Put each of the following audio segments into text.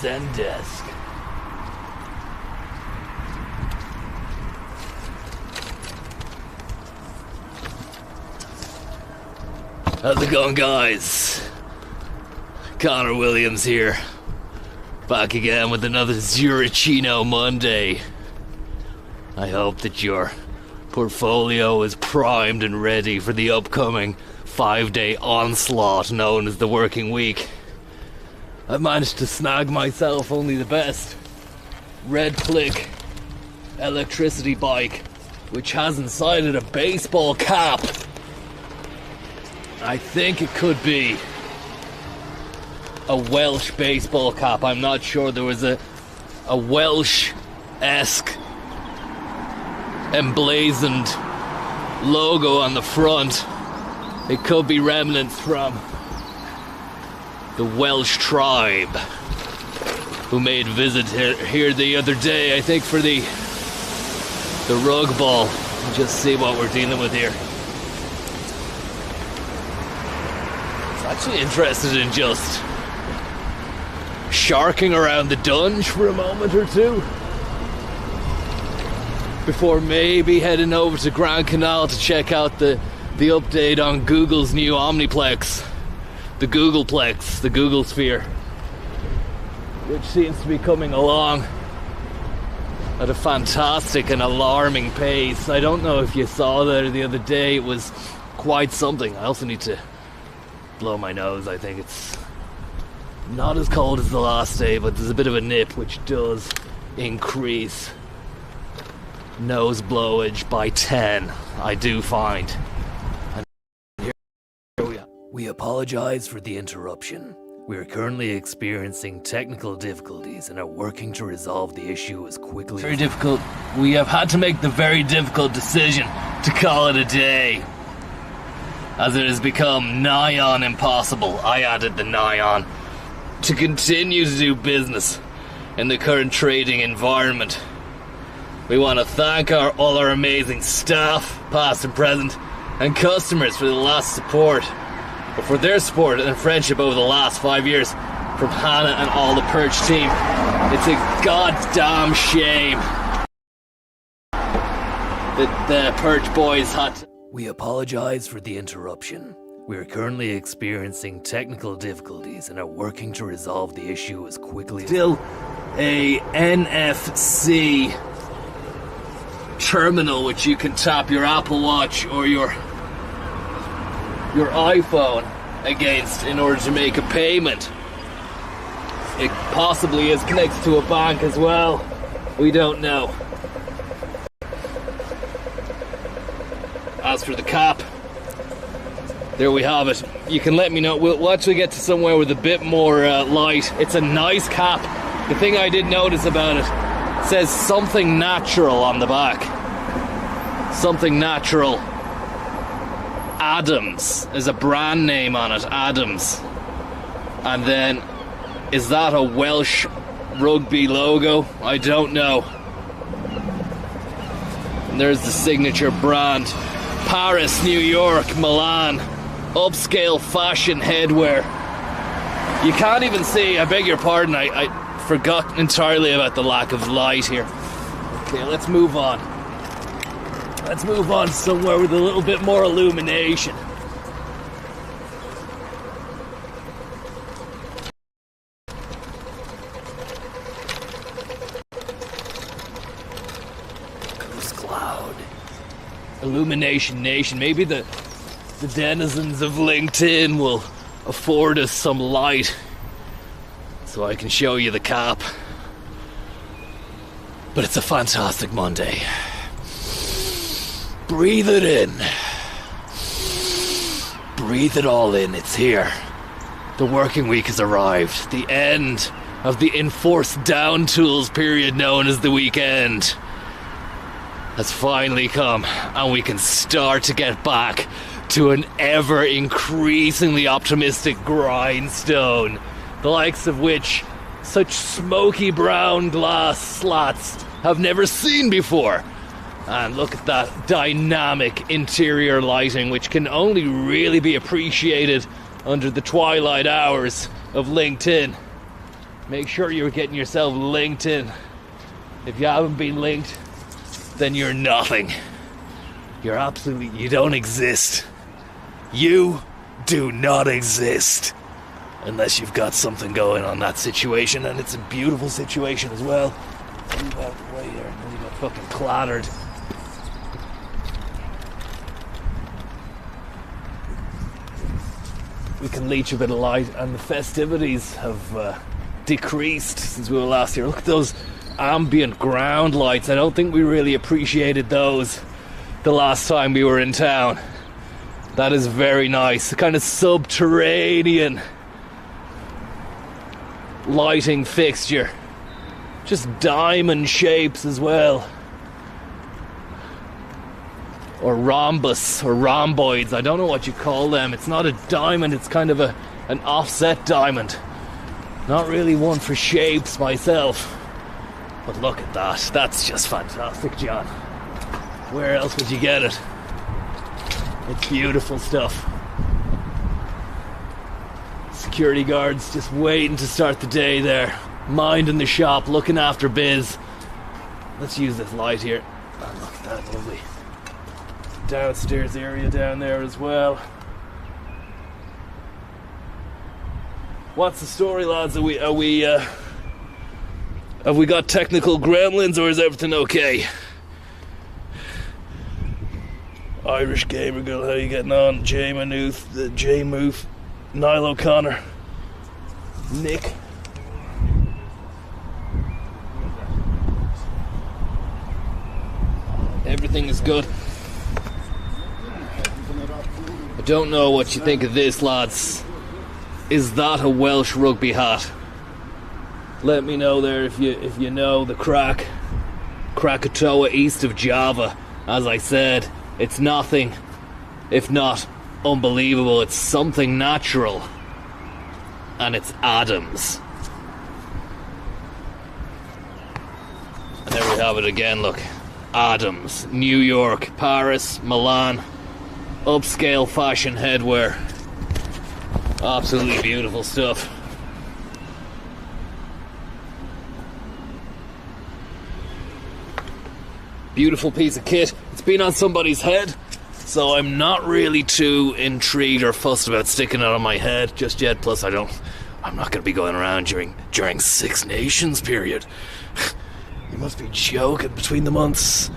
Send desk. How's it going, guys? Connor Williams here. Back again with another Zuriccino Monday. I hope that your portfolio is primed and ready for the upcoming 5-day onslaught known as the working week. I managed to snag myself only the best red click electricity bike, which has inside it a baseball cap. I think it could be a Welsh baseball cap. I'm not sure. There was a Welsh-esque emblazoned logo on the front. It could be remnants from the Welsh tribe who made a visit here the other day, I think for the rug ball. Just see what we're dealing with here. I'm actually interested in just sharking around the dunge for a moment or two before maybe heading over to Grand Canal to check out the update on Google's new Omniplex, the Googleplex, the Google Sphere, which seems to be coming along at a fantastic and alarming pace. I don't know if you saw that the other day. It was quite something. I also need to blow my nose. I think it's not as cold as the last day, but there's a bit of a nip which does increase nose blowage by 10, I do find. And here we apologize for the interruption. We are currently experiencing technical difficulties and are working to resolve the issue as quickly as very difficult. We have had to make the very difficult decision to call it a day, as it has become nigh on impossible, I added the nigh on, to continue to do business in the current trading environment. We want to thank all our amazing staff, past and present, and customers for their support and friendship over the last 5 years from Hannah and all the Perch team. It's a goddamn shame that the Perch boys had to... We apologize for the interruption. We are currently experiencing technical difficulties and are working to resolve the issue as quickly as... Still a NFC terminal which you can tap your Apple Watch or your iPhone against in order to make a payment. It possibly is connected to a bank as well. We don't know. As for the cap, there we have it. You can let me know. We'll actually get to somewhere with a bit more light. It's a nice cap. The thing I did notice about it says something natural on the back. Something natural. Adams is a brand name on it. Adams. And then, is that a Welsh rugby logo? I don't know. And there's the signature brand. Paris, New York, Milan. Upscale fashion headwear. You can't even see, I beg your pardon, I forgot entirely about the lack of light here. Okay, let's move on. Let's move on to somewhere with a little bit more illumination. Coast Cloud. Illumination Nation. Maybe the denizens of LinkedIn will afford us some light so I can show you the cap. But it's a fantastic Monday. Breathe it in. Breathe it all in. It's here. The working week has arrived. The end of the enforced down tools period known as the weekend has finally come, and we can start to get back to an ever increasingly optimistic grindstone, the likes of which such smoky brown glass slats have never seen before. And look at that dynamic interior lighting, which can only really be appreciated under the twilight hours of LinkedIn. Make sure you're getting yourself linked in. If you haven't been linked, then you're nothing. You don't exist. You do not exist. Unless you've got something going on that situation, and it's a beautiful situation as well. Move out the way here, and you got fucking clattered. We can leech a bit of light, and the festivities have decreased since we were last here. Look at those ambient ground lights. I don't think we really appreciated those the last time we were in town. That is very nice. A kind of subterranean lighting fixture. Just diamond shapes as well. Or rhombus or rhomboids. I don't know what you call them. It's not a diamond, it's kind of an offset diamond. Not really one for shapes myself. But look at that. That's just fantastic, John. Where else would you get it? It's beautiful stuff. Security guards just waiting to start the day there. Minding the shop, looking after biz. Let's use this light here. Oh, look at that lovely downstairs area down there as well. What's the story, lads? Have we got technical gremlins, or is everything okay? Irish Gamer Girl, how you getting on? Jay Manuth, Jay Moof, Niall O'Connor, Nick. Everything is good. I don't know what you think of this, lads. Is that a Welsh rugby hat? Let me know there if you know the crack. Krakatoa east of Java. As I said, it's nothing if not unbelievable. It's something natural. And it's Adams. And there we have it again, look. Adams, New York, Paris, Milan. Upscale fashion headwear. Absolutely beautiful stuff. Beautiful piece of kit. It's been on somebody's head, so I'm not really too intrigued or fussed about sticking it on my head just yet. Plus, I'm not going to be going around during Six Nations period. You must be joking. Between the months,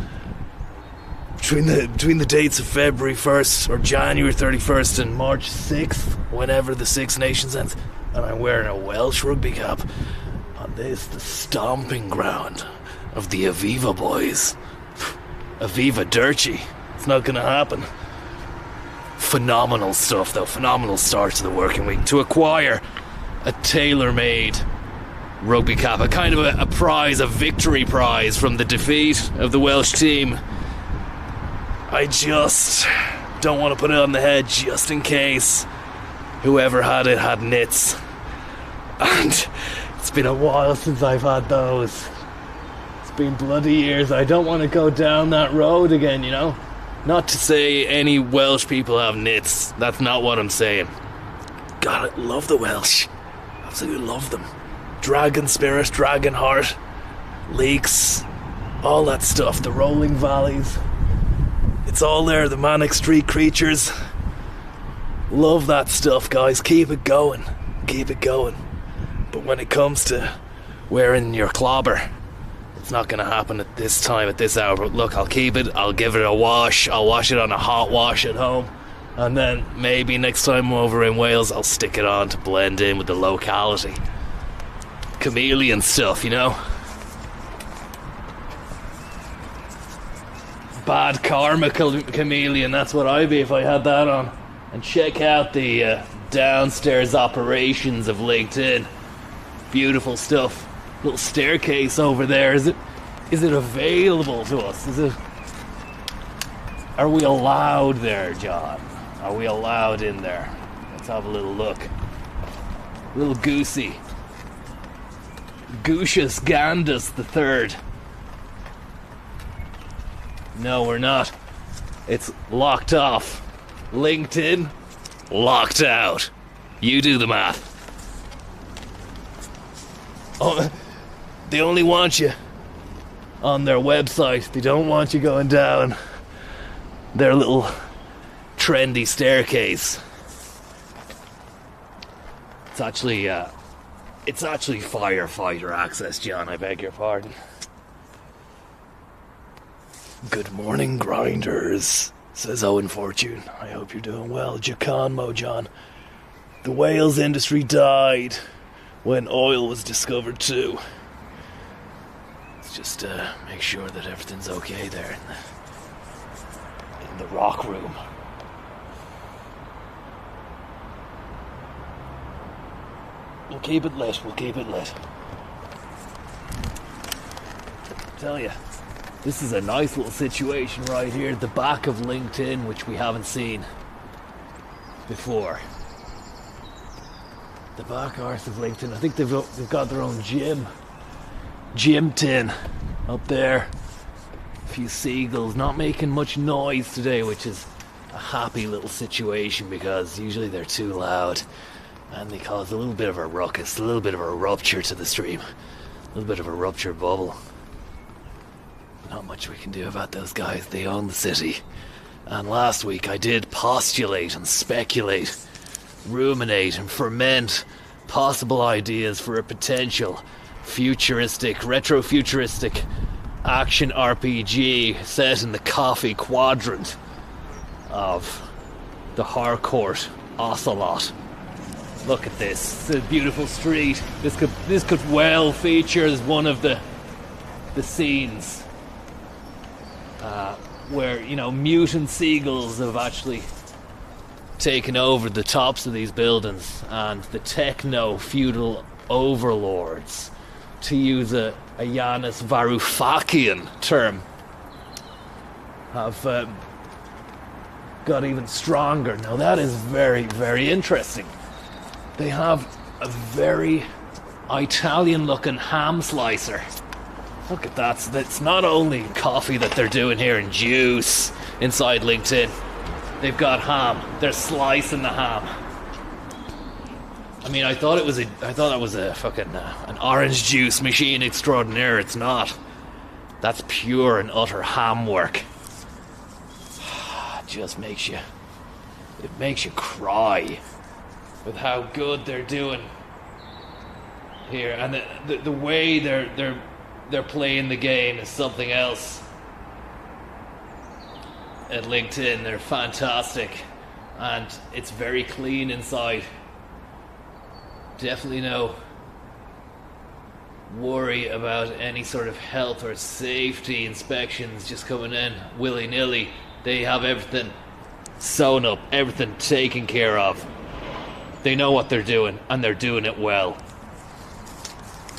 between the dates of February 1st or January 31st and March 6th, whenever the Six Nations ends, and I'm wearing a Welsh rugby cap on this, the stomping ground of the Aviva boys. Aviva Dirty. It's not gonna happen. Phenomenal stuff though. Phenomenal start to the working week. To acquire a tailor-made rugby cap, a kind of a prize, a victory prize from the defeat of the Welsh team. I just don't want to put it on the head just in case whoever had it had nits. And it's been a while since I've had those. Been bloody years. I don't want to go down that road again, you know. Not to say any Welsh people have nits. That's not what I'm saying. God, I love the Welsh. Absolutely love them. Dragon spirit, dragon heart, leeks, all that stuff. The rolling valleys. It's all there. The manic street creatures. Love that stuff, guys. Keep it going. Keep it going. But when it comes to wearing your clobber, it's not going to happen at this time, at this hour. But look, I'll keep it. I'll give it a wash. I'll wash it on a hot wash at home. And then maybe next time I'm over in Wales, I'll stick it on to blend in with the locality. Chameleon stuff, you know? Bad karma chameleon. That's what I'd be if I had that on. And check out the downstairs operations of LinkedIn. Beautiful stuff. Little staircase over there. Is it available to us? Are we allowed there, John? Are we allowed in there? Let's have a little look. Little goosey. Goosius Gandus the Third. No, we're not. It's locked off. LinkedIn, locked out. You do the math. Oh, they only want you on their website. They don't want you going down their little trendy staircase. It's actually firefighter access, John. I beg your pardon. Good morning, grinders, says Owen Fortune. I hope you're doing well. Giacomo, John. The Wales industry died when oil was discovered too. Let's just make sure that everything's okay there in the rock room. We'll keep it lit. Tell you, this is a nice little situation right here at the back of LinkedIn, which we haven't seen before. The back arse of LinkedIn. I think they've got their own gym tin up there. A few seagulls, not making much noise today, which is a happy little situation because usually they're too loud and they cause a little bit of a ruckus, a little bit of a rupture to the stream, a little bit of a ruptured bubble. Not much we can do about those guys. They own the city. And last week I did postulate and speculate, ruminate and ferment possible ideas for a potential retro-futuristic action RPG set in the coffee quadrant of the Harcourt Ocelot. Look at this. It's a beautiful street. This could well feature as one of the scenes where, you know, mutant seagulls have actually taken over the tops of these buildings, and the techno-feudal overlords, to use a Yanis Varoufakis term, have got even stronger. Now that is very, very interesting. They have a very Italian-looking ham slicer. Look at that. So it's not only coffee that they're doing here and juice inside LinkedIn. They've got ham. They're slicing the ham. I mean, I thought that was a fucking an orange juice machine extraordinaire. It's not. That's pure and utter ham work. It just makes you cry with how good they're doing here, and the way they're playing the game is something else. At LinkedIn, they're fantastic, and it's very clean inside. Definitely no worry about any sort of health or safety inspections just coming in willy-nilly. They have everything sewn up, everything taken care of. They know what they're doing, and they're doing it well.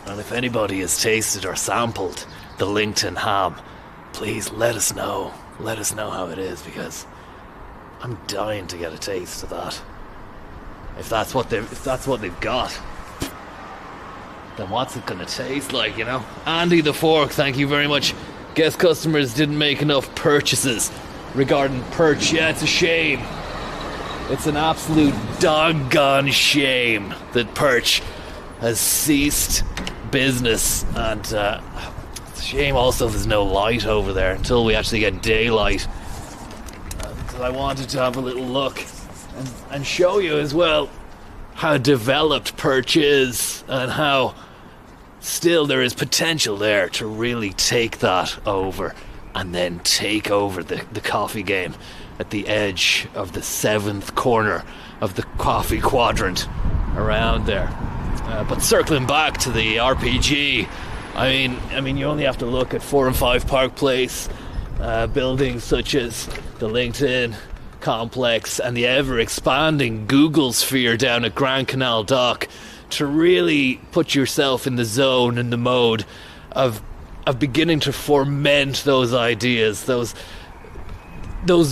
And if anybody has tasted or sampled the LinkedIn ham, please let us know. Let us know how it is, because I'm dying to get a taste of that. If that's what they've got, then what's it gonna taste like, you know? Andy the Fork, thank you very much. Guest customers didn't make enough purchases regarding perch. Yeah, it's a shame. It's an absolute doggone shame that perch has ceased business, and it's a shame also there's no light over there until we actually get daylight. So I wanted to have a little look and show you as well how developed perch is, and how still there is potential there to really take that over, and then take over the coffee game at the edge of the seventh corner of the coffee quadrant around there. But circling back to the RPG, I mean, you only have to look at 4 and 5 Park Place, buildings such as the LinkedIn complex and the ever-expanding Google sphere down at Grand Canal Dock to really put yourself in the zone, in the mode of beginning to ferment those ideas, those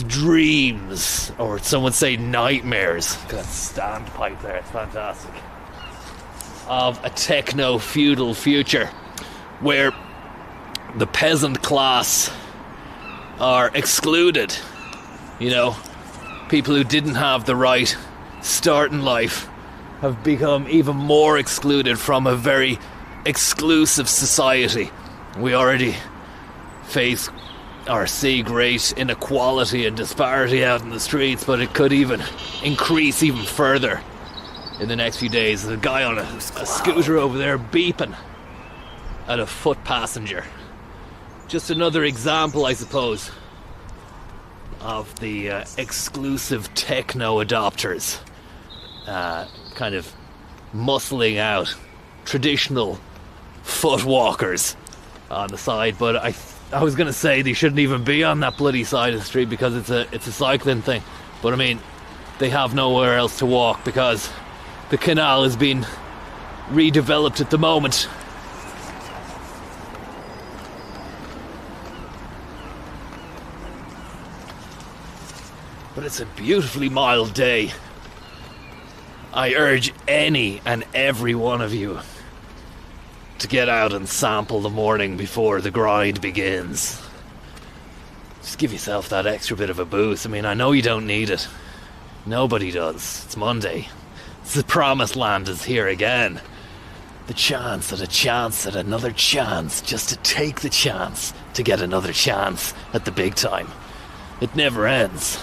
dreams, or some would say nightmares. Got that standpipe there, it's fantastic. Of a techno-feudal future where the peasant class are excluded. You know, people who didn't have the right start in life have become even more excluded from a very exclusive society. We already face or see great inequality and disparity out in the streets, but it could even increase even further in the next few days. There's a guy on a scooter over there beeping at a foot passenger. Just another example, I suppose, of the exclusive techno adopters kind of muscling out traditional foot walkers on the side. But I was going to say they shouldn't even be on that bloody side of the street because it's a cycling thing. But I mean, they have nowhere else to walk because the canal is being redeveloped at the moment. But it's a beautifully mild day. I urge any and every one of you to get out and sample the morning before the grind begins. Just give yourself that extra bit of a boost. I mean, I know you don't need it. Nobody does. It's Monday. The promised land is here again. The chance at another chance, just to take the chance to get another chance at the big time. It never ends.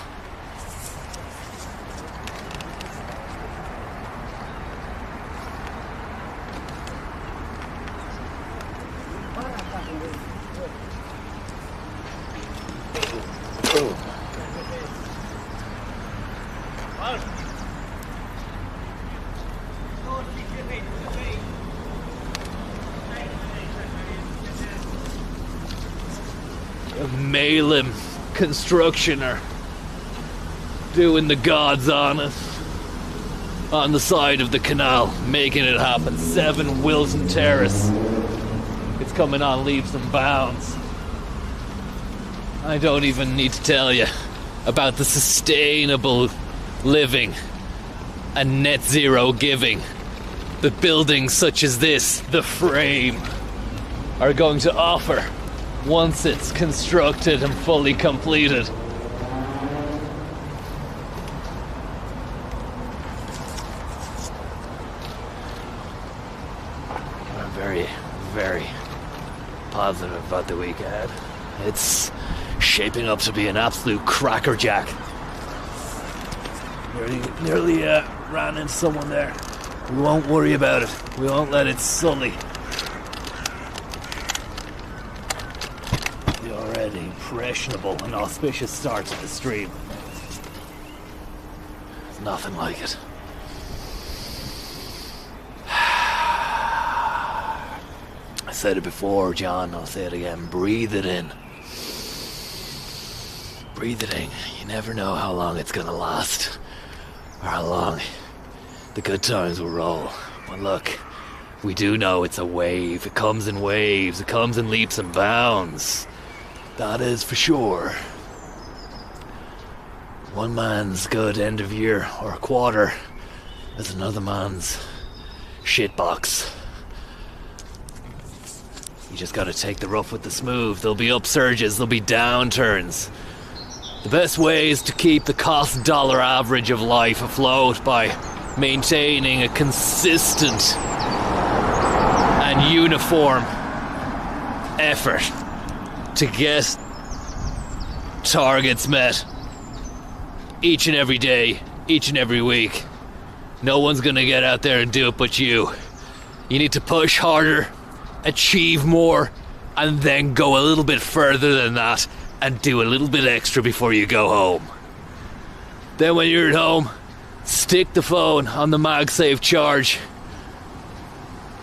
Malin construction are doing the gods honest on the side of the canal, making it happen. 7 Wilson Terrace. It's coming on leaps and bounds. I don't even need to tell you about the sustainable living and net zero giving that buildings such as this, the Frame, are going to offer once it's constructed and fully completed. I'm very, very positive about the week ahead. It's shaping up to be an absolute crackerjack. Nearly ran into someone there. We won't worry about it. We won't let it sully the already impressionable and auspicious start to the stream. There's nothing like it. I said it before, John, I'll say it again. Breathe it in. Breathe it in. You never know how long it's gonna last, or how long the good times will roll. But look, we do know it's a wave. It comes in waves. It comes in leaps and bounds. That is for sure. One man's good end of year or quarter is another man's shitbox. You just gotta take the rough with the smooth. There'll be upsurges, there'll be downturns. The best way is to keep the cost dollar average of life afloat by maintaining a consistent and uniform effort to get targets met each and every day, each and every week. No one's gonna get out there and do it but you. You need to push harder, achieve more, and then go a little bit further than that and do a little bit extra before you go home. Then when you're at home, stick the phone on the MagSafe charge.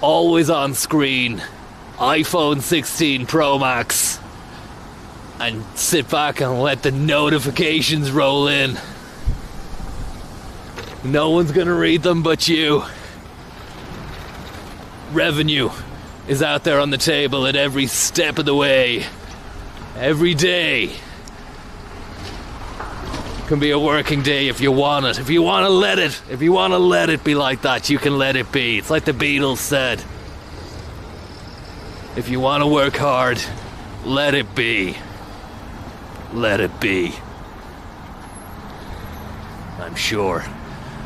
Always on screen. iPhone 16 Pro Max. And sit back and let the notifications roll in. No one's gonna read them but you. Revenue is out there on the table at every step of the way. Every day can be a working day if you want it. If you want to let it be like that, you can let it be. It's like the Beatles said. If you want to work hard, let it be. Let it be. I'm sure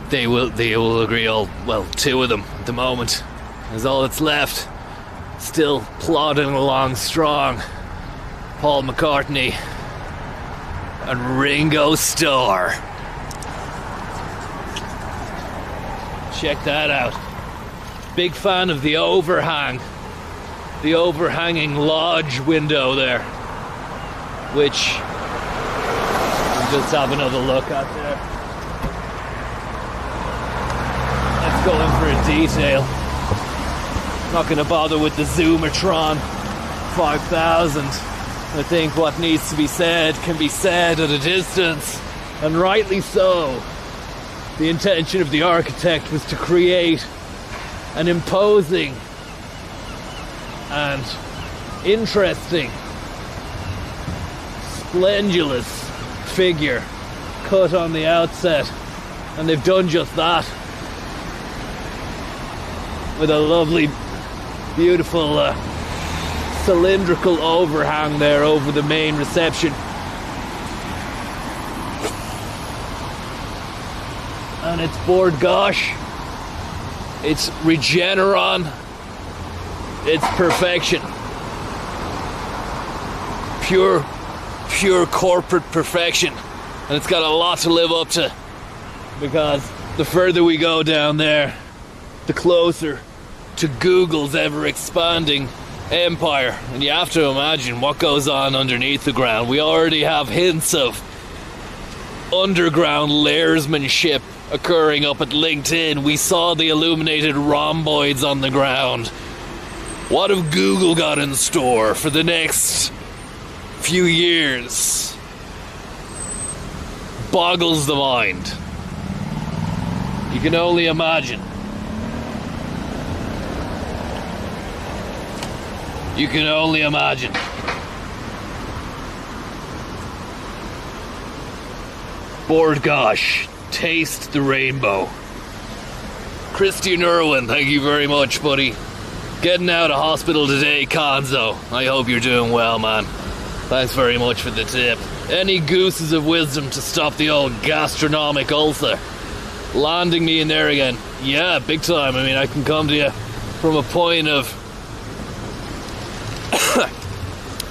they will agree. All well, 2 of them at the moment is all that's left. still plodding along strong. Paul McCartney and Ringo Starr. Check that out. Big fan of the overhang. The overhanging lodge window there, which we'll just have another look at there. Let's go in for a detail. Not going to bother with the Zoomertron 5000. I think what needs to be said can be said at a distance, and rightly so. The intention of the architect was to create an imposing and interesting, splendulous figure cut on the outset, and they've done just that with a lovely, beautiful cylindrical overhang there over the main reception. And it's Bord Gosh, it's Regeneron, it's perfection. Pure corporate perfection. And it's got a lot to live up to, because the further we go down there, the closer to Google's ever expanding empire. And you have to imagine what goes on underneath the ground. We already have hints of underground lairsmanship occurring up at LinkedIn. We saw the illuminated rhomboids on the ground. What have Google got in store for the next few years? Boggles the mind. You can only imagine. You can only imagine. Bord Gosh, taste the rainbow. Christian Irwin, thank you very much, buddy. Getting out of hospital today, Conzo. I hope you're doing well, man. Thanks very much for the tip. Any gooses of wisdom to stop the old gastronomic ulcer landing me in there again? Yeah, big time. I mean, I can come to you from a point of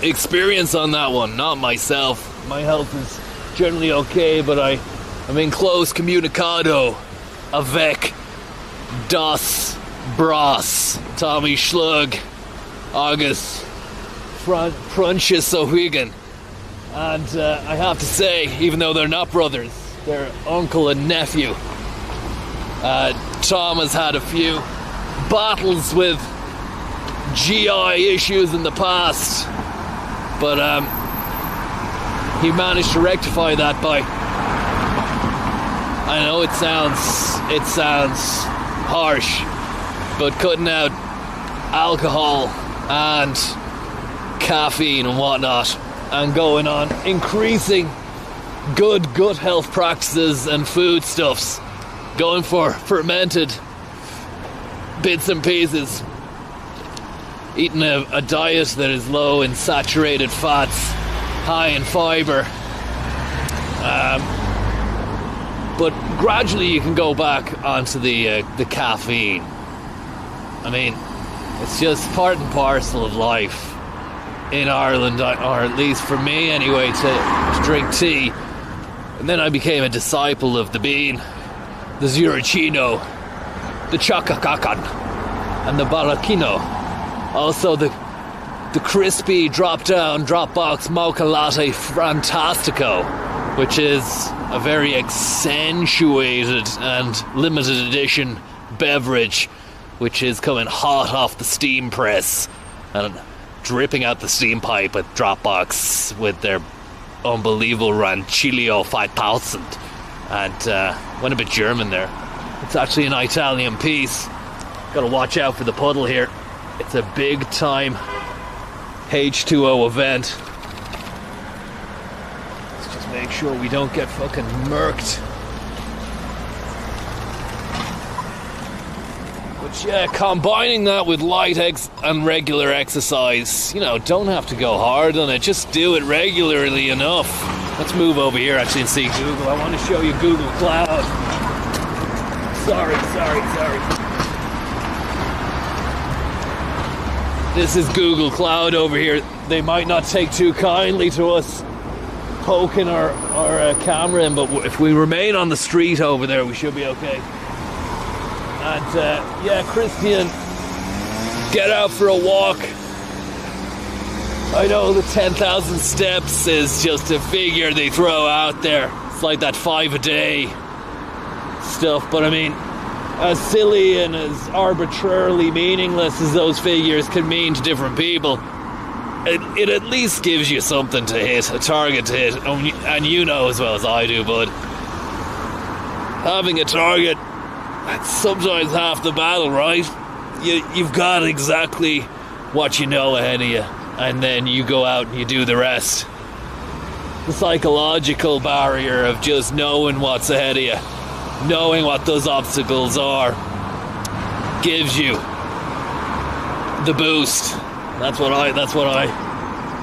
experience on that one, not myself. My health is generally okay, but I'm in close comunicado avec Das Bras, Tommy Schlug, August Prunchus O'Higan. And I have to say, even though they're not brothers, they're uncle and nephew. Tom has had a few battles with GI issues in the past, but he managed to rectify that by, I know it sounds harsh, but cutting out alcohol and caffeine and whatnot, and going on increasing good gut health practices and foodstuffs, going for fermented bits and pieces, eating a diet that is low in saturated fats, high in fiber, but gradually you can go back onto the caffeine. I mean, it's just part and parcel of life in Ireland, or at least for me anyway, to drink tea. And then I became a disciple of the bean, the Zuriccino, the Chacakacan, and the Baracchino. Also the crispy drop-box mocha latte Fantastico, which is a very accentuated and limited edition beverage, which is coming hot off the steam press and dripping out the steam pipe at Dropbox with their unbelievable Rancilio 5000. And went a bit German there. It's actually an Italian piece. Gotta watch out for the puddle here. It's a big time H2O event. Let's just make sure we don't get fucking murked. But yeah, combining that with light and regular exercise, don't have to go hard on it, just do it regularly enough. Let's move over here actually and see Google. I want to show you Google Cloud. Sorry. This is Google Cloud over here. They might not take too kindly to us poking our camera in, but if we remain on the street over there, we should be okay. And yeah, Christian, get out for a walk. I know the 10,000 steps is just a figure they throw out there. It's like that 5 a day stuff, but I mean, as silly and as arbitrarily meaningless as those figures can mean to different people, it at least gives you something to hit, a target to hit. And you know as well as I do, bud, having a target, that's sometimes half the battle, right? You've got exactly what you know ahead of you, and then you go out and you do the rest. The psychological barrier of just knowing what's ahead of you, knowing what those obstacles are, gives you the boost. That's what I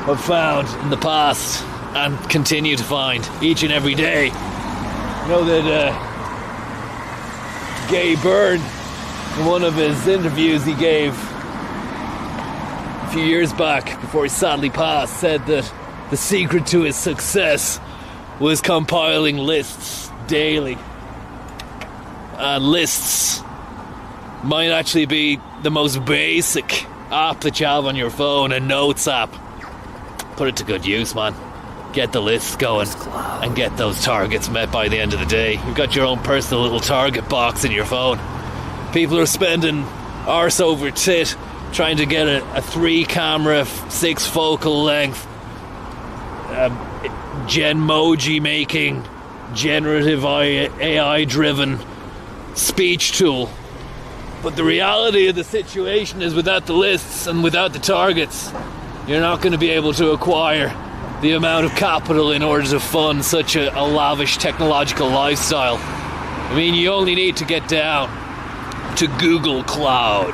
have found in the past and continue to find each and every day. You know that Gay Byrne, in one of his interviews he gave a few years back before he sadly passed, said that the secret to his success was compiling lists daily. And lists might actually be the most basic app that you have on your phone, a notes app. Put it to good use, man. Get the lists going and get those targets met by the end of the day. You've got your own personal little target box in your phone. People are spending arse over tit trying to get a 3-camera, 6 focal length Genmoji making, generative AI driven speech tool. But the reality of the situation is, without the lists and without the targets, you're not going to be able to acquire the amount of capital in order to fund such a lavish technological lifestyle. I mean, you only need to get down to Google Cloud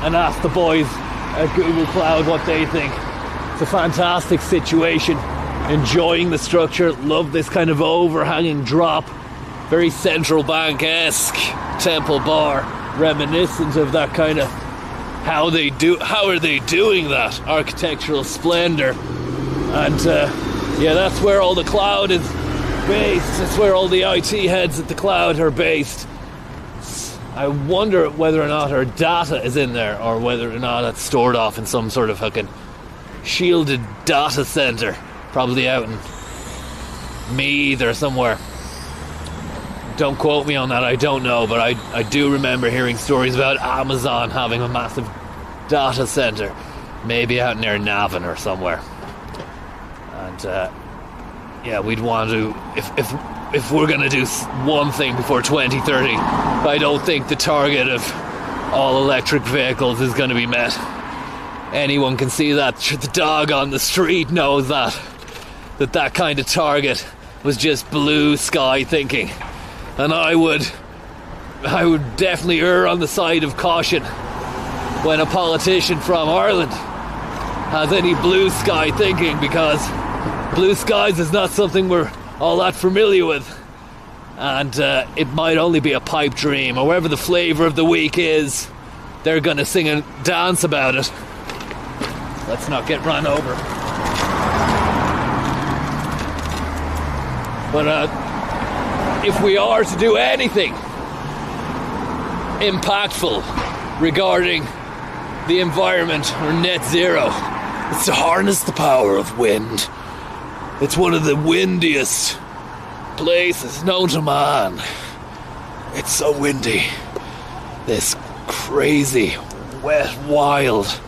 and ask the boys at Google Cloud what they think. It's a fantastic situation. Enjoying the structure, love this kind of overhanging drop, very central bank-esque Temple Bar, reminiscent of that kind of how are they doing that architectural splendor. And yeah, that's where all the cloud is based. That's where all the IT heads at the cloud are based. I wonder whether or not our data is in there, or whether or not it's stored off in some sort of fucking shielded data center, probably out in Meath or somewhere. Don't quote me on that, I don't know, but I do remember hearing stories about Amazon having a massive data center, maybe out near Navan or somewhere. And yeah, we'd want to, if we're going to do one thing before 2030, I don't think the target of all electric vehicles is going to be met. Anyone can see that. The dog on the street knows that kind of target was just blue sky thinking. And I would definitely err on the side of caution when a politician from Ireland has any blue sky thinking, because blue skies is not something we're all that familiar with. And it might only be a pipe dream, or whatever the flavour of the week is, they're going to sing and dance about it. Let's not get run over. But if we are to do anything impactful regarding the environment or net zero, it's to harness the power of wind. It's one of the windiest places known to man. It's so windy. This crazy, wet, wild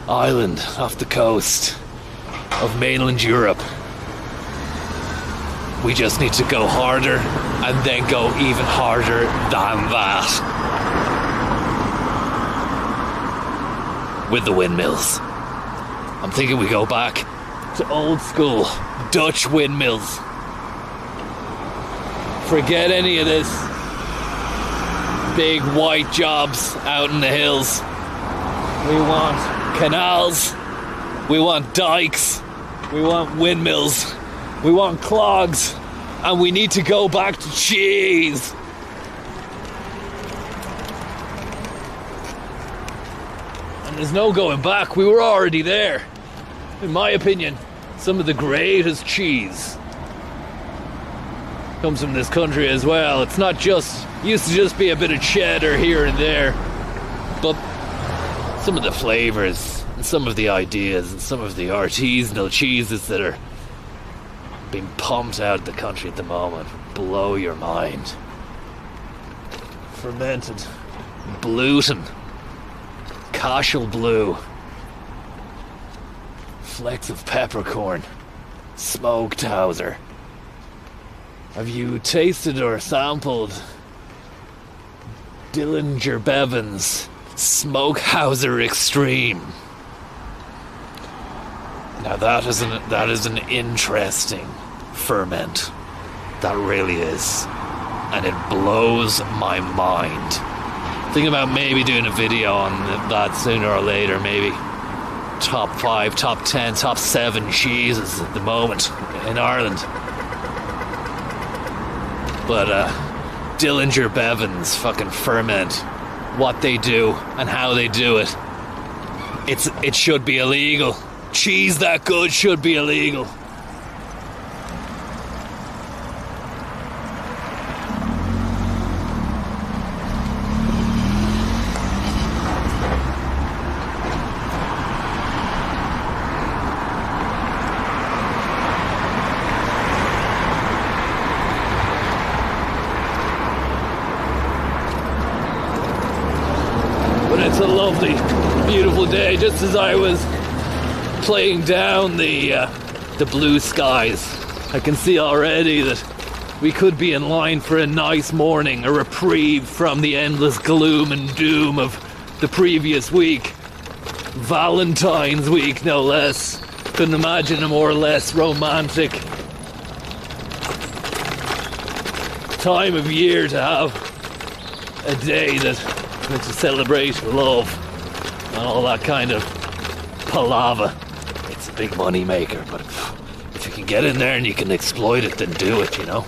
island off the coast of mainland Europe. We just need to go harder, and then go even harder than that. With the windmills. I'm thinking we go back to old school Dutch windmills. Forget any of this big white jobs out in the hills. We want canals, we want dikes, we want windmills, we want clogs, and we need to go back to cheese. And there's no going back. We were already there. In my opinion, some of the greatest cheese comes from this country as well. It's not just, used to just be a bit of cheddar here and there, but some of the flavors and some of the ideas and some of the artisanal cheeses that are being pumped out of the country at the moment blow your mind. Fermented gluten, Cashel Blue, flecks of peppercorn, smoked Hauser. Have you tasted or sampled Dillinger Bevan's Smokehauser Extreme? Now that is an interesting ferment. That really is. And it blows my mind. Thinking about maybe doing a video on that sooner or later, maybe. Top 5, top 10, top 7 cheeses at the moment in Ireland. But Dillinger Bevan's fucking ferment, what they do and how they do it, it should be illegal. Cheese that good should be illegal. It's a lovely, beautiful day, just as I was playing down the blue skies. I can see already that we could be in line for a nice morning, a reprieve from the endless gloom and doom of the previous week. Valentine's week, no less. Couldn't imagine a more or less romantic time of year to have a day that to celebrate love and all that kind of palaver. It's a big money maker, but if you can get in there and you can exploit it, then do it, you know.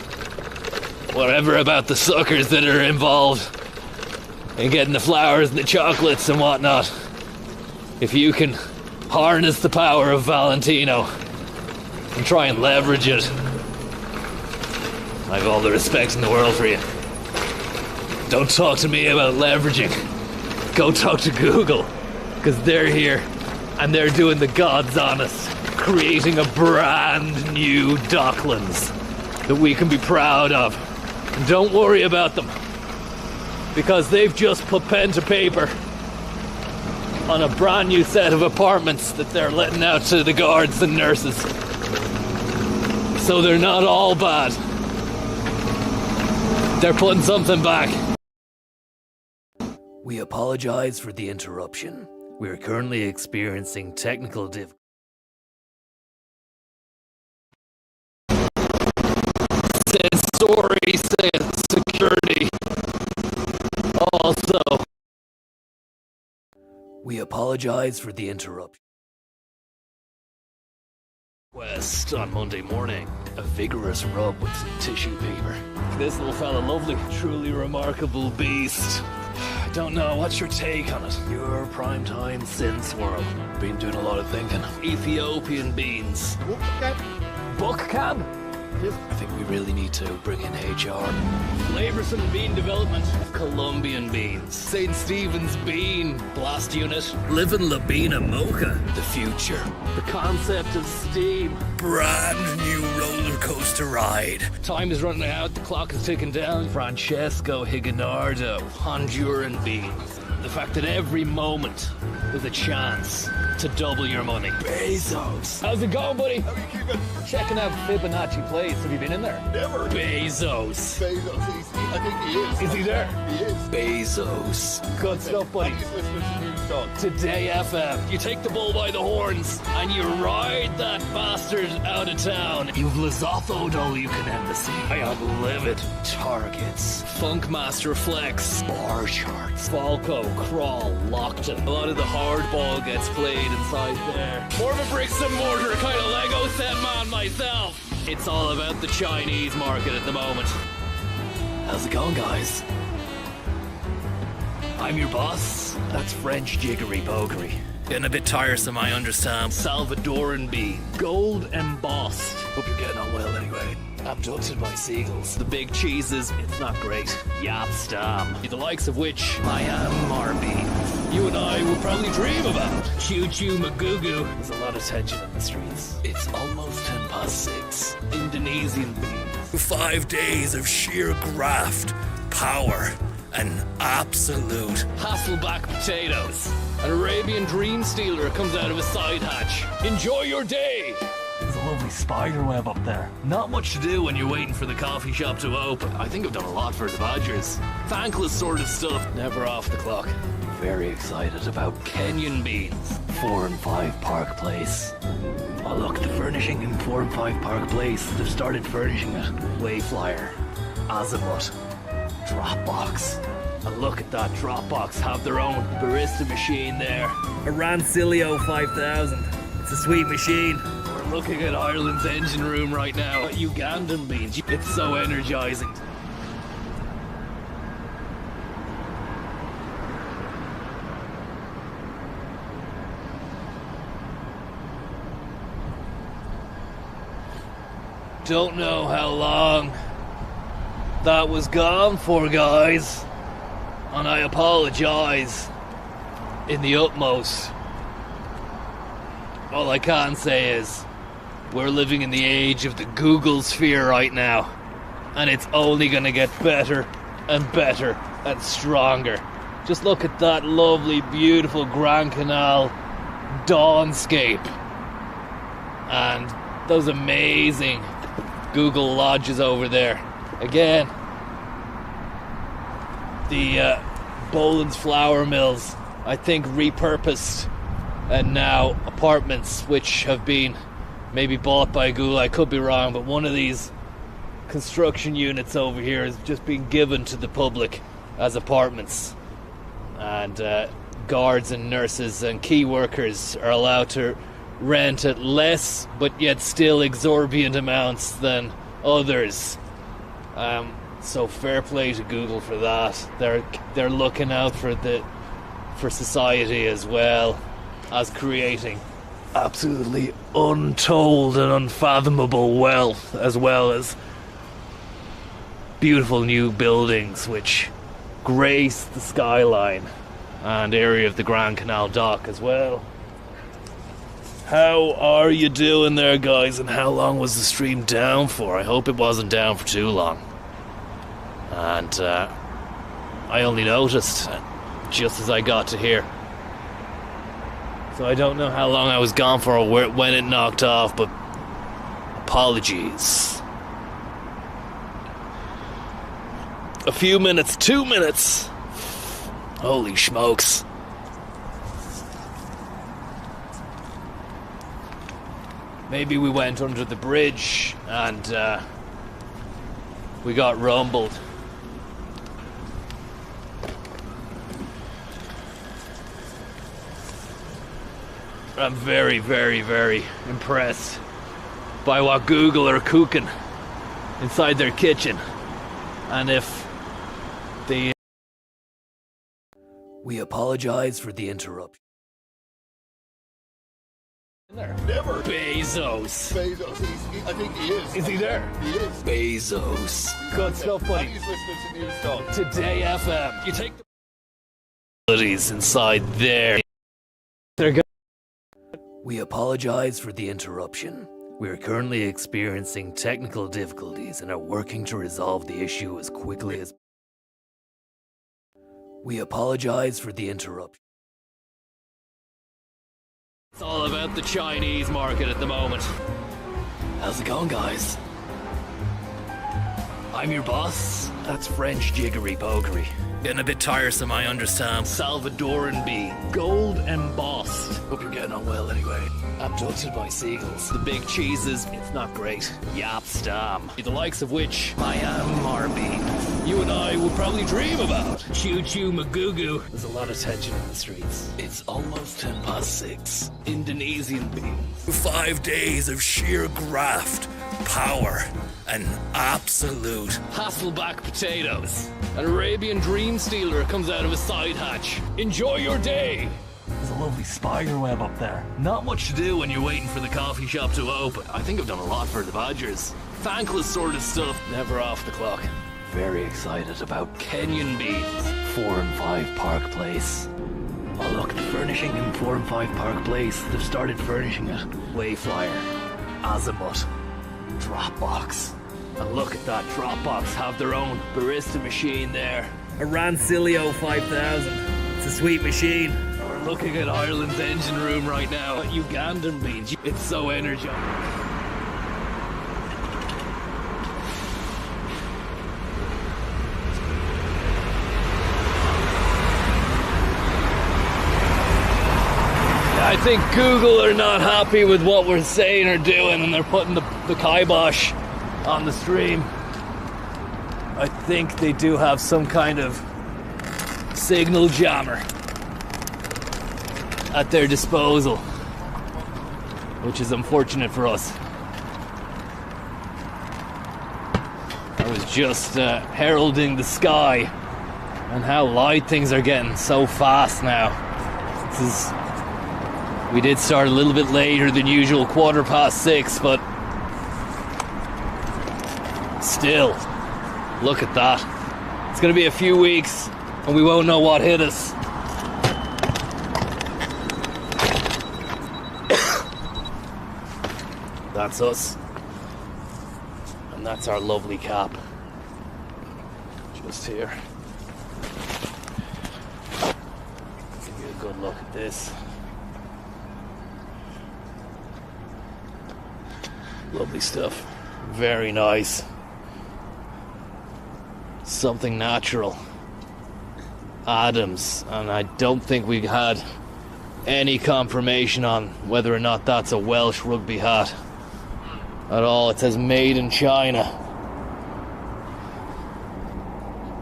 Whatever about the suckers that are involved in getting the flowers and the chocolates and whatnot, if you can harness the power of Valentino and try and leverage it, I have all the respect in the world for you. Don't talk to me about leveraging. Go talk to Google, because they're here and they're doing the God's honest, creating a brand new Docklands that we can be proud of. And don't worry about them, because they've just put pen to paper on a brand new set of apartments that they're letting out to the guards and nurses. So they're not all bad. They're putting something back. We apologize for the interruption. We are currently experiencing technical difficulties. Sorry, security. Also, we apologize for the interruption. West on Monday morning, a vigorous rub with some tissue paper. This little fella, lovely, truly remarkable beast. I don't know, what's your take on it? Your primetime sin swirl. Been doing a lot of thinking. Ethiopian beans. Book cab? I think we really need to bring in HR. Laverson Bean Development. Colombian beans. St. Stephen's Bean Blast Unit. Living Labina Mocha. The future. The concept of steam. Brand new roller coaster ride. Time is running out. The clock is ticking down. Francesco Higinardo. Honduran beans. The fact that every moment is a chance to double your money. Bezos. How's it going, buddy? How are you keeping? Checking out Fibonacci Place. Have you been in there? Never. Bezos. I think he is. Is he there? He is. Bezos. Good stuff, buddy. He's listening to News Talk. Today FM. You take the bull by the horns and you ride that bastard out of town. You've Lesotho'd all you can embassy. I have livid targets. Funkmaster Flex. Bar charts. Falco, Crawl, Lockton. A lot of the hardball gets played inside there. More of a bricks and mortar kind of Lego set man myself. It's all about the Chinese market at the moment. How's it going, guys? I'm your boss. That's French jiggery pokery. Getting a bit tiresome, I understand. Salvadoran bean. Gold embossed. Hope you're getting on well anyway. Abducted by seagulls. The big cheeses, it's not great. Yapstam. The likes of which Myanmar beans. You and I will probably dream about. Choo choo magoo. There's a lot of tension in the streets. It's almost 6:10. Indonesian beans. 5 days of sheer graft, power, and absolute Hasselback potatoes. An Arabian dream stealer comes out of a side hatch. Enjoy your day! There's a lovely spider web up there. Not much to do when you're waiting for the coffee shop to open. I think I've done a lot for the Badgers. Thankless sort of stuff. Never off the clock. Very excited about Kenyan beans. 4 and 5 Park Place. Oh look, the furnishing in 4 and 5 Park Place. They've started furnishing it. Wayflyer. Azimuth. Dropbox. And look at that Dropbox, have their own barista machine there. A Rancilio 5000. It's a sweet machine. We're looking at Ireland's engine room right now. Ugandan beans. It's so energizing. Don't know how long that was gone for, guys. And I apologize in the utmost. All I can say is we're living in the age of the Google sphere right now, and it's only gonna get better and better and stronger. Just look at that lovely, beautiful Grand Canal dawnscape and those amazing Google lodges over there. Again, the Boland's flour mills, I think, repurposed, and now apartments which have been maybe bought by Google. I could be wrong, but one of these construction units over here has just been given to the public as apartments, and guards and nurses and key workers are allowed to rent at less but yet still exorbitant amounts than others. So fair play to Google for that. They're looking out for society as well as creating absolutely untold and unfathomable wealth, as well as beautiful new buildings which grace the skyline and area of the Grand Canal dock as well. How are you doing there, guys? And how long was the stream down for? I hope it wasn't down for too long. And I only noticed just as I got to here. So I don't know how long I was gone for or when it knocked off, but apologies. A few minutes, 2 minutes. Holy smokes. Maybe we went under the bridge and we got rumbled. I'm very, very, very impressed by what Google are cooking inside their kitchen. And if the... We apologize for the interruption. Never. Bezos. I think he is. Is he there? He is. Bezos. Good stuff, buddy. He's listening to News Talk. Today FM. You take the facilities inside there. They're good. We apologize for the interruption. We are currently experiencing technical difficulties and are working to resolve the issue as quickly as... We apologize for the interruption. It's all about the Chinese market at the moment. How's it going, guys? I'm your boss. That's French jiggery pokery. Getting a bit tiresome, I understand. Salvadoran bean. Gold embossed. Hope you're getting on well anyway. Abducted by seagulls. The big cheeses, it's not great. Yapstam. The likes of which I am Marby. You and I would probably dream about. Choo choo magoo. There's a lot of tension in the streets. It's almost 6:10. Indonesian beans. 5 days of sheer graft, power, and absolute Hasselback potatoes. An Arabian dream stealer comes out of a side hatch. Enjoy your day. There's a lovely spider web up there. Not much to do when you're waiting for the coffee shop to open. I think I've done a lot for the Badgers. Thankless sort of stuff, never off the clock. Very excited about Kenyan beans. 4 and 5 Park Place. Oh look, the furnishing in 4 and 5 Park Place. They've started furnishing it. Wayflyer, Azimuth, Dropbox. And look at that, Dropbox have their own barista machine there. A Rancilio 5000. It's a sweet machine. We're looking at Ireland's engine room right now. Ugandan beans. It's so energizing. I think Google are not happy with what we're saying or doing, and they're putting the kibosh on the stream. I think they do have some kind of signal jammer at their disposal, which is unfortunate for us. I was just heralding the sky and how light things are getting so fast now. We did start a little bit later than usual, 6:15, but still, look at that. It's going to be a few weeks and we won't know what hit us. That's us. And that's our lovely cap. Just here. Give you a good look at this. Lovely stuff. Very nice. Something natural. Adams. And I don't think we had any confirmation on whether or not that's a Welsh rugby hat at all. It says made in China.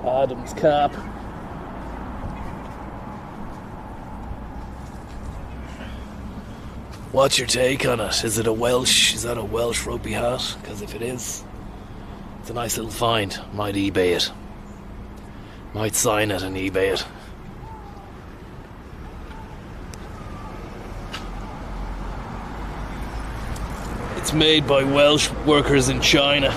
Adams cap. What's your take on it? Is that a Welsh rugby hat? Because if it is, it's a nice little find. Might eBay it. Might sign it and eBay it. It's made by Welsh workers in China.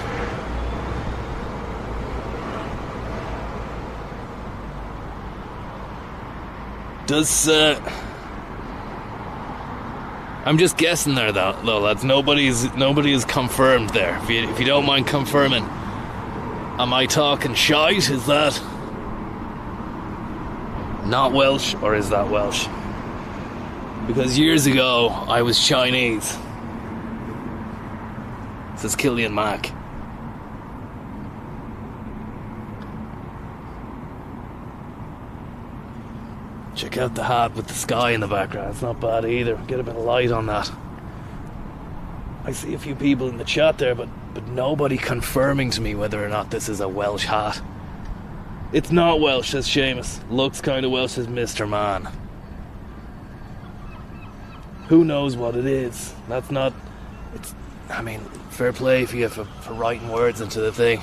I'm just guessing there though, lads. Nobody is confirmed there. If you don't mind confirming, am I talking shite? Is that not Welsh or is that Welsh? Because years ago I was Chinese. Says Killian Mack. Check out the hat with the sky in the background. It's not bad either. Get a bit of light on that. I see a few people in the chat there, but nobody confirming to me whether or not this is a Welsh hat. It's not Welsh, says Seamus. Looks kind of Welsh, says Mr. Man. Who knows what it is? That's not... It's... I mean, fair play for you for writing words into the thing.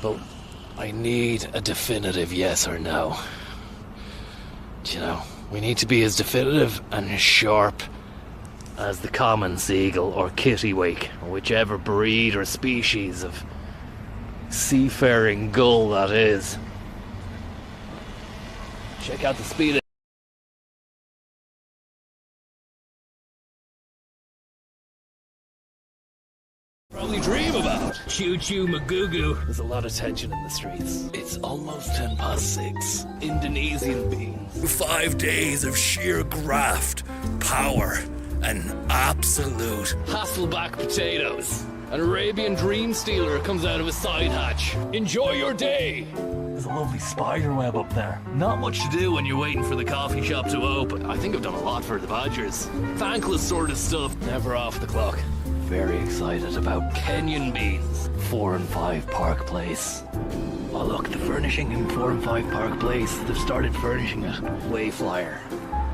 But I need a definitive yes or no. You know, we need to be as definitive and as sharp as the common seagull or kittiwake, or whichever breed or species of seafaring gull that is. Check out the speed. Probably dream about. Choo choo magoo. There's a lot of tension in the streets. It's almost 6:10. Indonesian beans. 5 days of sheer graft, power, and absolute Hasselback potatoes. An Arabian dream stealer comes out of a side hatch. Enjoy your day. There's a lovely spider web up there. Not much to do when you're waiting for the coffee shop to open. I think I've done a lot for the Badgers. Thankless sort of stuff, never off the clock. Very excited about Kenyan beans. 4 and 5 Park Place. Oh look, the furnishing in 4 and 5 Park Place. They've started furnishing it. Wayflyer,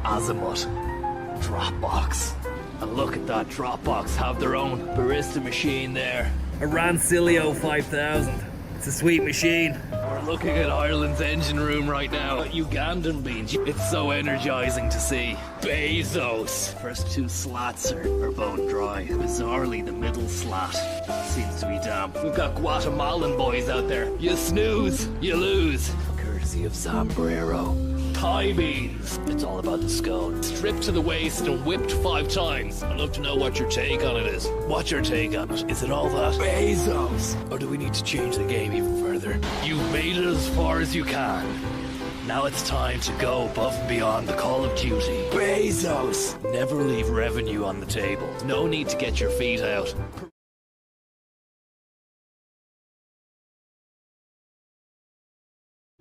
Azimuth, Dropbox. And look at that, Dropbox have their own barista machine there. A Rancilio 5000. It's a sweet machine. We're looking at Ireland's engine room right now. Ugandan beans. It's so energizing to see. Bezos. First 2 slats are bone dry. Bizarrely, the middle slat seems to be damp. We've got Guatemalan boys out there. You snooze, you lose. Courtesy of Zambrero. Thai beans. It's all about the scone. Stripped to the waist and whipped 5 times. I'd love to know what your take on it is. What's your take on it? Is it all that? Bezos. Or do we need to change the game even further? You've made it as far as you can. Now it's time to go above and beyond the call of duty. Bezos. Never leave revenue on the table. No need to get your feet out.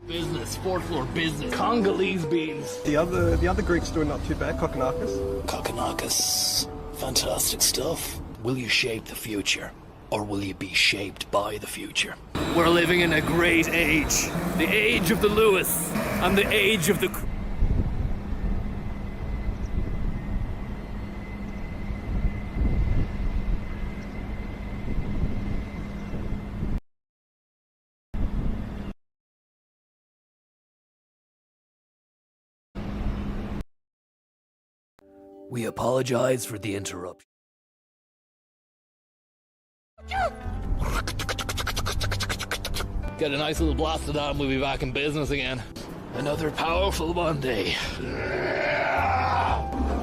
Business, 4th floor business. Congolese beans. The other Greeks doing not too bad. Kokonakis. Kokonakis. Fantastic stuff. Will you shape the future? Or will you be shaped by the future? We're living in a great age. The age of the Lewis. And the age of the... We apologize for the interruption. Get a nice little blast of that and we'll be back in business again. Another powerful Monday.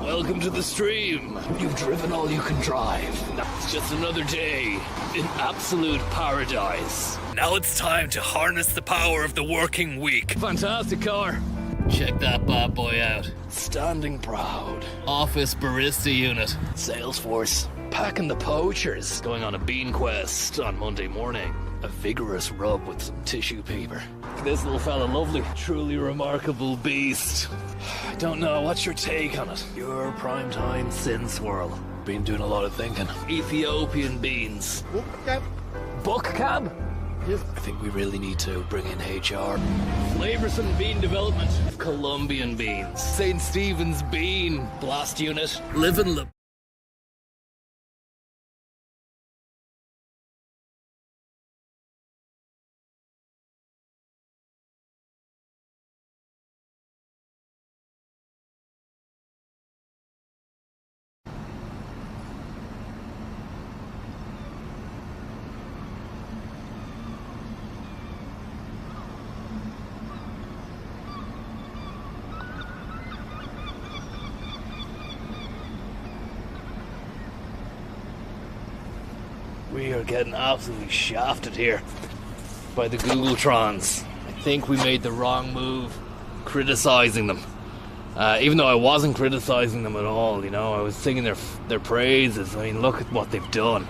Welcome to the stream. You've driven all you can drive. It's just another day in absolute paradise. Now it's time to harness the power of the working week. Fantastic car. Check that bad boy out. Standing proud. Office barista unit. Salesforce. Packing the poachers. Going on a bean quest on Monday morning. A vigorous rub with some tissue paper. This little fella, lovely. Truly remarkable beast. I don't know, what's your take on it? Your primetime sin swirl. Been doing a lot of thinking. Ethiopian beans. Book cab? I think we really need to bring in HR. Flavorson Bean Development. Colombian beans. St. Stephen's Bean. Blast Unit. Live and live. We are getting absolutely shafted here by the Googletrons. I think we made the wrong move criticizing them. Even though I wasn't criticizing them at all, you know, I was singing their praises. I mean, look at what they've done.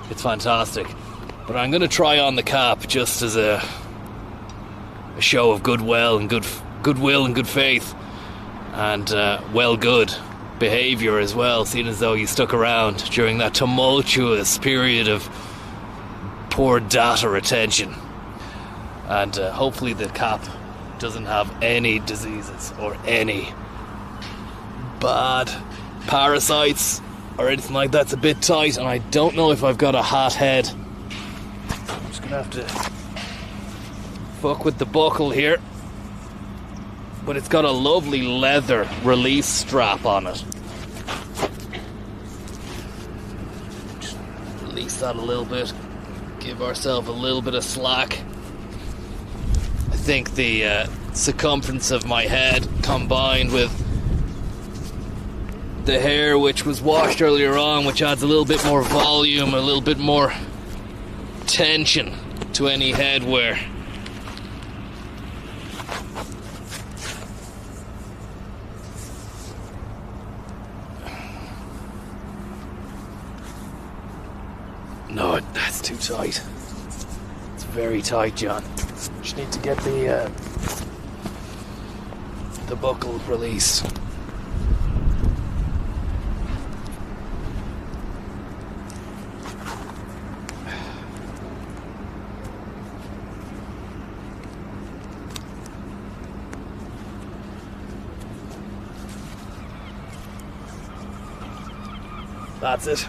It's fantastic. But I'm going to try on the cap just as a show of goodwill and good faith and good behavior as well, seeing as though you stuck around during that tumultuous period of poor data retention. And hopefully the cap doesn't have any diseases or any bad parasites or anything like that. It's a bit tight and I don't know if I've got a hot head. I'm just gonna have to fuck with the buckle here. But it's got a lovely leather release strap on it. Just release that a little bit. Give ourselves a little bit of slack. I think the circumference of my head combined with the hair which was washed earlier on, which adds a little bit more volume, a little bit more tension to any head wear. No, that's too tight. It's very tight, John. Just need to get the buckle released. That's it.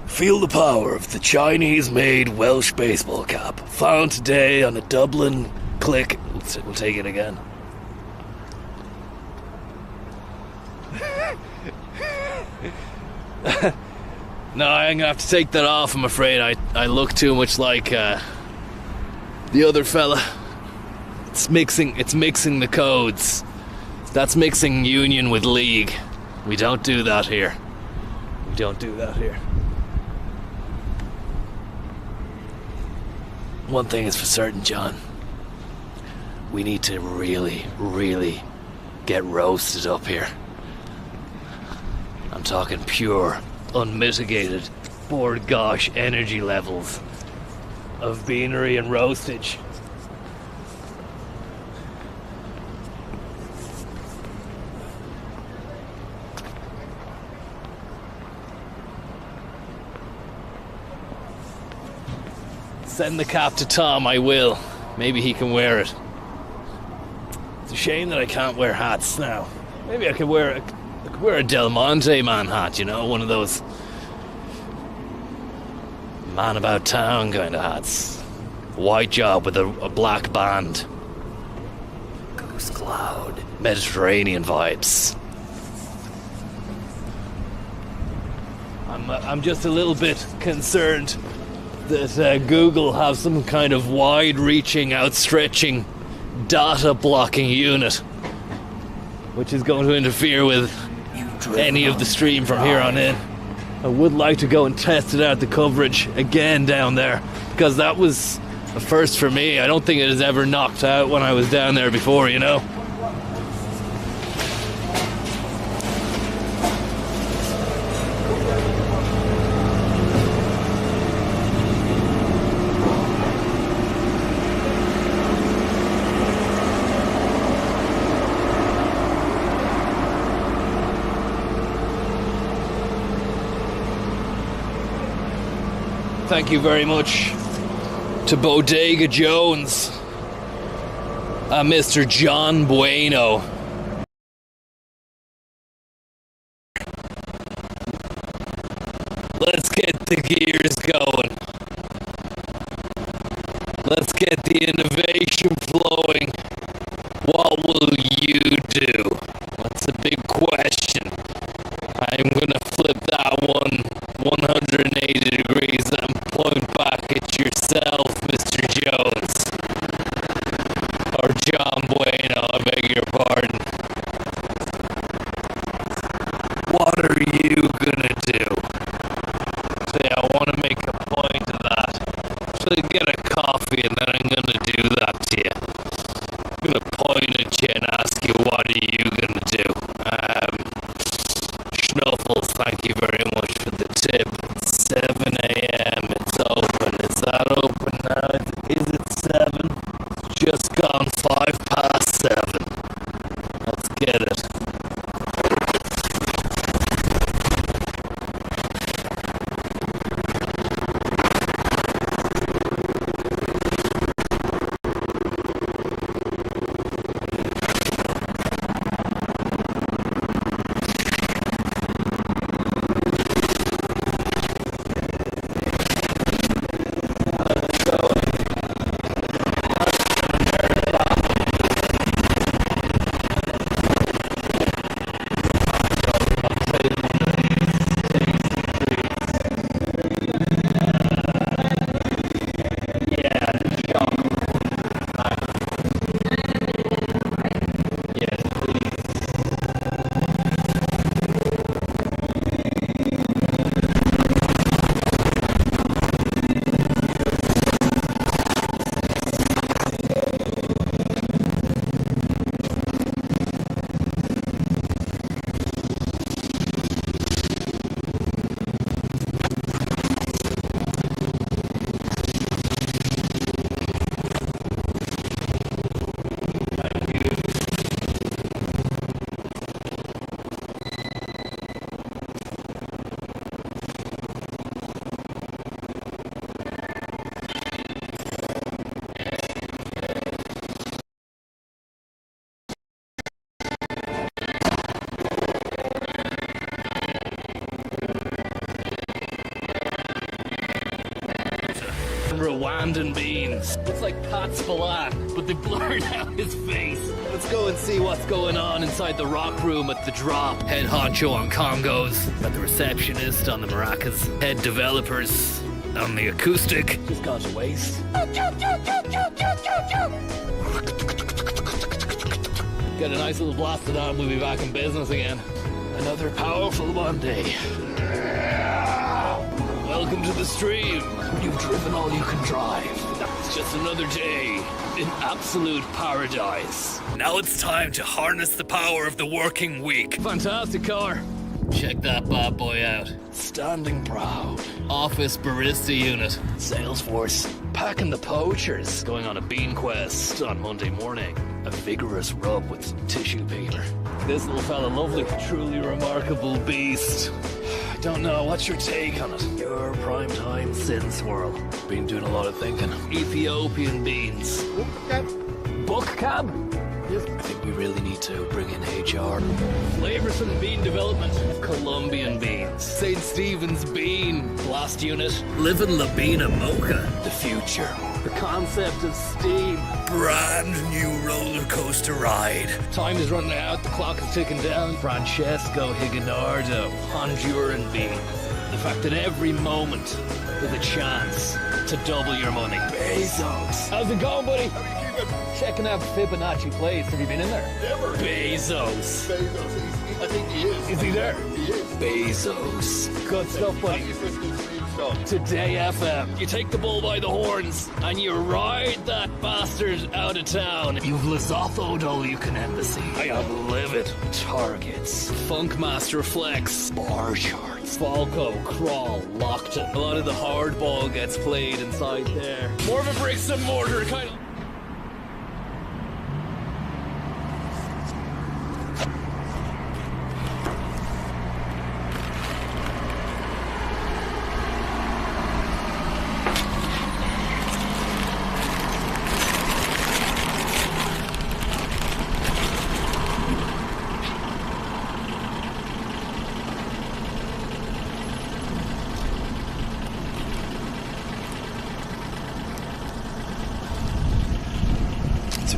Feel the power of the Chinese-made Welsh baseball cap. Found today on a Dublin click. We'll take it again. No, I'm gonna have to take that off, I'm afraid. I look too much like the other fella. It's mixing the codes. That's mixing union with league. We don't do that here. We don't do that here. One thing is for certain, John. We need to really, really get roasted up here. I'm talking pure, unmitigated, bored gosh energy levels of beanery and roastage. Send the cap to Tom, I will. Maybe he can wear it. It's a shame that I can't wear hats now. Maybe I could wear a Del Monte man hat, you know, one of those man about town kind of hats. White job with a black band. Goose cloud. Mediterranean vibes. I'm just a little bit concerned that Google have some kind of wide-reaching, outstretching, data-blocking unit, which is going to interfere with any of the stream from here on in. I would like to go and test it out, the coverage again down there, because that was a first for me. I don't think it has ever knocked out when I was down there before, you know. Thank you very much to Bodega Jones, Mr. John Bueno. Let's get the gears going. Let's get the innovation flowing. What will you do? That's a big question. I'm gonna flip that one 180 degrees and point back at yourself, Mr. Jones. Or John Bueno, I beg your pardon. What are you gonna do? Say, I want to make a point of that. So get a coffee and then I'm gonna do that to you. I'm gonna point at you and ask you, what are you gonna do? Schnuffles, thank you very much for the tip. It's 7 a.m. It's open. Is that open now? Is it 7? It's just gone 7:05. Let's get it. Rwandan beans. Looks like Pat Spalak, but they blurred out his face. Let's go and see what's going on inside the rock room at the drop. Head honcho on congos, got the receptionist on the maracas, head developers on the acoustic. Just gone to waste. Get a nice little blasted on, we'll be back in business again. Another powerful Monday. Welcome to the stream. You've driven all you can drive. It's just another day in absolute paradise. Now it's time to harness the power of the working week. Fantastic car. Check that bad boy out. Standing proud. Office barista unit. Salesforce. Packing the poachers. Going on a bean quest on Monday morning. A vigorous rub with some tissue paper. This little fella, lovely. Truly remarkable beast. I don't know, what's your take on it? Your primetime sin swirl. Been doing a lot of thinking. Ethiopian beans. Book cab? I think we really need to bring in HR. Flavoursome bean development. Colombian beans. St. Stephen's bean. Blast unit. Living Labina Mocha. The future. The concept of steam. Brand new roller coaster ride. Time is running out. The clock is ticking down. Francesco Higinardo. Honduran beans. The fact that every moment is a chance to double your money. Bezos. How's it going, buddy? Checking out Fibonacci Place. Have you been in there? Never. Bezos. I think he is. Is he there? He is. Bezos. Good stuff, buddy. Today FM. You take the bull by the horns and you ride that bastard out of town. You've Lesotho'd all you can embassy. I have livid targets. Funkmaster Flex. Bar charts. Falco, Crawl, Lockton. A lot of the hardball gets played inside there. More of a bricks and mortar kind of.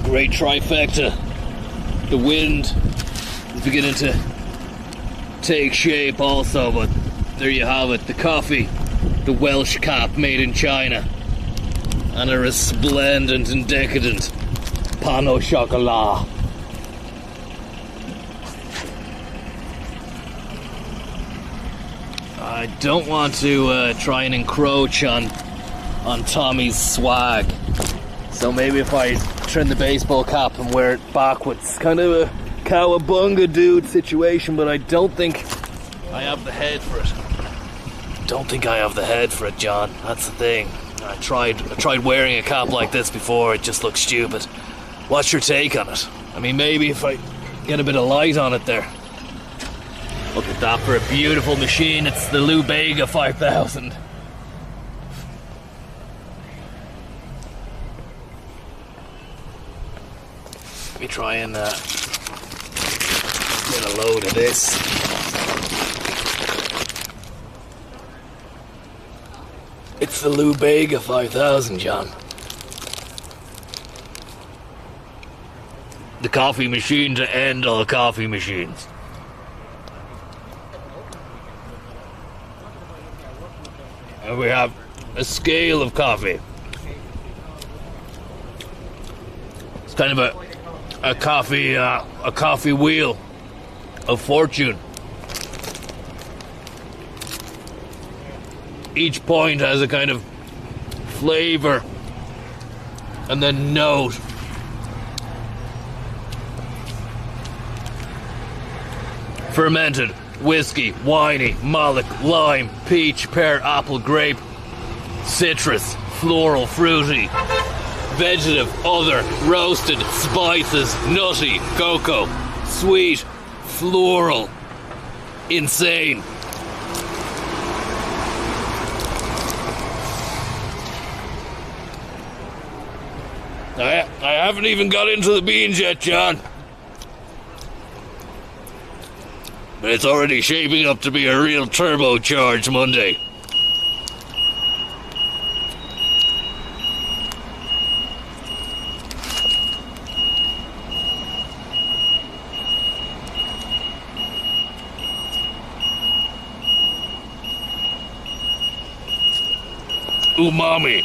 Great trifecta. The wind is beginning to take shape also, but there you have it. The coffee, the Welsh cap made in China, and a resplendent and decadent pan au chocolat. I don't want to try and encroach on Tommy's swag. So maybe if I turn the baseball cap and wear it backwards. Kind of a cowabunga dude situation, but I don't think I have the head for it. Don't think I have the head for it, John. That's the thing. I tried wearing a cap like this before, it just looks stupid. What's your take on it? I mean, maybe if I get a bit of light on it there. Look at that for a beautiful machine. It's the Lubega 5000. Let me try and get a load of this. It's the Lubega 5000, John. The coffee machine to end all coffee machines. And we have a scale of coffee. It's kind of a coffee wheel of fortune. Each point has a kind of flavor and then note. Fermented, whiskey, winey, malic, lime, peach, pear, apple, grape, citrus, floral, fruity, vegetative, other, roasted, spices, nutty, cocoa, sweet, floral, insane. I haven't even got into the beans yet, John. But it's already shaping up to be a real turbocharged Monday. umami.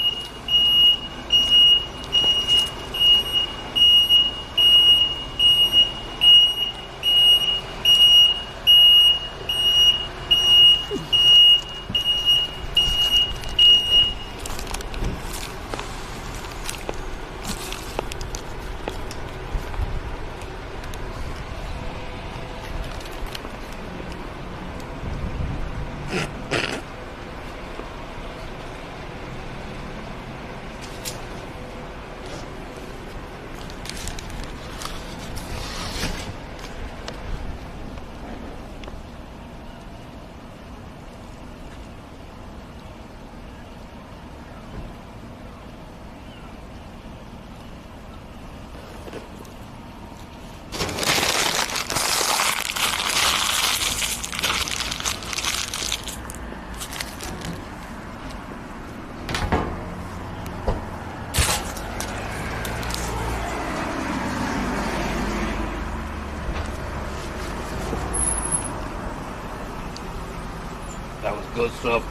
That was good stuff.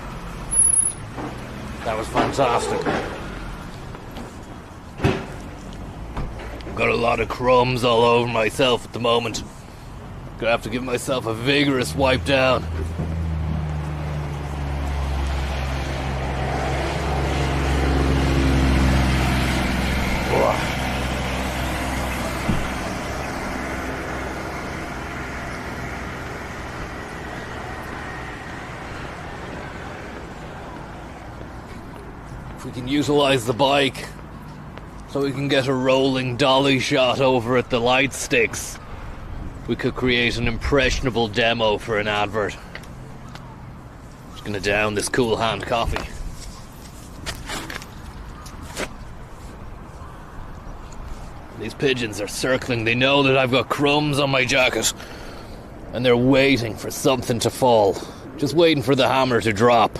That was fantastic. I've got a lot of crumbs all over myself at the moment. Gonna have to give myself a vigorous wipe down. If we can utilize the bike so we can get a rolling dolly shot over at the light sticks, we could create an impressionable demo for an advert. Just gonna down this cool hand coffee. These pigeons are circling. They know that I've got crumbs on my jacket and they're waiting for something to fall. Just waiting for the hammer to drop.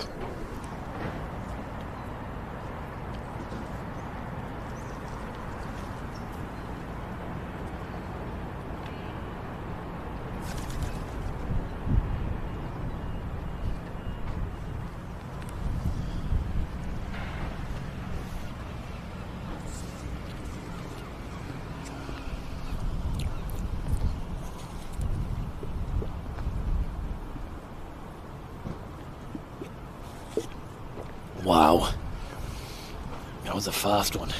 Wow. That was a fast one.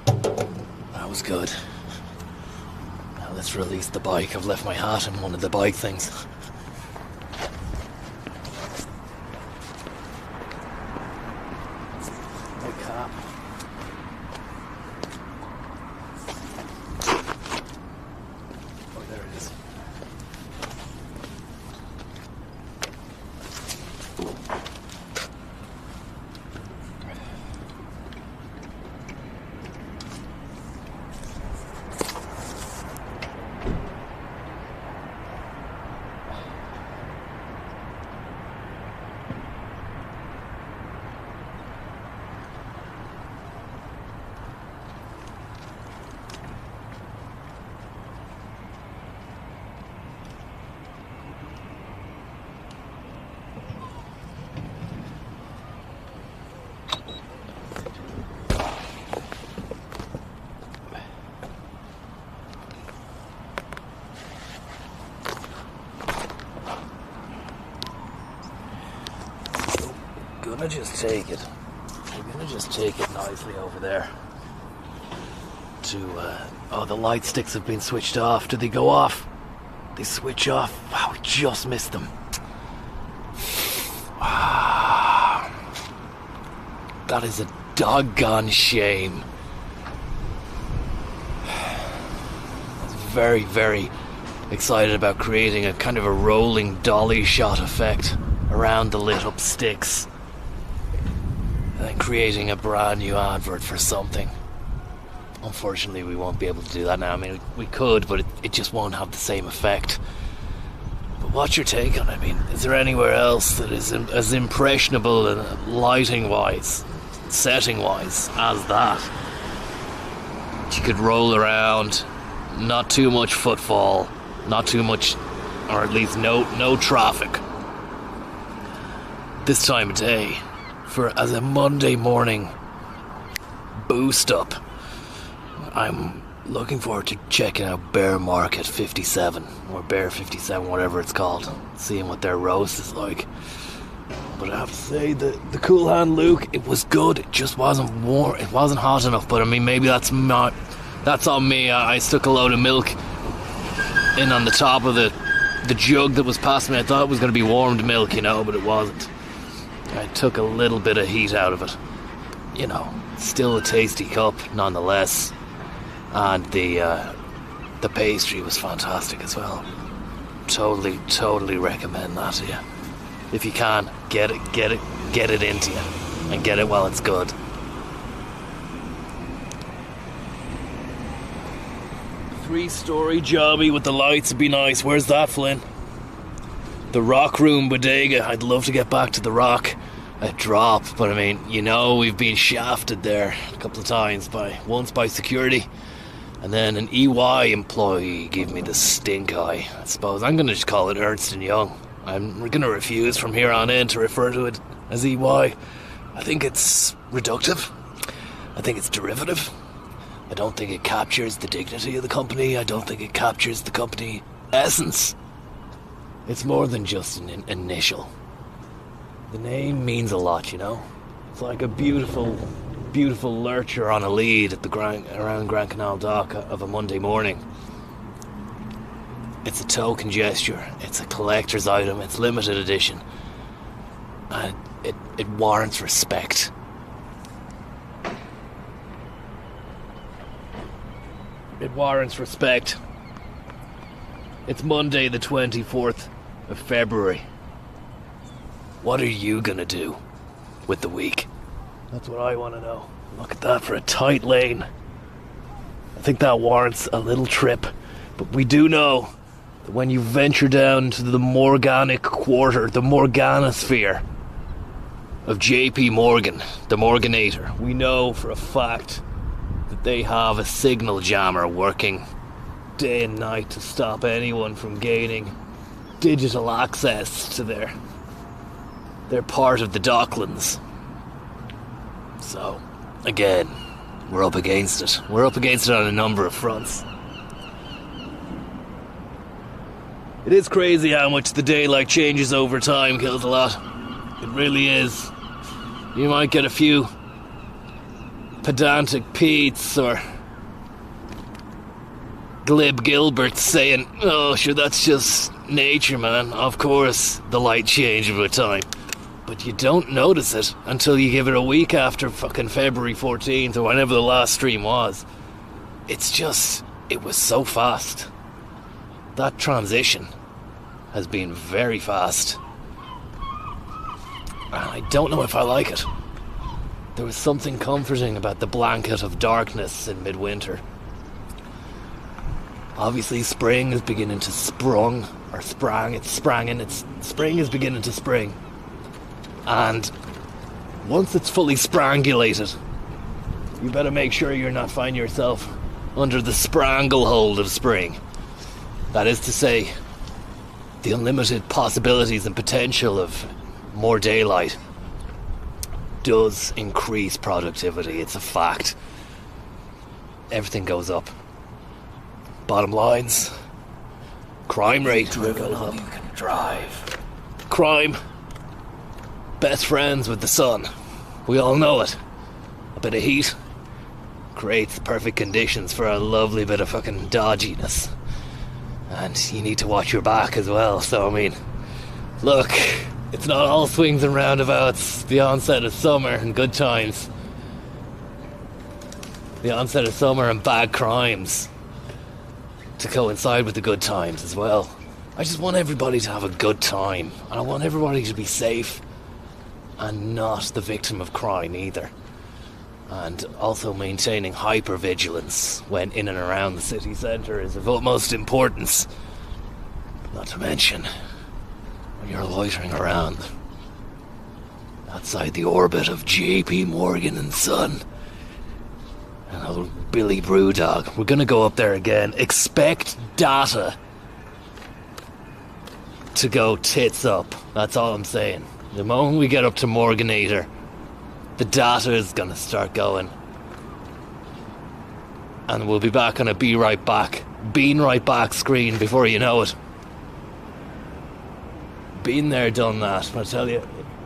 That was good. Now let's release the bike. I've left my hat in one of the bike things. My cap. Oh, there it is. We're gonna just take it nicely over there to oh, the light sticks have been switched off. Did they go off? They switch off. Wow, we just missed them. That is a doggone shame. I was very, very excited about creating a kind of a rolling dolly shot effect around the lit up sticks. And creating a brand new advert for something. Unfortunately, we won't be able to do that now. I mean, we could, but it just won't have the same effect. But what's your take on it? I mean, is there anywhere else that is as impressionable and lighting-wise, setting-wise, as that? You could roll around, not too much footfall, not too much, or at least no traffic. this time of day as a Monday morning boost up. I'm looking forward to checking out Bear Market 57 or Bear 57, whatever it's called, seeing what their roast is like. But I have to say, the Cool Hand Luke, it was good. It just wasn't warm. It wasn't hot enough. But I mean, maybe that's on me. I stuck a load of milk in on the top of the jug that was past me. I thought it was going to be warmed milk, but it wasn't. I took a little bit of heat out of it. Still a tasty cup nonetheless. And the pastry was fantastic as well. Totally recommend that to you. If you can, get it into you, and get it while it's good. Three-story jobby with the lights would be nice. Where's that, Flynn? The Rock Room Bodega. I'd love to get back to the Rock. A drop, but I mean, we've been shafted there a couple of times once by security, and then an EY employee gave me the stink eye. I suppose I'm going to just call it Ernst & Young. I'm going to refuse from here on in to refer to it as EY. I think it's reductive. I think it's derivative. I don't think it captures the dignity of the company. I don't think it captures the company essence. It's more than just an initial. The name means a lot, It's like a beautiful lurcher on a lead at around Grand Canal Dock of a Monday morning. It's a token gesture. It's a collector's item. It's limited edition. And it warrants respect. It warrants respect. It's Monday the 24th of February. What are you gonna do with the week? That's what I want to know. Look at that for a tight lane. I think that warrants a little trip. But we do know that when you venture down to the Morganic Quarter, the Morganosphere of JP Morgan, the Morganator, we know for a fact that they have a signal jammer working day and night to stop anyone from gaining digital access to their part of the Docklands. So, again, we're up against it. We're up against it on a number of fronts. It is crazy how much the daylight changes over time, kills a lot. It really is. You might get a few pedantic Pete's or glib Gilberts saying, "Oh, sure, that's just nature, man. Of course, the light changes over time." But you don't notice it until you give it a week after fucking February 14th or whenever the last stream was. It was so fast. That transition has been very fast. And I don't know if I like it. There was something comforting about the blanket of darkness in midwinter. Obviously spring is beginning to spring is beginning to spring. And once it's fully sprangulated, you better make sure you're not finding yourself under the spranglehold of spring. That is to say, the unlimited possibilities and potential of more daylight does increase productivity. It's a fact. Everything goes up. Bottom lines, crime rate goes up. You can drive. Crime, best friends with the sun. We all know it. A bit of heat creates the perfect conditions for a lovely bit of fucking dodginess. And you need to watch your back as well. So, I mean, look, it's not all swings and roundabouts. The onset of summer and good times. The onset of summer and bad crimes to coincide with the good times as well. I just want everybody to have a good time. And I want everybody to be safe and not the victim of crime either. And also maintaining hypervigilance when in and around the city centre is of utmost importance. Not to mention when you're loitering around outside the orbit of JP Morgan and Son and old Billy Brewdog. We're gonna go up there again. Expect data to go tits up. That's all I'm saying. The moment we get up to Morganator, the data is going to start going. And we'll be back on a Be Right Back, Been Right Back screen before you know it. Been there, done that. I tell you,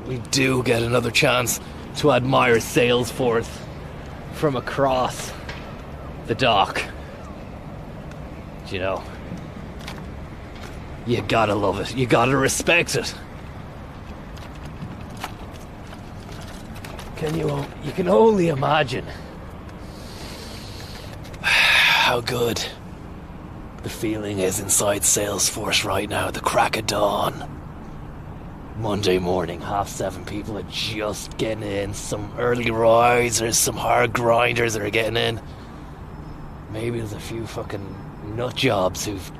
we do get another chance to admire Salesforce from across the dock. You know, you gotta love it. You gotta respect it. You can only imagine how good the feeling is inside Salesforce right now at the crack of dawn. Monday morning, 7:30, people are just getting in. Some early risers, some hard grinders that are getting in. Maybe there's a few fucking nut jobs who've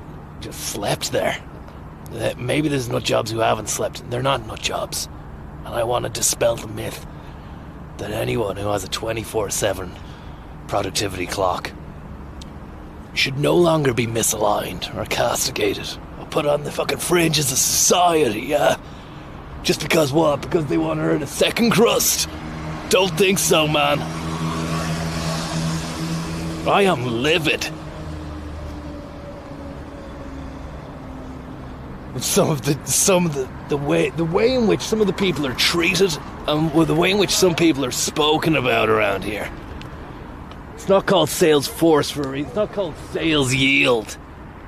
just slept there. Maybe there's nut jobs who haven't slept. They're not nut jobs. And I want to dispel the myth that anyone who has a 24/7 productivity clock should no longer be misaligned or castigated or put on the fucking fringes of society, yeah? Just because what? Because they want to earn a second crust? Don't think so, man. I am livid. Some of the way in which some of the people are treated, and the way in which some people are spoken about around here. It's not called Salesforce for a reason. It's not called sales yield,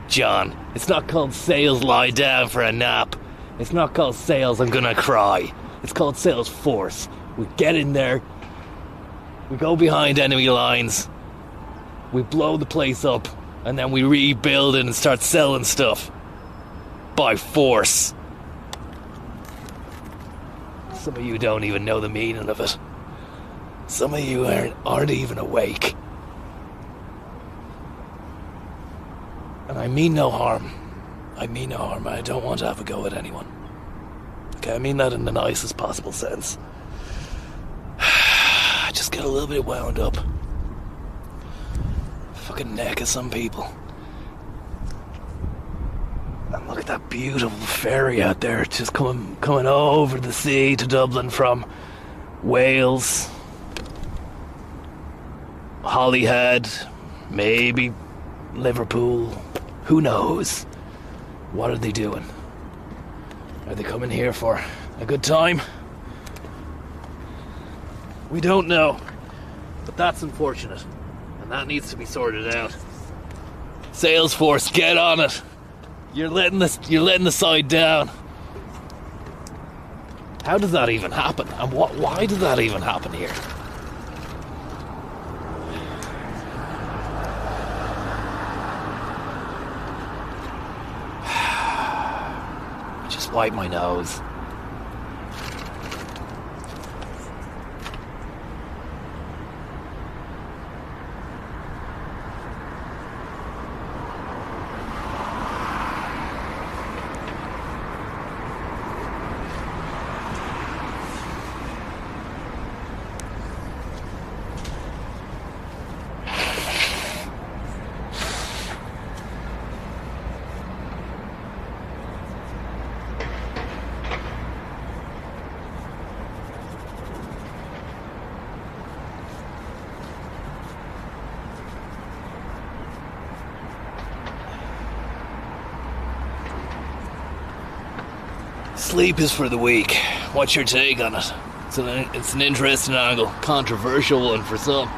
John. It's not called sales lie down for a nap. It's not called sales I'm gonna cry. It's called Salesforce. We get in there, we go behind enemy lines, we blow the place up, and then we rebuild it and start selling stuff. By force. Some of you don't even know the meaning of it. Some of you aren't even awake. And I mean no harm. I mean no harm. I don't want to have a go at anyone. Okay, I mean that in the nicest possible sense. I just get a little bit wound up. Fucking neck of some people. And look at that beautiful ferry out there, just coming over the sea to Dublin from Wales, Holyhead, maybe Liverpool. Who knows? What are they doing? Are they coming here for a good time? We don't know, but that's unfortunate, and that needs to be sorted out. Salesforce, get on it. You're letting the side down. How does that even happen? And why does that even happen here? Just wipe my nose. Sleep is for the weak. What's your take on it? It's an interesting angle, controversial one for some.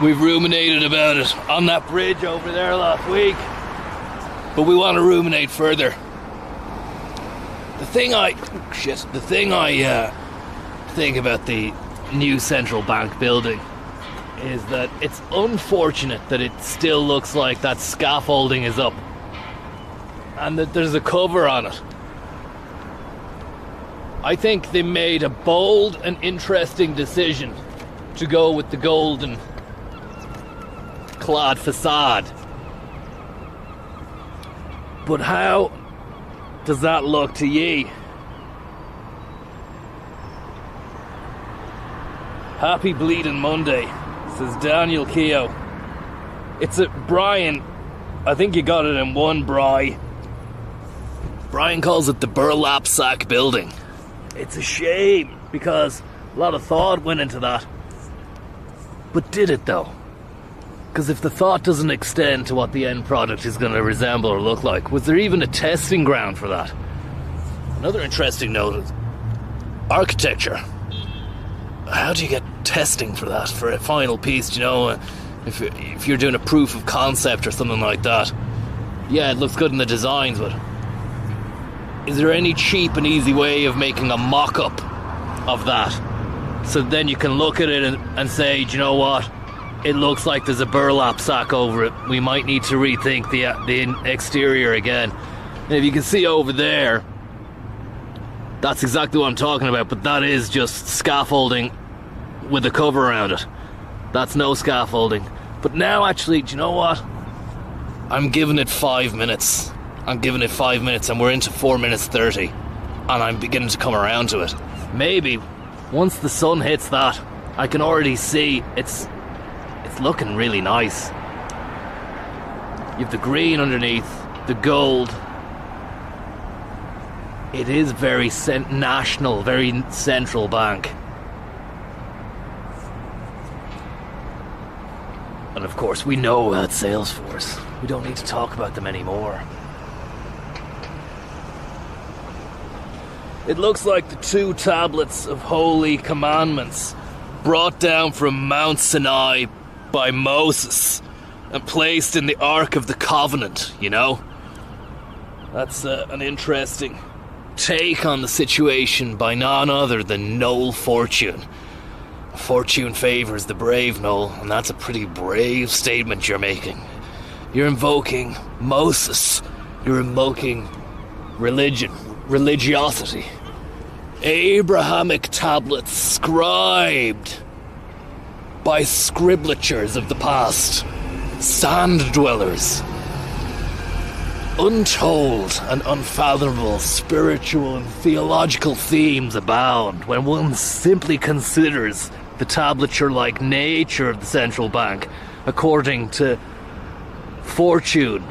We've ruminated about it on that bridge over there last week, but we want to ruminate further. The thing I think about the new central bank building is that it's unfortunate that it still looks like that scaffolding is up and that there's a cover on it. I think they made a bold and interesting decision to go with the golden clad facade. But how does that look to ye? Happy Bleeding Monday, says Daniel Keogh. It's a Brian. I think you got it in one, Brian calls it the burlap sack building. It's a shame, because a lot of thought went into that. But did it, though? Because if the thought doesn't extend to what the end product is going to resemble or look like, was there even a testing ground for that? Another interesting note is architecture. How do you get testing for that, for a final piece? Do you know, if you're doing a proof of concept or something like that? Yeah, it looks good in the designs, but is there any cheap and easy way of making a mock-up of that? So then you can look at it and say, do you know what? It looks like there's a burlap sack over it. We might need to rethink the exterior again. And if you can see over there, that's exactly what I'm talking about, but that is just scaffolding with a cover around it. That's no scaffolding. But now, actually, do you know what? I'm giving it 5 minutes. I'm giving it 5 minutes, and we're into 4 minutes 30. And I'm beginning to come around to it. Maybe, once the sun hits that, I can already see it's looking really nice. You've the green underneath, the gold. It is very national, very central bank. And of course, we know about Salesforce. We don't need to talk about them anymore. It looks like the 2 tablets of holy commandments brought down from Mount Sinai by Moses and placed in the Ark of the Covenant, you know? That's an interesting take on the situation by none other than Noel Fortune. Fortune favours the brave, Noel, and that's a pretty brave statement you're making. You're invoking Moses. You're invoking religion, religiosity. Abrahamic tablets scribed by scriblatures of the past, sand dwellers. Untold and unfathomable spiritual and theological themes abound when one simply considers the tablature-like nature of the central bank, according to Fortune,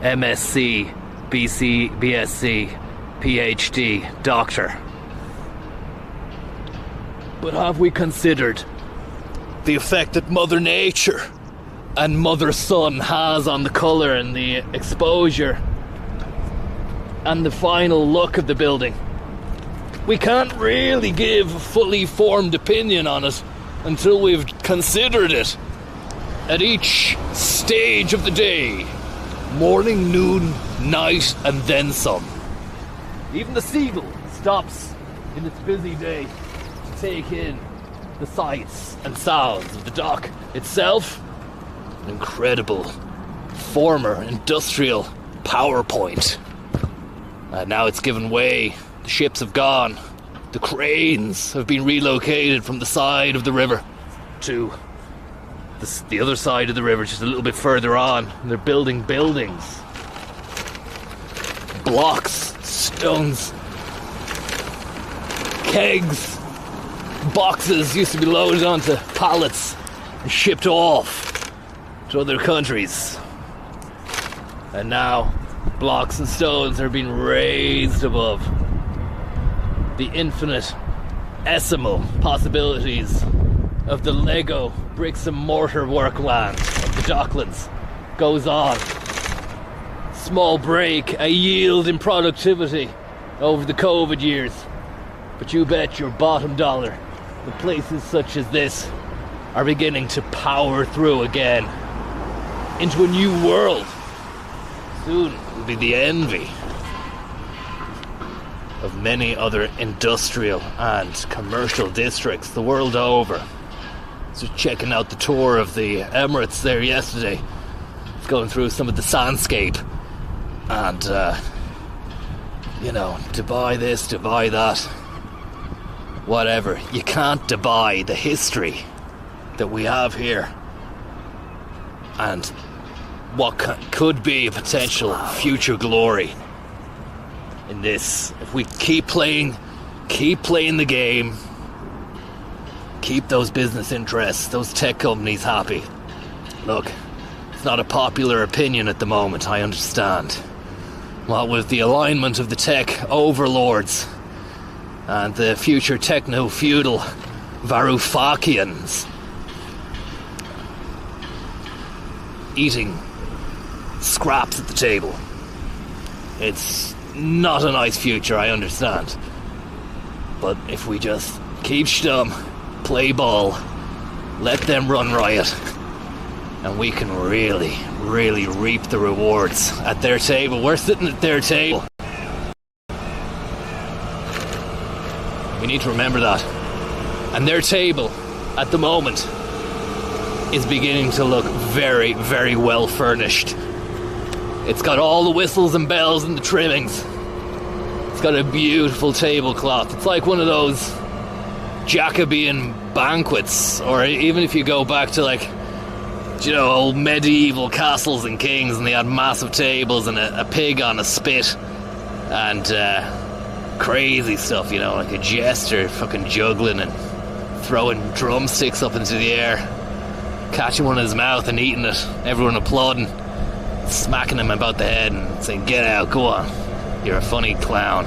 MSc, BSc, PhD, Doctor. But have we considered the effect that Mother Nature and Mother Sun has on the colour and the exposure and the final look of the building? We can't really give a fully formed opinion on it until we've considered it at each stage of the day. Morning, noon, night, and then some. Even the seagull stops in its busy day to take in the sights and sounds of the dock itself. An incredible former industrial power point. Now it's given way. The ships have gone. The cranes have been relocated from the side of the river to the other side of the river, just a little bit further on. And they're building buildings. Blocks, stones, kegs, boxes used to be loaded onto pallets and shipped off to other countries. And now blocks and stones are being raised above the infinitesimal possibilities of the Lego bricks and mortar workland of the Docklands. Goes on. Small break, a yield in productivity over the COVID years. But you bet your bottom dollar the places such as this are beginning to power through again into a new world. Soon will be the envy of many other industrial and commercial districts the world over. So checking out the tour of the Emirates there yesterday, going through some of the sandscape, and Dubai this, Dubai that, whatever. You can't Dubai the history that we have here and what could be a potential future glory in this. If we keep playing the game, keep those business interests, those tech companies happy. Look, it's not a popular opinion at the moment, I understand. What with the alignment of the tech overlords and the future techno-feudal Varoufakians eating scraps at the table. It's not a nice future, I understand. But if we just keep stum, play ball, let them run riot, and we can really, really reap the rewards at their table. We're sitting at their table. We need to remember that. And their table, at the moment, is beginning to look very, very well furnished. It's got all the whistles and bells and the trimmings. It's got a beautiful tablecloth. It's like one of those Jacobean banquets, or even if you go back to, like, you know, old medieval castles and kings, and they had massive tables and a pig on a spit and crazy stuff, you know, like a jester fucking juggling and throwing drumsticks up into the air, catching one in his mouth and eating it, everyone applauding, smacking him about the head and saying, "Get out, go on, you're a funny clown."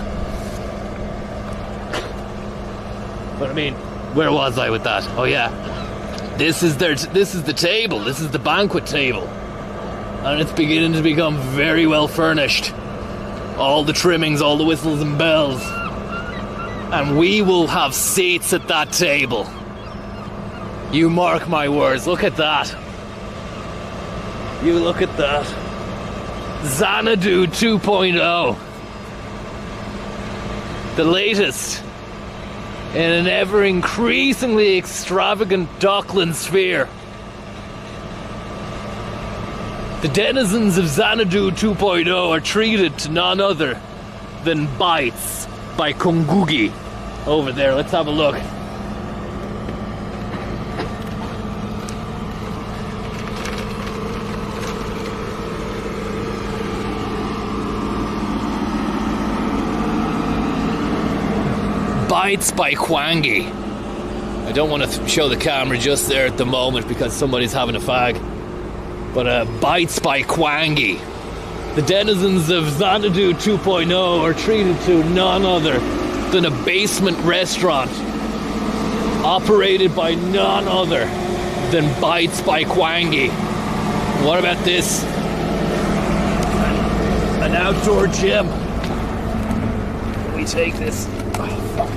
But I mean, where was I with that? Oh yeah, this is the table, this is the banquet table, and it's beginning to become very well furnished. All the trimmings, all the whistles and bells, and we will have seats at that table. You mark my words. Look at that. You look at that. Xanadu 2.0. The latest in an ever increasingly extravagant Dockland sphere. The denizens of Xanadu 2.0 are treated to none other than bites by Kungugi. Over there, let's have a look. Bites by Kwangi. I don't want to show the camera just there at the moment because somebody's having a fag. But Bites by Kwangi. The denizens of Xanadu 2.0 are treated to none other than a basement restaurant operated by none other than Bites by Kwangi. What about this? An outdoor gym. Can we take this? Oh, fuck.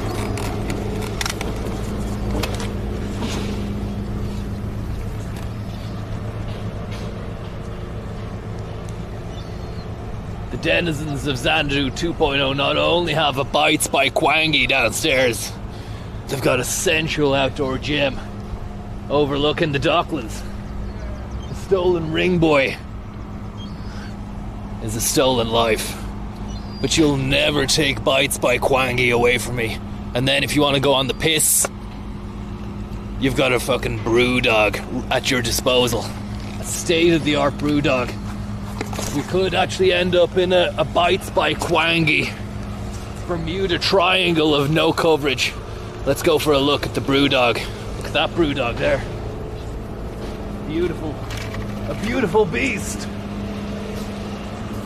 The denizens of Xanadu 2.0 not only have a Bites by Kwangi downstairs, they've got a sensual outdoor gym overlooking the Docklands. The stolen ring boy is a stolen life, but you'll never take Bites by Kwangi away from me. And then if you want to go on the piss, you've got a fucking brew dog at your disposal. A state-of-the-art brew dog. We could actually end up in a Bites by Kwangi Bermuda Triangle of no coverage. Let's go for a look at the brew dog. Look at that brew dog there. Beautiful. A beautiful beast.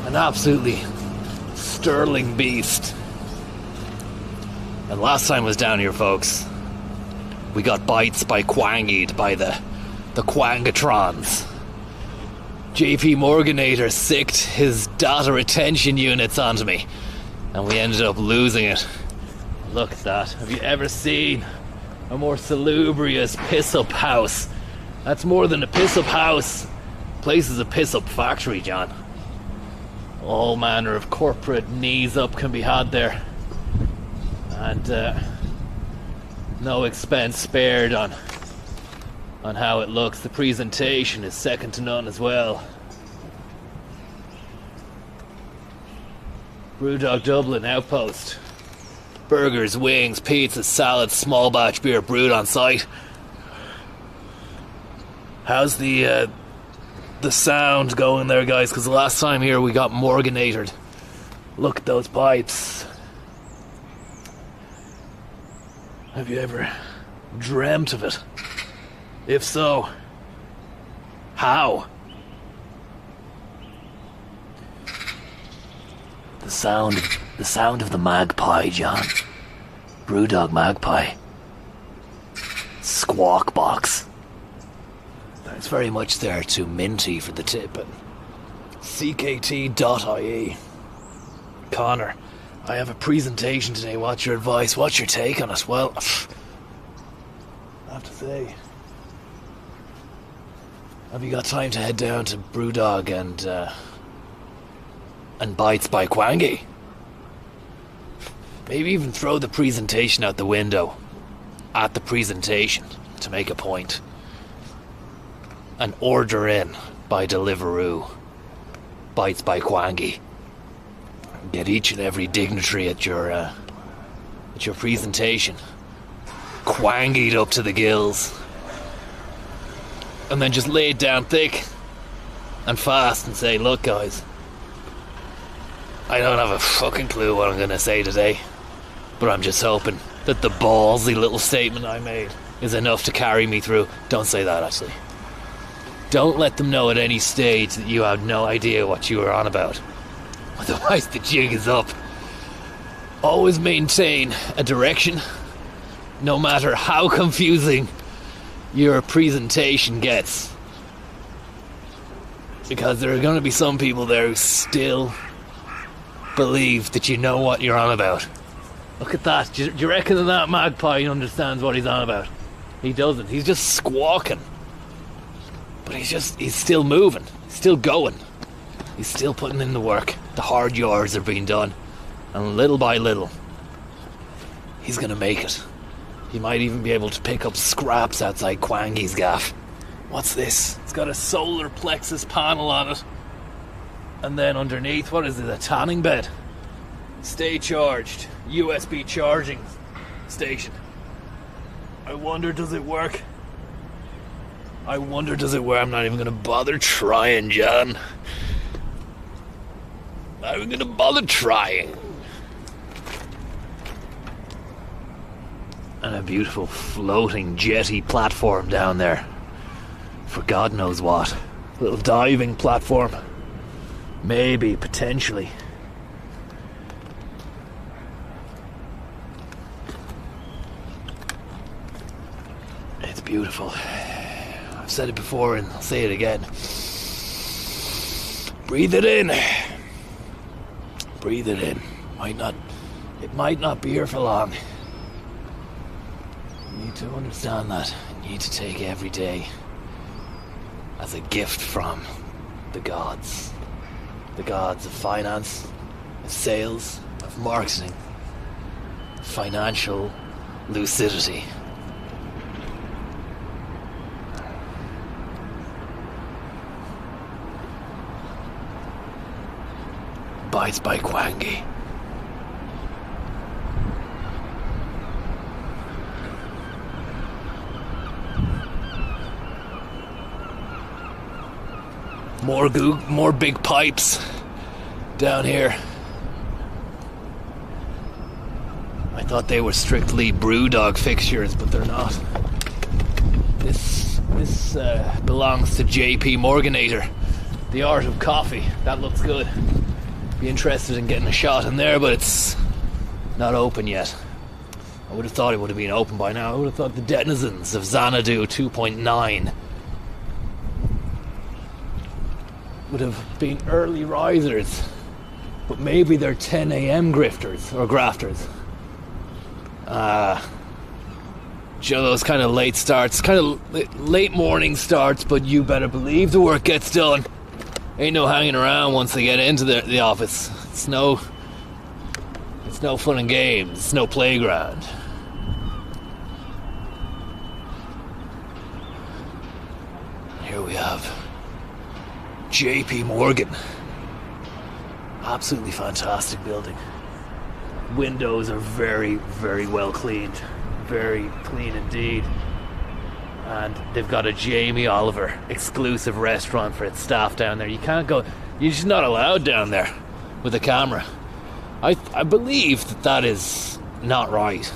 An absolutely sterling beast. And last time I was down here, folks, we got Bites by Kwangi'd by the Kwangatrons. JP Morganator sicked his data retention units onto me, and we ended up losing it. Look at that. Have you ever seen a more salubrious piss-up house? That's more than a piss-up house. Place is a piss-up factory, John. All manner of corporate knees-up can be had there. And no expense spared on how it looks. The presentation is second to none as well. Brewdog Dublin Outpost. Burgers, wings, pizzas, salads, small batch beer brewed on site. How's the sound going there, guys? Because the last time here we got Morganated. Look at those pipes. Have you ever dreamt of it? If so, how? The sound of the magpie, John. Brewdog Magpie. Squawk Box. Thanks very much there to Minty for the tip and CKT.ie. Connor, I have a presentation today. What's your advice? What's your take on it? Well, I have to say, have you got time to head down to Brewdog and Bites by Quangy? Maybe even throw the presentation out the window at the presentation to make a point. And order in by Deliveroo Bites by Quangy. Get each and every dignitary at your presentation quangied up to the gills. And then just lay it down thick and fast and say, look guys, I don't have a fucking clue what I'm going to say today, but I'm just hoping that the ballsy little statement I made is enough to carry me through. Don't say that, actually. Don't let them know at any stage that you have no idea what you were on about. Otherwise the jig is up. Always maintain a direction, no matter how confusing your presentation gets. Because there are going to be some people there who still believe that you know what you're on about. Look at that. Do you reckon that magpie understands what he's on about? He doesn't. He's just squawking. But he's still moving. He's still going. He's still putting in the work. The hard yards are being done. And little by little, he's going to make it. He might even be able to pick up scraps outside Quangy's gaff. What's this? It's got a solar plexus panel on it. And then underneath, what is it? A tanning bed. Stay charged. USB charging station. I wonder, does it work? I'm not even going to bother trying, John. Not even going to bother trying. And a beautiful floating jetty platform down there. For God knows what. A little diving platform. Maybe, potentially. It's beautiful. I've said it before and I'll say it again. Breathe it in. Breathe it in. It might not be here for long. You need to understand that. You need to take every day as a gift from the gods. The gods of finance, of sales, of marketing, financial lucidity. Bites by Quangy. More big pipes down here. I thought they were strictly Brewdog fixtures, but they're not. This belongs to JP Morganator, the art of coffee. That looks good. Be interested in getting a shot in there, but it's not open yet. I would have thought it would have been open by now. I would have thought the denizens of Xanadu 2.9 would have been early risers, but maybe they're 10 a.m. grifters or grafters. Those kind of late starts, kind of late morning starts, but you better believe the work gets done. Ain't no hanging around once they get into the office. It's no fun and games. It's no playground. Here we have JP Morgan. Absolutely fantastic building. Windows are very, very well cleaned. Very clean indeed. And they've got a Jamie Oliver exclusive restaurant for its staff down there. You can't go, you're just not allowed down there with a camera. I believe that is not right.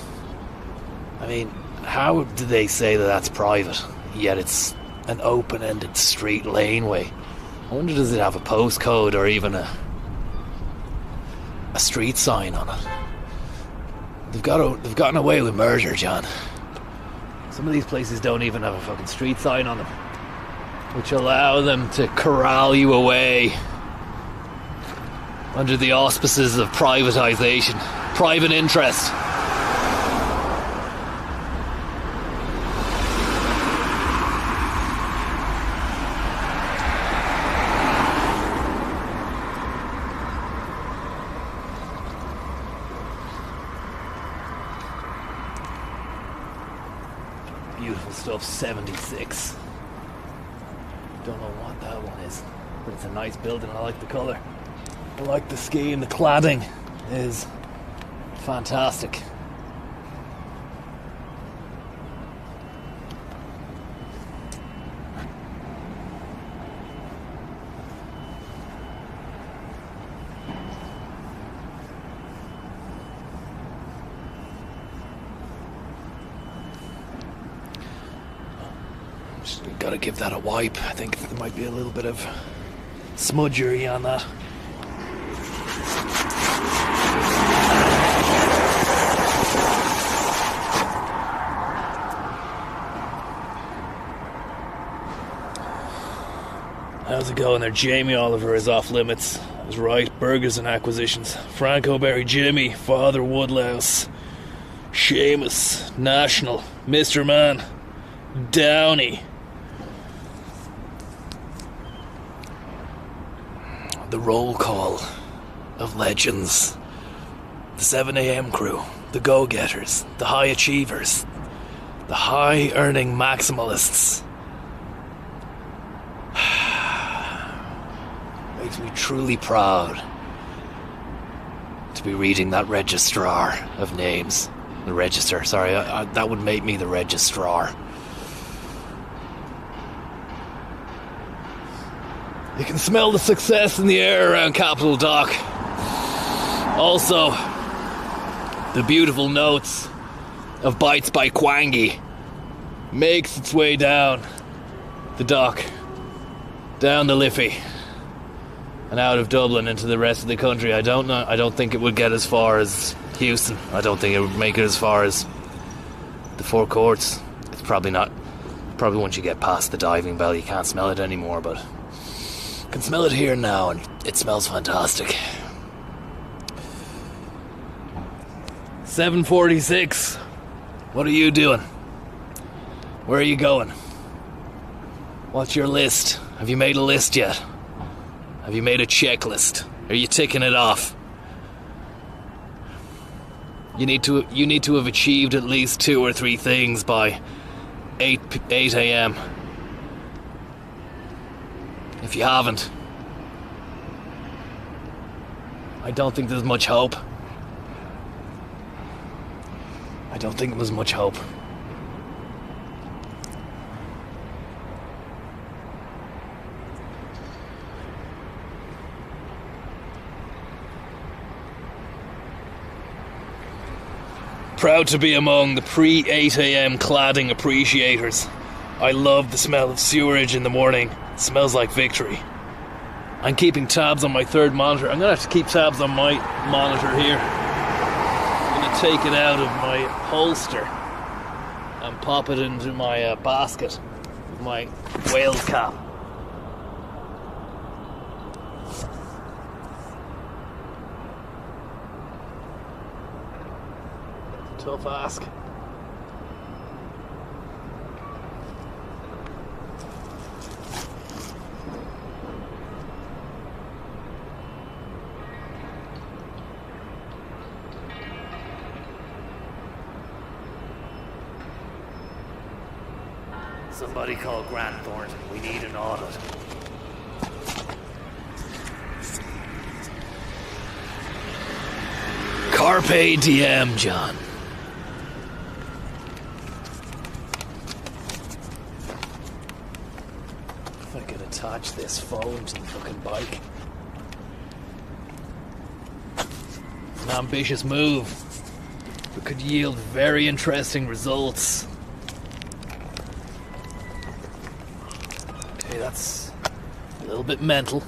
I mean, how do they say that that's private, yet it's an open-ended street laneway? I wonder, does it have a postcode or even a street sign on it? They've gotten away with murder, John. Some of these places don't even have a fucking street sign on them, which allow them to corral you away under the auspices of privatization, private interest. Beautiful stuff, 76. Don't know what that one is, but it's a nice building. I like the colour. I like the scheme. The cladding is fantastic. Gotta give that a wipe. I think there might be a little bit of smudgery on that. How's it going there? Jamie Oliver is off limits. I was right. Burgers and acquisitions. Franco Berry, Jimmy, Father Woodlouse, Seamus, National, Mr. Man, Downey. The roll call of legends. The 7 a.m. crew, the go-getters, the high achievers, the high-earning maximalists. Makes me truly proud to be reading that registrar of names. The register, sorry, that would make me the registrar. You can smell the success in the air around Capitol Dock. Also, the beautiful notes of Bites by Quangy makes its way down the dock, down the Liffey, and out of Dublin into the rest of the country. I don't think it would get as far as Houston. I don't think it would make it as far as the Four Courts. It's probably not. Probably once you get past the diving bell, you can't smell it anymore, but I can smell it here now, and it smells fantastic. 7:46. What are you doing? Where are you going? What's your list? Have you made a list yet? Have you made a checklist? Are you ticking it off? You need to have achieved at least 2 or 3 things by 8 a.m. If you haven't, I don't think there's much hope. I don't think there's much hope. Proud to be among the pre-8 a.m. cladding appreciators. I love the smell of sewerage in the morning. It smells like victory. I'm keeping tabs on my third monitor. I'm going to have to keep tabs on my monitor here. I'm going to take it out of my holster and pop it into my basket with my whale's cap. Tough ask. Somebody call Grant Thornton. We need an audit. Carpe diem, John. If I could attach this phone to the fucking bike. An ambitious move that could yield very interesting results. Okay, that's a little bit mental.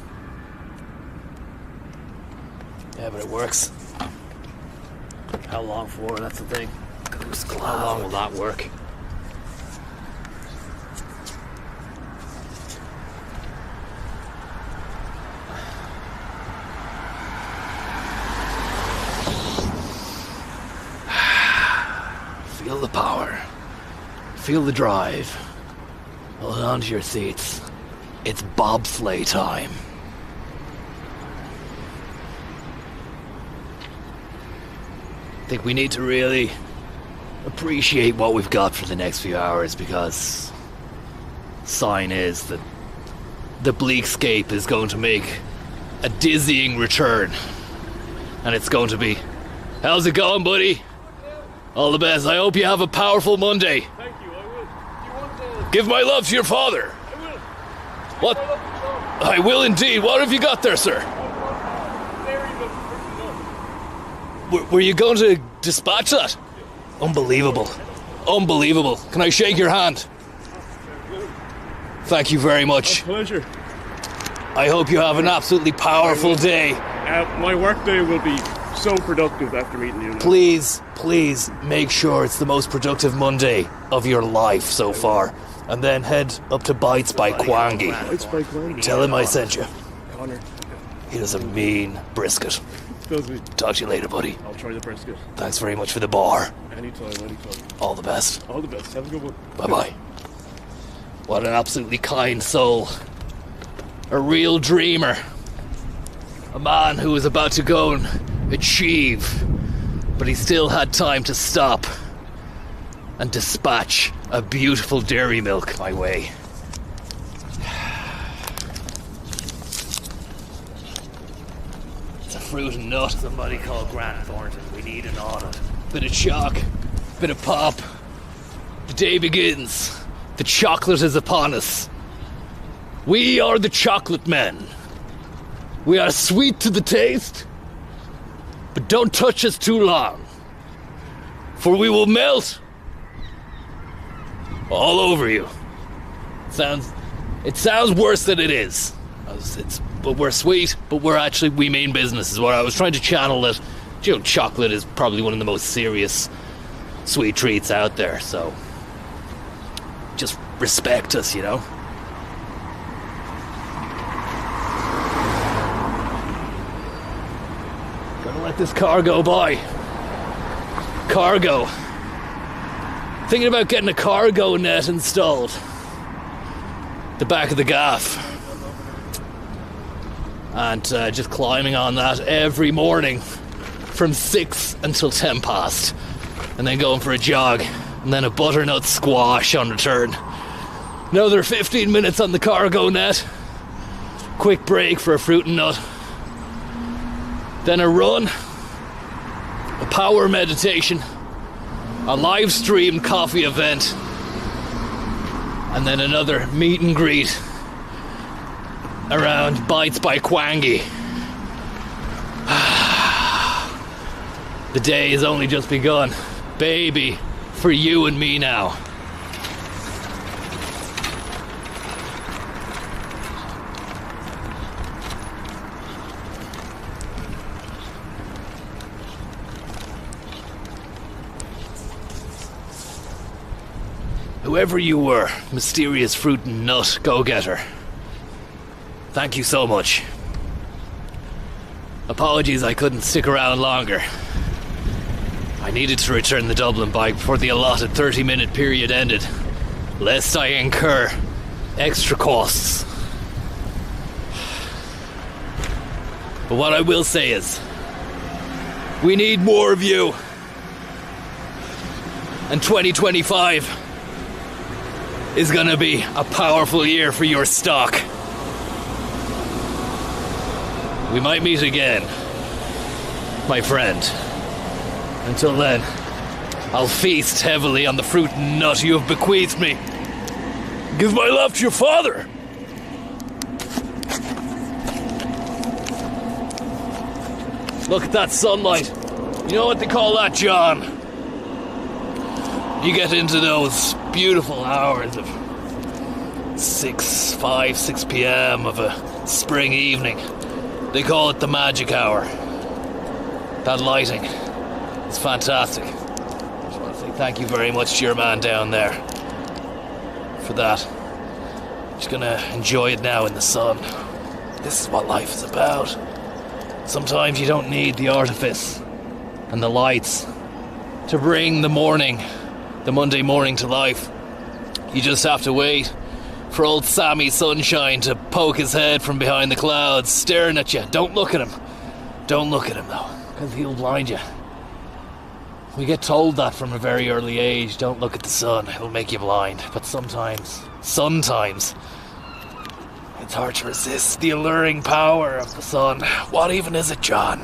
Yeah, but it works. How long for? That's the thing. How long will that work? Feel the power. Feel the drive. Hold on to your seats. It's bobsleigh time. I think we need to really appreciate what we've got for the next few hours, because sign is that the bleakscape is going to make a dizzying return. And it's going to be, how's it going, buddy? All the best. I hope you have a powerful Monday. Thank you, I will. Do you want Give my love to your father. I will. What? I will indeed. What have you got there, sir? Were you going to dispatch that? Unbelievable. Unbelievable. Can I shake your hand? Thank you very much. Pleasure. I hope you have an absolutely powerful day. My work day will be so productive after meeting you. Please make sure it's the most productive Monday of your life so far. And then head up to Bites by Kwangi. It's by Glenn. Tell him I sent you. Connor. He does a mean brisket. Does he? Talk to you later, buddy. I'll try the brisket. Thanks very much for the bar. Anytime. All the best. All the best. Have a good one. Bye-bye. What an absolutely kind soul. A real dreamer. A man who was about to go and achieve, but he still had time to stop and dispatch a beautiful dairy milk my way. It's a fruit and nut. Somebody call Grant Thornton. We need an audit. Bit of shock, bit of pop. The day begins. The chocolate is upon us. We are the chocolate men. We are sweet to the taste, but don't touch us too long, for we will melt all over you. It sounds worse than it is. But we're sweet, but we mean business is what I was trying to channel it. You know, chocolate is probably one of the most serious sweet treats out there, so just respect us, you know? Gonna let this car go by. Cargo. Thinking about getting a cargo net installed. The back of the gaff. And just climbing on that every morning from 6 until 10 past. And then going for a jog. And then a butternut squash on return. Another 15 minutes on the cargo net. Quick break for a fruit and nut. Then a run. A power meditation. A live stream coffee event. And then another meet and greet around Bites by Kwangi. The day has only just begun. Baby, for you and me now. Whoever you were, mysterious fruit and nut go-getter, thank you so much. Apologies I couldn't stick around longer. I needed to return the Dublin bike before the allotted 30-minute period ended, lest I incur extra costs. But what I will say is, we need more of you. And 2025 is gonna be a powerful year for your stock. We might meet again, my friend. Until then, I'll feast heavily on the fruit and nut you have bequeathed me. Give my love to your father. Look at that sunlight. You know what they call that, John? You get into those beautiful hours of 6 p.m. of a spring evening. They call it the magic hour. That lighting, It's fantastic. I just want to say thank you very much to your man down there for that. Just gonna enjoy it now in the sun. This is what life is about. Sometimes you don't need the artifice and the lights to bring the Monday morning to life. You just have to wait for old Sammy Sunshine to poke his head from behind the clouds, staring at you. Don't look at him. Don't look at him, though, because he'll blind you. We get told that from a very early age. Don't look at the sun, it'll make you blind. But sometimes, it's hard to resist the alluring power of the sun. What even is it, John?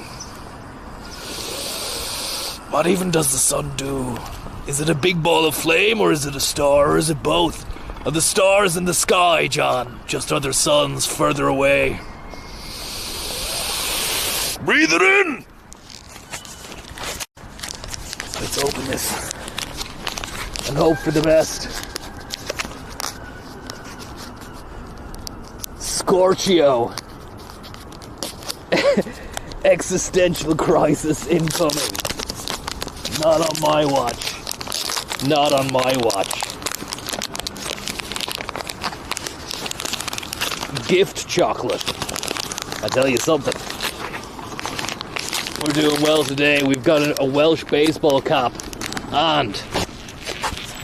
What even does the sun do? Is it a big ball of flame, or is it a star, or is it both? Are the stars in the sky, John, just other suns further away? Breathe it in! Let's open this and hope for the best. Scorchio. Existential crisis incoming. Not on my watch. Not on my watch. Gift chocolate. I tell you something. We're doing well today. We've got a Welsh baseball cap and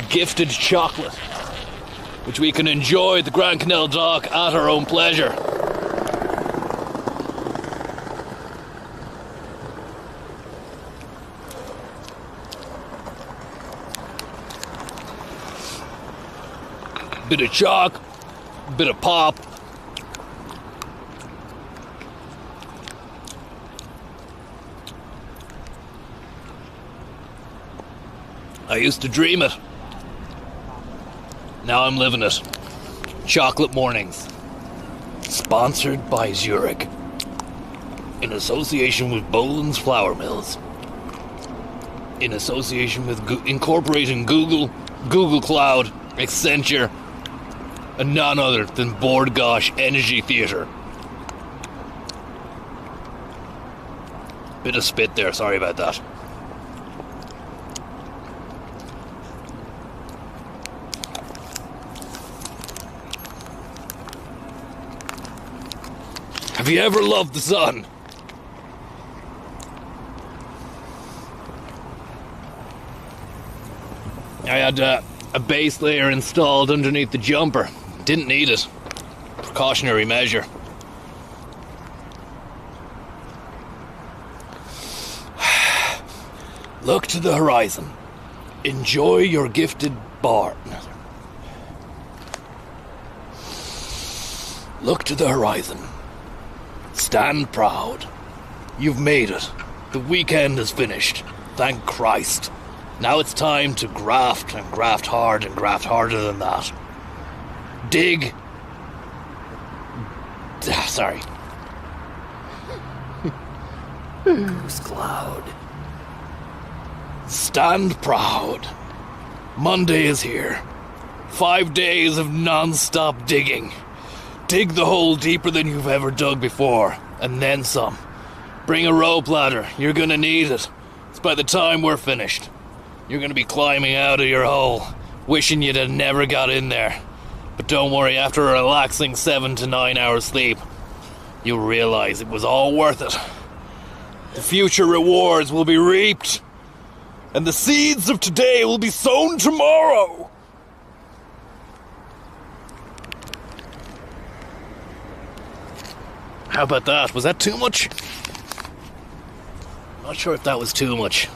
gifted chocolate, which we can enjoy at the Grand Canal Dock at our own pleasure. Bit of chalk, bit of pop. I used to dream it. Now I'm living it. Chocolate Mornings. Sponsored by Zurich. In association with Boland's Flour Mills. In association with incorporating Google Cloud, Accenture, and none other than Bord Gosh Energy Theatre. Bit of spit there, sorry about that. Have you ever loved the sun? I had a base layer installed underneath the jumper. Didn't need it. Precautionary measure. Look to the horizon. Enjoy your gifted bar. Look to the horizon. Stand proud. You've made it. The weekend is finished. Thank Christ. Now it's time to graft and graft hard and graft harder than that. Dig. Sorry. Goose cloud. Stand proud. Monday is here. 5 days of non-stop digging. Dig the hole deeper than you've ever dug before, and then some. Bring a rope ladder, you're gonna need it. It's by the time we're finished. You're gonna be climbing out of your hole, wishing you'd have never got in there. But don't worry, after a relaxing 7 to 9 hours sleep, you'll realize it was all worth it. The future rewards will be reaped, and the seeds of today will be sown tomorrow. How about that? Was that too much? Not sure if that was too much.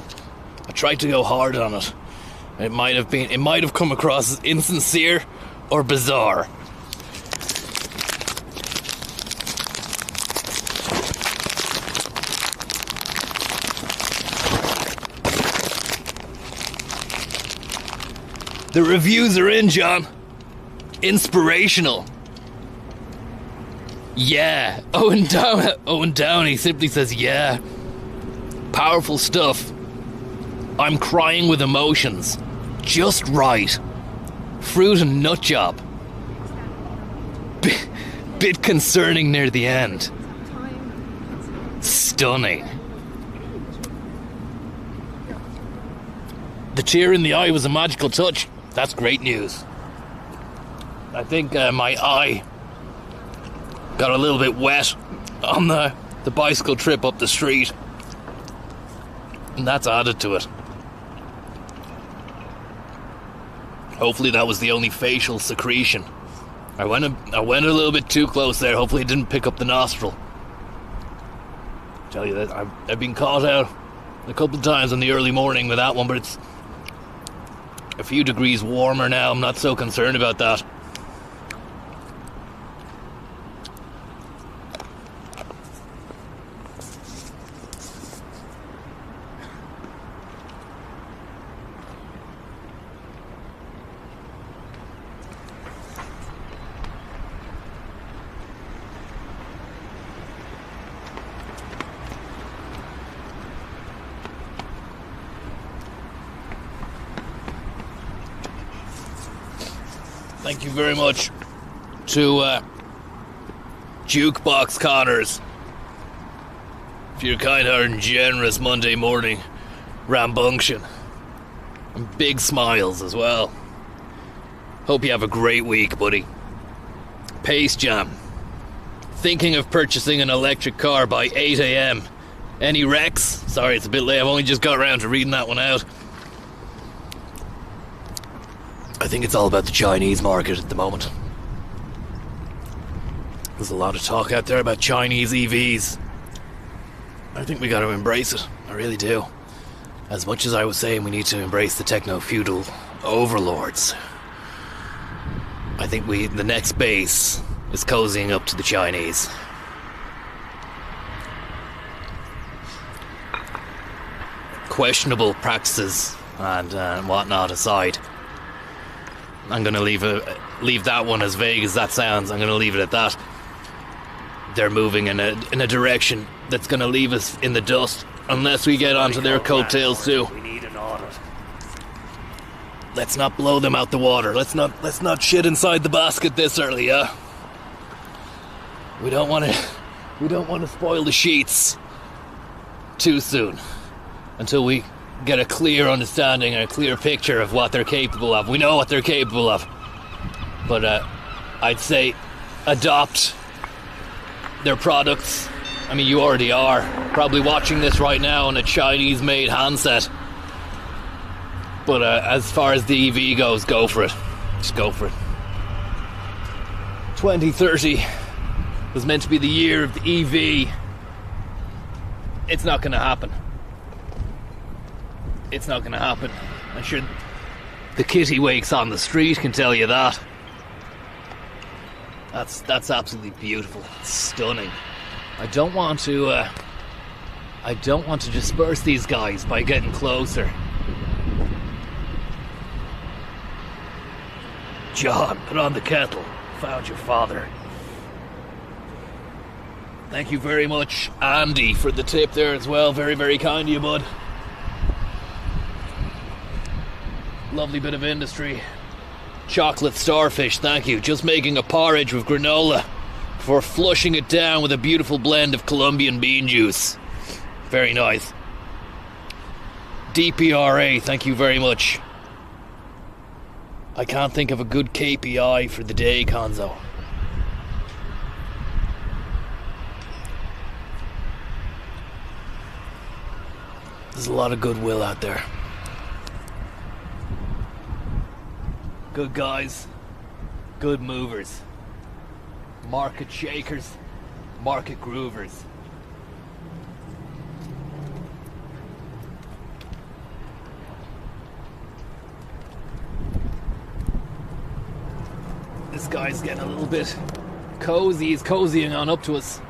I tried to go hard on it. It might have come across as insincere or bizarre. The reviews are in, John. Inspirational. Yeah. Owen Downey simply says, yeah. Powerful stuff. I'm crying with emotions. Just right. Fruit and nut job. Bit concerning near the end. The tear in the eye was a magical touch. That's great news. I think my eye got a little bit wet on the bicycle trip up the street, and that's added to it. Hopefully that was the only facial secretion. I went a little bit too close there. Hopefully it didn't pick up the nostril. Tell you that I've been caught out a couple of times in the early morning with that one, but it's a few degrees warmer now. I'm not so concerned about that. Thank you very much to Jukebox Connors for your kind-hearted and generous Monday morning rambunction. And big smiles as well. Hope you have a great week, buddy. Pace Jam. Thinking of purchasing an electric car by 8 a.m. Any wrecks? Sorry, it's a bit late. I've only just got around to reading that one out. I think it's all about the Chinese market at the moment. There's a lot of talk out there about Chinese EVs. I think we got to embrace it. I really do. As much as I was saying we need to embrace the techno-feudal overlords, I think the next base is cozying up to the Chinese. Questionable practices and whatnot aside, I'm going to leave that one as vague as that sounds. I'm going to leave it at that. They're moving in a direction that's going to leave us in the dust unless we get onto their coattails too. We need an audit. Let's not blow them out the water. Let's not shit inside the basket this early, yeah? We don't want to spoil the sheets too soon until we get a clear understanding and a clear picture of what they're capable of. We know what they're capable of. But I'd say adopt their products. I mean, you already are. Probably watching this right now on a Chinese-made handset. But as far as the EV goes, go for it. Just go for it. 2030 was meant to be the year of the EV. It's not going to happen. It's not going to happen. I'm sure the kittiwakes on the street can tell you that. That's absolutely beautiful. It's stunning. I don't want to disperse these guys by getting closer. John, put on the kettle. Found your father. Thank you very much, Andy, for the tip there as well. Very, very kind of you, bud. Lovely bit of industry. Chocolate starfish, thank you. Just making a porridge with granola before flushing it down with a beautiful blend of Colombian bean juice. Very nice. DPRA, thank you very much. I can't think of a good KPI for the day, Conzo. There's a lot of goodwill out there. Good guys, good movers, market shakers, market groovers. This guy's getting a little bit cozy. He's cozying on up to us.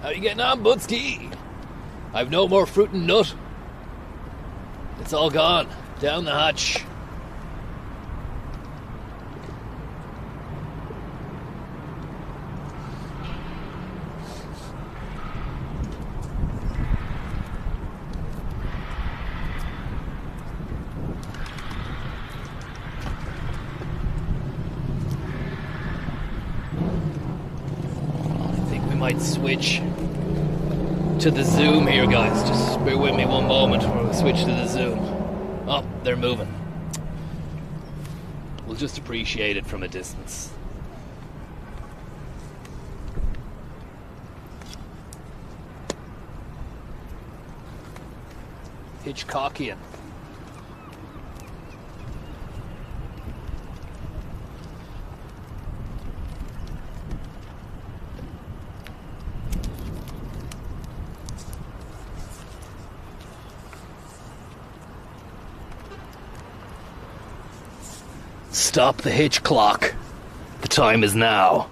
How you getting on, Butsky? I've no more fruit and nut. It's all gone. Down the hatch. I think we might switch to the zoom here, guys. Just bear with me one moment while we switch to the zoom. Oh, they're moving. We'll just appreciate it from a distance. Hitchcockian. Stop the hitch clock. The time is now.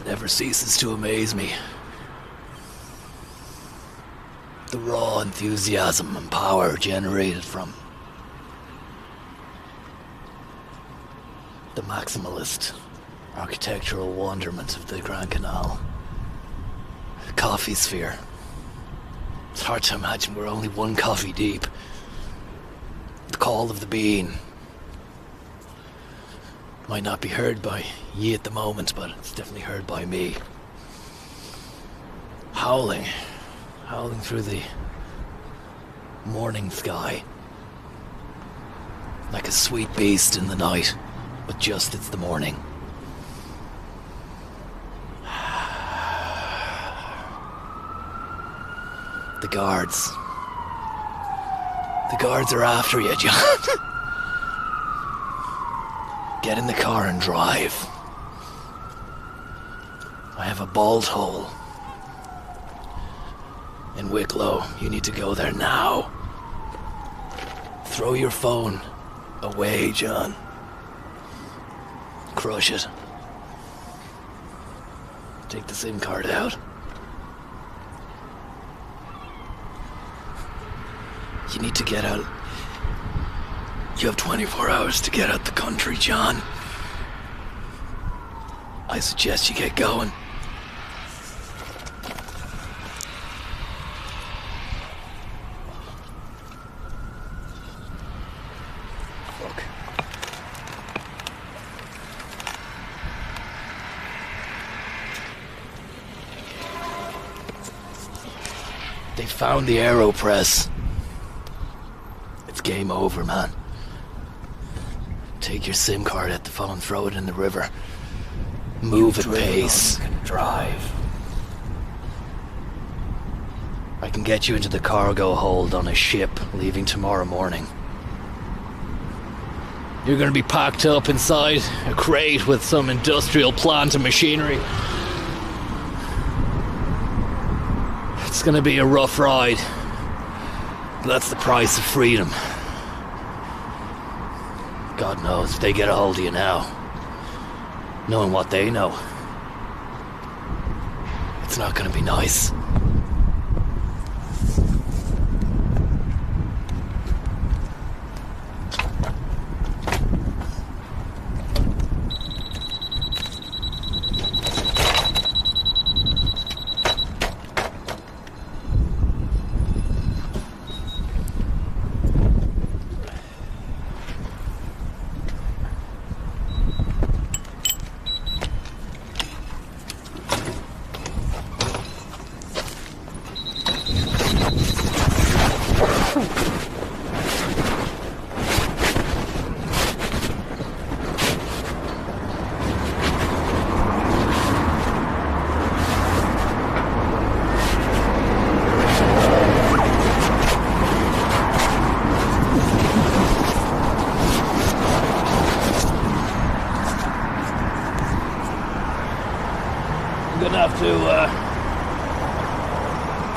Never ceases to amaze me. The raw enthusiasm and power generated from the maximalist architectural wonderment of the Grand Canal. The coffee sphere. It's hard to imagine we're only one coffee deep. The call of the bean might not be heard by ye at the moment, but it's definitely heard by me. Howling through the morning sky. Like a sweet beast in the night, but just it's the morning. The guards. The guards are after you, John. Get in the car and drive. I have a bolt hole in Wicklow. You need to go there now. Throw your phone away, John. Crush it. Take the SIM card out. You need to get out. You have 24 hours to get out the country, John. I suggest you get going. Fuck. They found the AeroPress. It's game over, man. Take your SIM card at the phone, throw it in the river. Move at pace. Drive. I can get you into the cargo hold on a ship leaving tomorrow morning. You're gonna be packed up inside a crate with some industrial plant and machinery. It's gonna be a rough ride. But that's the price of freedom. God knows if they get a hold of you now, knowing what they know, it's not gonna be nice.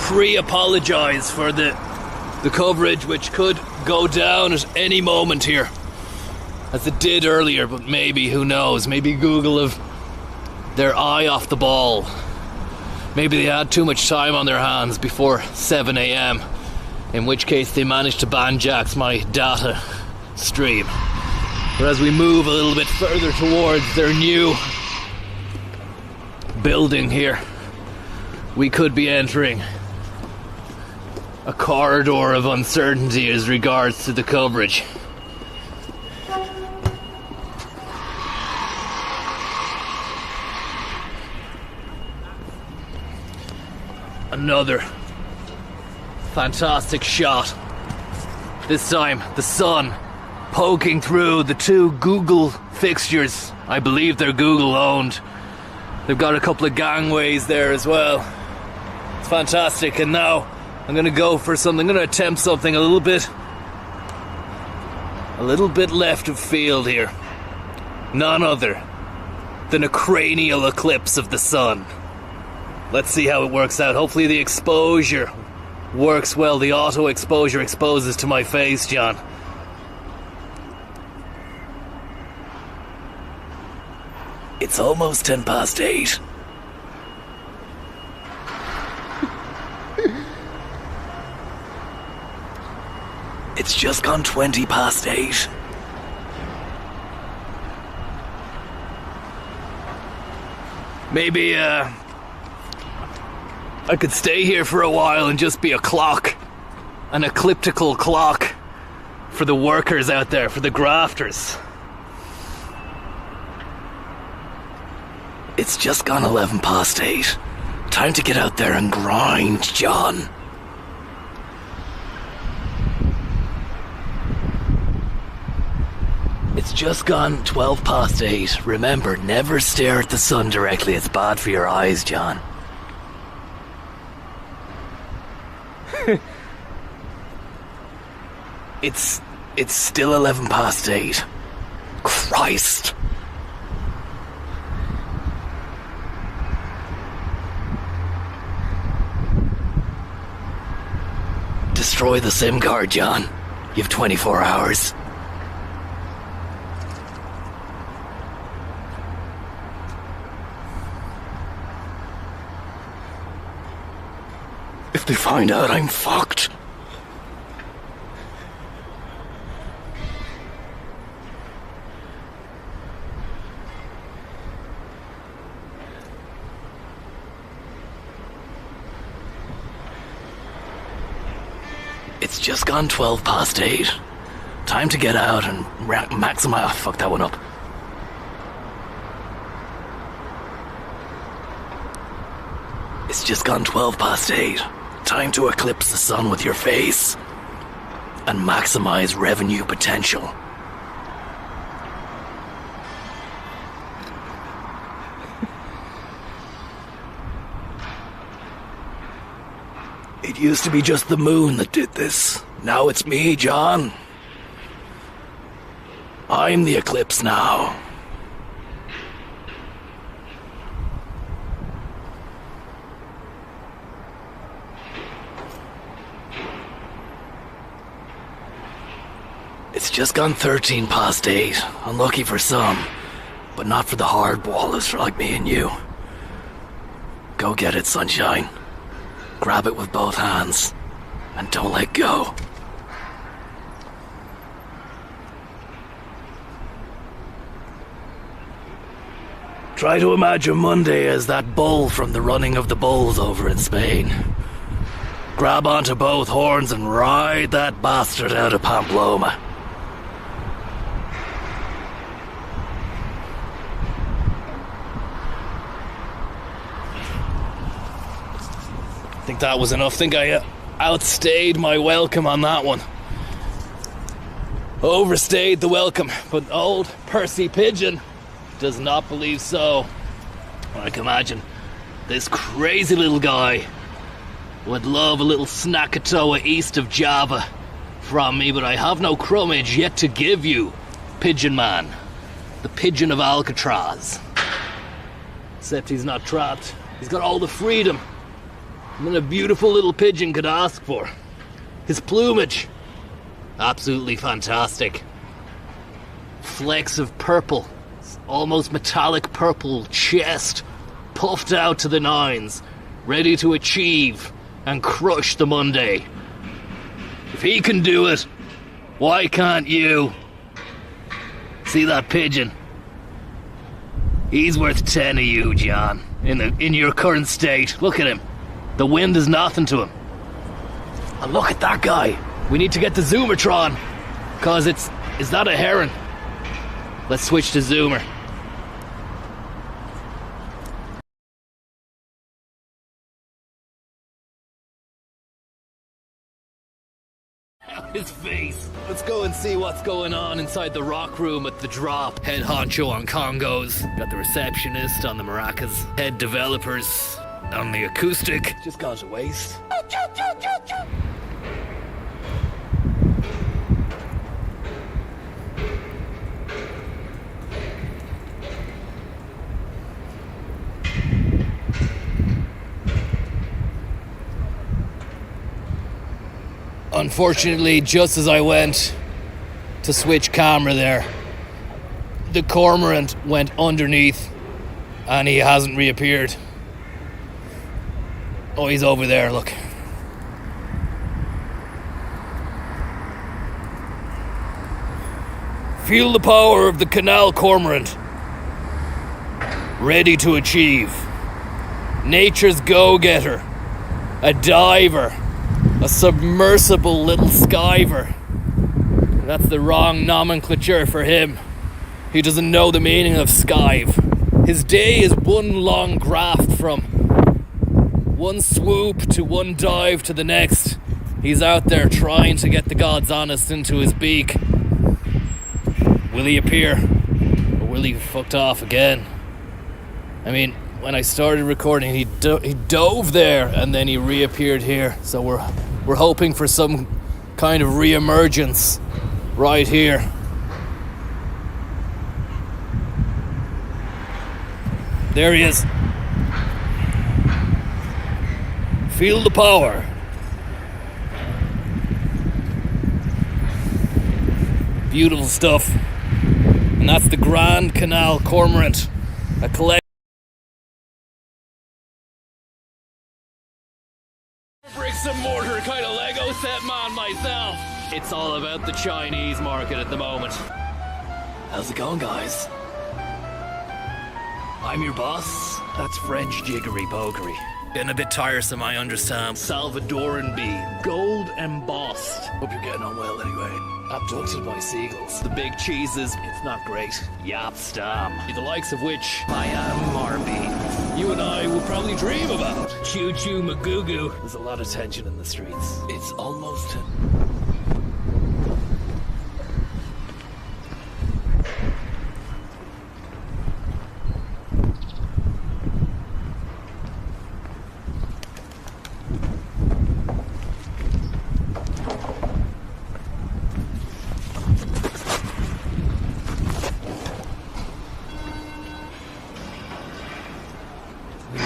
pre-apologise for the coverage, which could go down at any moment here, as it did earlier, but maybe, who knows, maybe Google have their eye off the ball. Maybe they had too much time on their hands before 7 a.m, in which case they managed to banjax my data stream. But as we move a little bit further towards their new building here, we could be entering a corridor of uncertainty as regards to the coverage. Another fantastic shot. This time, the sun poking through the two Google fixtures. I believe they're Google owned. They've got a couple of gangways there as well. It's fantastic. And now I'm going to go for something. I'm going to attempt something a little bit left of field here. None other than a cranial eclipse of the sun. Let's see how it works out. Hopefully the exposure works well. The auto exposure exposes to my face, John. It's almost 8:10. It's just gone 8:20. Maybe, I could stay here for a while and just be a clock. An ecliptical clock for the workers out there, for the grafters. It's just gone 8:11. Time to get out there and grind, John. It's just gone 8:12. Remember, never stare at the sun directly. It's bad for your eyes, John. It's still 8:11. Christ. Destroy the SIM card, John. You have 24 hours. If they find out, I'm fucked. It's just gone 8:12. Time to get out and maximize. Oh, fuck that one up. It's just gone 8:12. Time to eclipse the sun with your face and maximize revenue potential. It used to be just the moon that did this. Now it's me, John. I'm the eclipse now. It's just gone 8:13. Unlucky for some, but not for the hardballers like me and you. Go get it, sunshine. Grab it with both hands, and don't let go. Try to imagine Monday as that bull from the running of the bulls over in Spain. Grab onto both horns and ride that bastard out of Pamplona. I think that was enough. I think I outstayed my welcome on that one. Overstayed the welcome, but old Percy Pigeon does not believe so. I can imagine this crazy little guy would love a little snackatoa east of Java from me, but I have no crummage yet to give you, Pigeon Man. The Pigeon of Alcatraz. Except he's not trapped. He's got all the freedom than a beautiful little pigeon could ask for. His plumage, absolutely fantastic. Flecks of purple, almost metallic purple chest, puffed out to the nines, ready to achieve and crush the Monday. If he can do it, why can't you? See that pigeon? He's worth 10 of you, John, in your current state. Look at him. The wind is nothing to him. And look at that guy. We need to get the Zoomertron, cause is that a heron? Let's switch to Zoomer. His face. Let's go and see what's going on inside the rock room at the Drop. Head honcho on congos. Got the receptionist on the maracas. Head developers on the acoustic. Just got to waste. Unfortunately, just as I went to switch camera there, the cormorant went underneath and he hasn't reappeared. Oh, he's over there, look. Feel the power of the canal cormorant. Ready to achieve. Nature's go-getter. A diver. A submersible little skiver. That's the wrong nomenclature for him. He doesn't know the meaning of skive. His day is one long graft from one swoop to one dive to the next. He's out there trying to get the God's honest into his beak. Will he appear? Or will he fucked off again? I mean, when I started recording, he dove there and then he reappeared here. So we're hoping for some kind of re-emergence right here. There he is. Feel the power. Beautiful stuff. And that's the Grand Canal Cormorant, a collection. Bricks and mortar kind of Lego set man myself. It's all about the Chinese market at the moment. How's it going, guys? I'm your boss. That's French jiggery pokery. Getting a bit tiresome, I understand. Salvadoran bee, gold embossed. Hope you're getting on well anyway. Abducted by seagulls. The big cheeses, it's not great. Yap stam. The likes of which I am Marby. You and I will probably dream about. Choo choo magoo. There's a lot of tension in the streets. It's almost...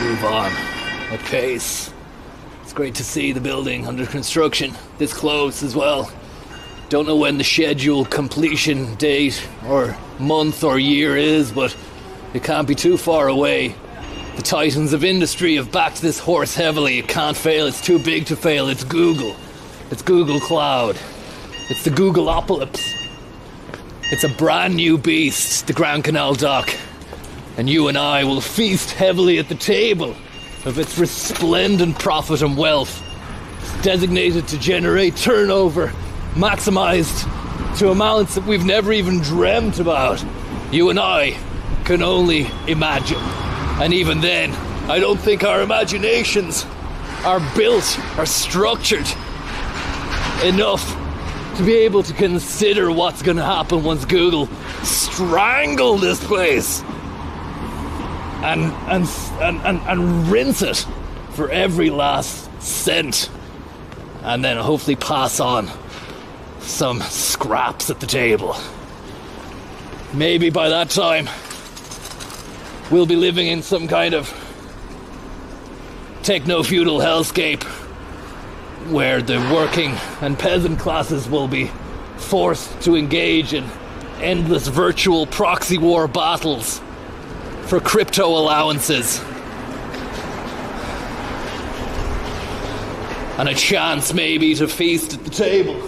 move on at pace. It's great to see the building under construction this close as well. Don't know when the scheduled completion date or month or year is, but it can't be too far away. The titans of industry have backed this horse heavily. It can't fail. It's too big to fail. It's Google. It's Google Cloud. It's the Googleopolis. It's a brand new beast, the Grand Canal Dock. And you and I will feast heavily at the table of its resplendent profit and wealth. It's designated to generate turnover, maximized to amounts that we've never even dreamt about. You and I can only imagine. And even then, I don't think our imaginations are built or structured enough to be able to consider what's going to happen once Google strangle this place and rinse it for every last cent, and then hopefully pass on some scraps at the table. Maybe by that time we'll be living in some kind of techno-feudal hellscape where the working and peasant classes will be forced to engage in endless virtual proxy war battles for crypto allowances and a chance maybe to feast at the table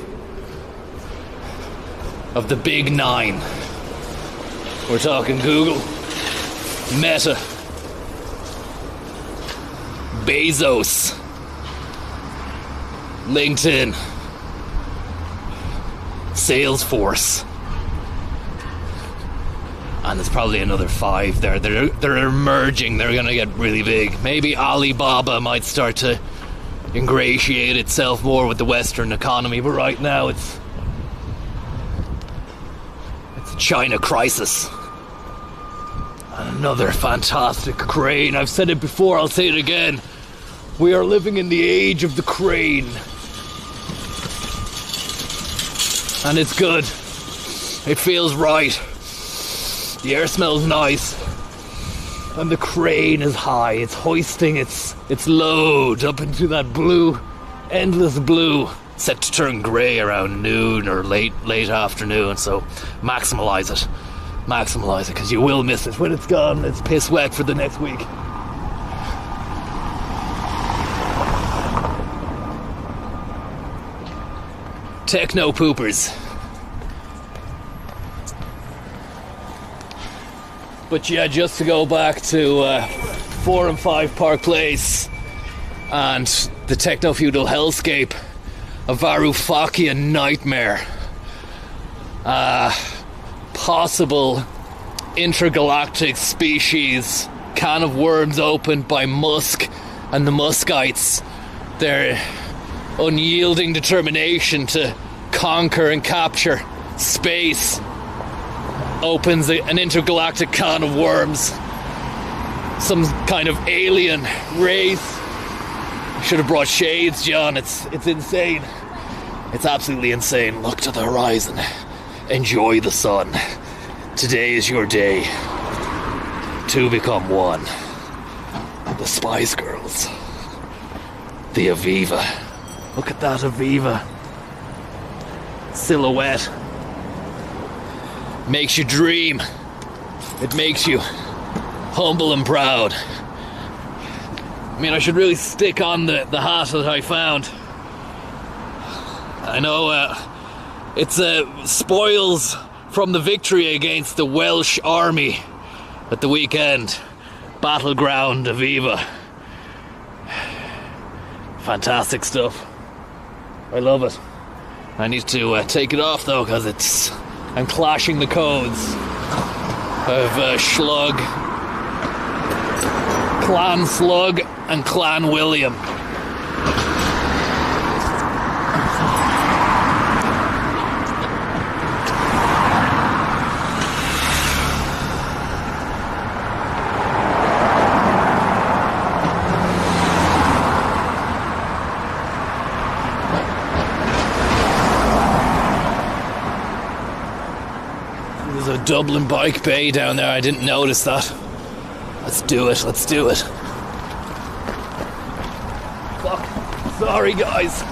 of the big nine. We're talking Google, Meta, Bezos, LinkedIn, Salesforce, and there's probably another 5 there. They're emerging. They're going to get really big. Maybe Alibaba might start to ingratiate itself more with the Western economy, but right now it's a China crisis. And another fantastic crane. I've said it before, I'll say it again. We are living in the age of the crane. And it's good. It feels right. The air smells nice. And the crane is high. It's hoisting its load up into that blue, endless blue, set to turn grey around noon or late afternoon. So maximize it. Maximize it, because you will miss it. When it's gone, it's piss wet for the next week. Techno poopers. But yeah, just to go back to 4 and 5 Park Place and the techno-feudal hellscape, a Varoufakian nightmare. Possible intergalactic species can of worms opened by Musk and the Muskites. Their unyielding determination to conquer and capture space opens an intergalactic can of worms. Some kind of alien race. Should have brought shades, John. It's insane. It's absolutely insane. Look to the horizon. Enjoy the sun. Today is your day. 2 become 1. The Spice Girls. The Aviva. Look at that Aviva. Silhouette. Makes you dream. It makes you humble and proud. I mean, I should really stick on the hat that I found. I know it's spoils from the victory against the Welsh army at the weekend. Battleground Aviva. Fantastic stuff. I love it. I need to take it off though, because I'm clashing the codes of Slug, Clan Slug and Clan William. There's a Dublin bike bay down there. I didn't notice that. Let's do it. Fuck. Sorry, guys.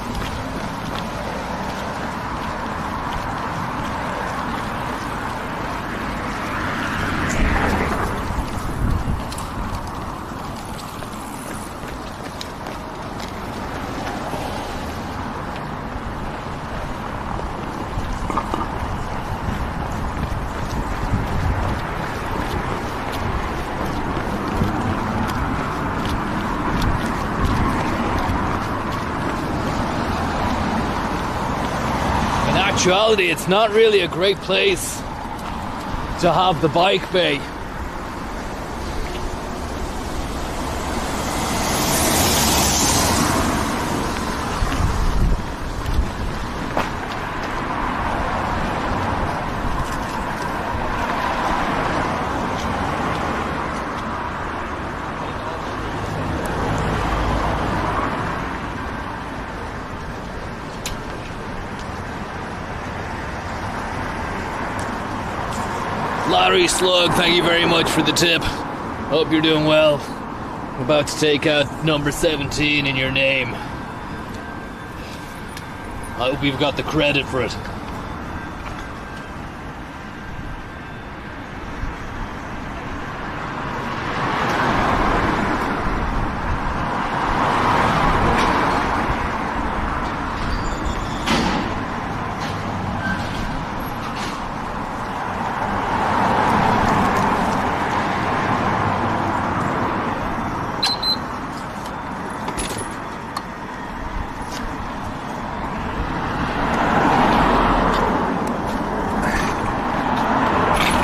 Actuality, it's not really a great place to have the bike bay. Larry Slug, thank you very much for the tip. Hope you're doing well. I'm about to take out number 17 in your name. I hope you've got the credit for it.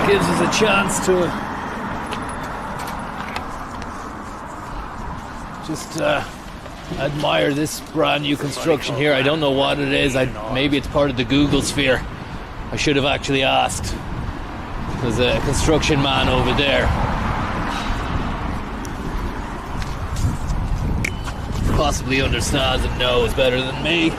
Gives us a chance to just admire this brand new construction here. I don't know what it is. Maybe it's part of the Google sphere. I should have actually asked. There's a construction man over there. Possibly understands and knows better than me.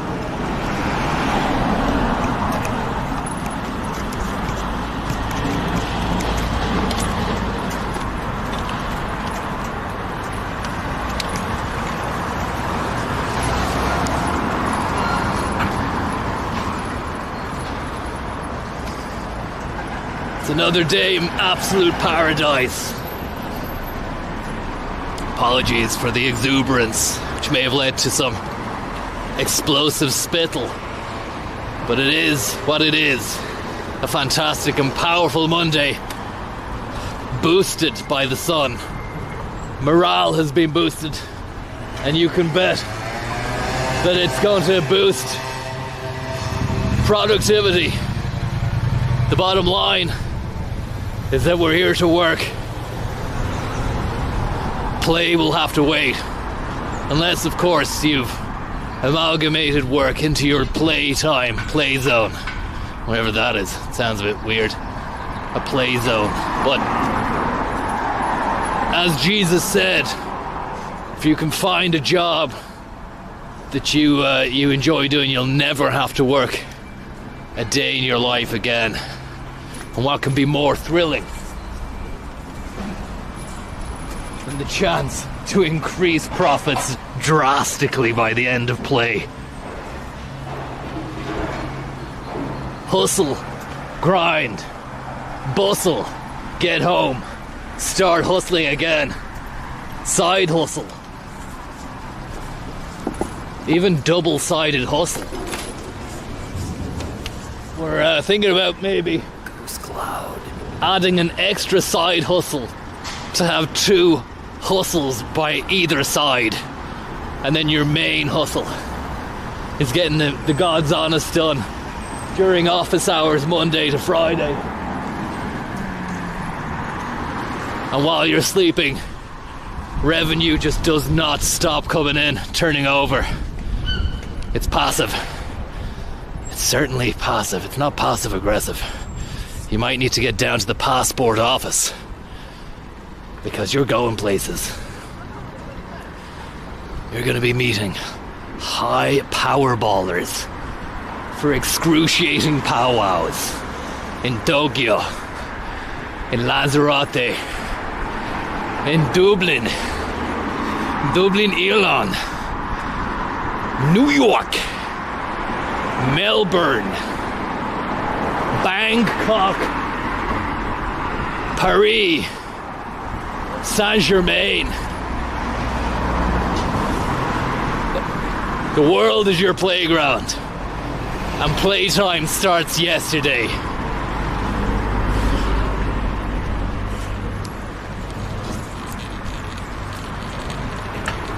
It's another day in absolute paradise. Apologies for the exuberance, which may have led to some explosive spittle. But it is what it is. A fantastic and powerful Monday, boosted by the sun. Morale has been boosted, and you can bet that it's going to boost productivity. The bottom line is that we're here to work. Play will have to wait. Unless, of course, you've amalgamated work into your play time, play zone. Whatever that is. It sounds a bit weird. A play zone. But, as Jesus said, if you can find a job that you enjoy doing, you'll never have to work a day in your life again. And what can be more thrilling than the chance to increase profits drastically by the end of play? Hustle, grind, bustle, get home, start hustling again, side hustle, even double-sided hustle. We're thinking about maybe adding an extra side hustle to have two hustles by either side, and then your main hustle is getting the God's honest done during office hours Monday to Friday, and while you're sleeping, revenue just does not stop coming in, turning over. It's passive. It's certainly passive. It's not passive aggressive. You might need to get down to the passport office, because you're going places. You're going to be meeting high power ballers for excruciating powwows in Tokyo, in Lanzarote, in Dublin, Ireland, New York, Melbourne, Bangkok, Paris, Saint-Germain. The world is your playground, and playtime starts yesterday.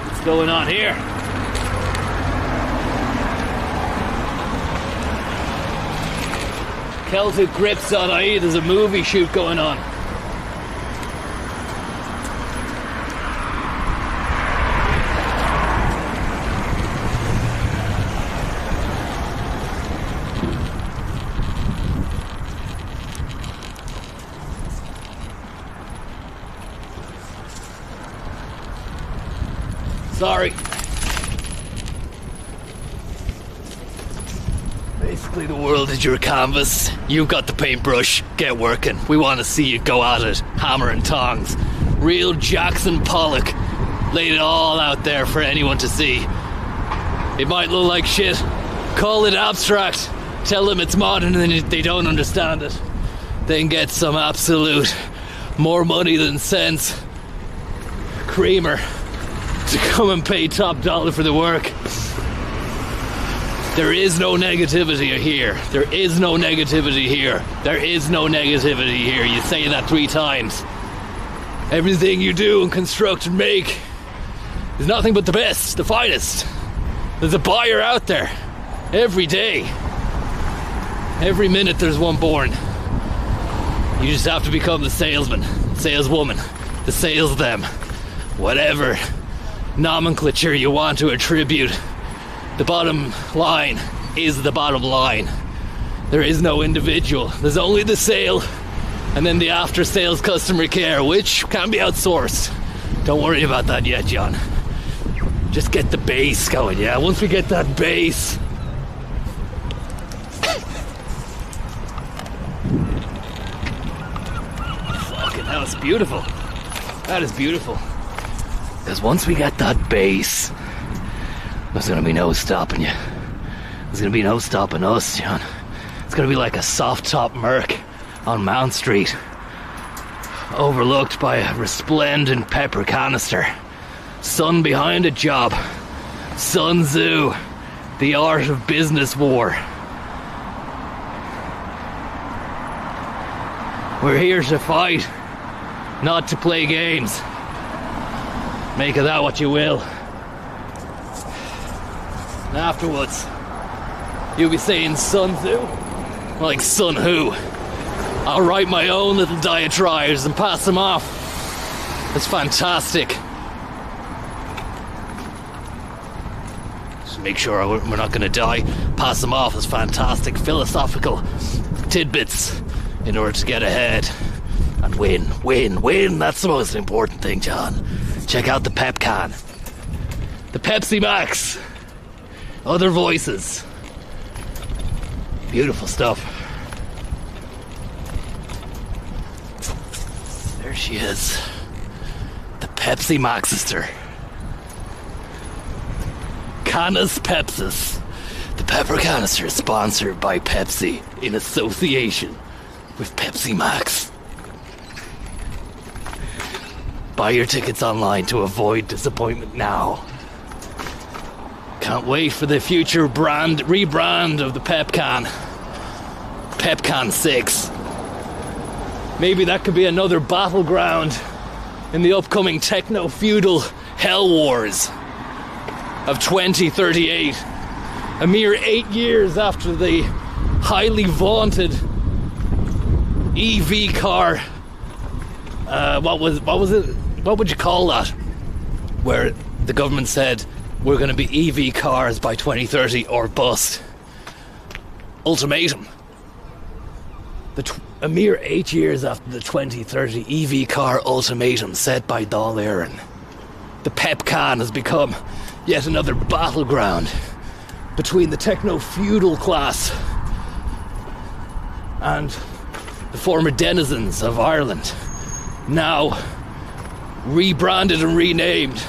What's going on here? CelticGrips.ie, there's a movie shoot going on. Sorry. Basically, the world is your canvas. You've got the paintbrush. Get working. We want to see you go at it. Hammer and tongs. Real Jackson Pollock Laid it all out there for anyone to see. It might look like shit. Call it abstract. Tell them it's modern and they don't understand it. Then get some absolute more money than sense creamer to come and pay top dollar for the work. There is no negativity here. There is no negativity here. There is no negativity here. You say that 3 times. Everything you do and construct and make is nothing but the best, the finest. There's a buyer out there every day. Every minute there's one born. You just have to become the salesman, saleswoman, the sales them. Whatever nomenclature you want to attribute. The bottom line is the bottom line. There is no individual. There's only the sale and then the after sales customer care, which can be outsourced. Don't worry about that yet, John. Just get the base going, yeah? Once we get that base. Fucking hell, it's beautiful. That is beautiful. Because once we get that base, there's gonna be no stopping you. There's gonna be no stopping us, John. It's gonna be like a soft top Merc on Mount Street, overlooked by a resplendent pepper canister. Sun behind a job. Sun Tzu, the art of business war. We're here to fight, not to play games. Make of that what you will. And afterwards, you'll be saying Sun Tzu? Like Sun Who? I'll write my own little diatribes and pass them off. It's fantastic. Just make sure we're not going to die. Pass them off as fantastic philosophical tidbits in order to get ahead. And win. That's the most important thing, John. Check out the Pep can. The Pepsi Max. Other voices. Beautiful stuff. There she is. The Pepsi Maxister. Canis Pepsis. The pepper canister is sponsored by Pepsi in association with Pepsi Max. Buy your tickets online to avoid disappointment now. Can't wait for the future rebrand of the Pep Can. Pep Can 6. Maybe that could be another battleground in the upcoming techno-feudal hell wars of 2038. A mere 8 years after the highly vaunted EV car. What was it? What would you call that? Where the government said we're going to be EV cars by 2030 or bust. Ultimatum. A mere 8 years after the 2030 EV car ultimatum set by Dáil Éireann, the Pep Can has become yet another battleground between the techno-feudal class and the former denizens of Ireland, now rebranded and renamed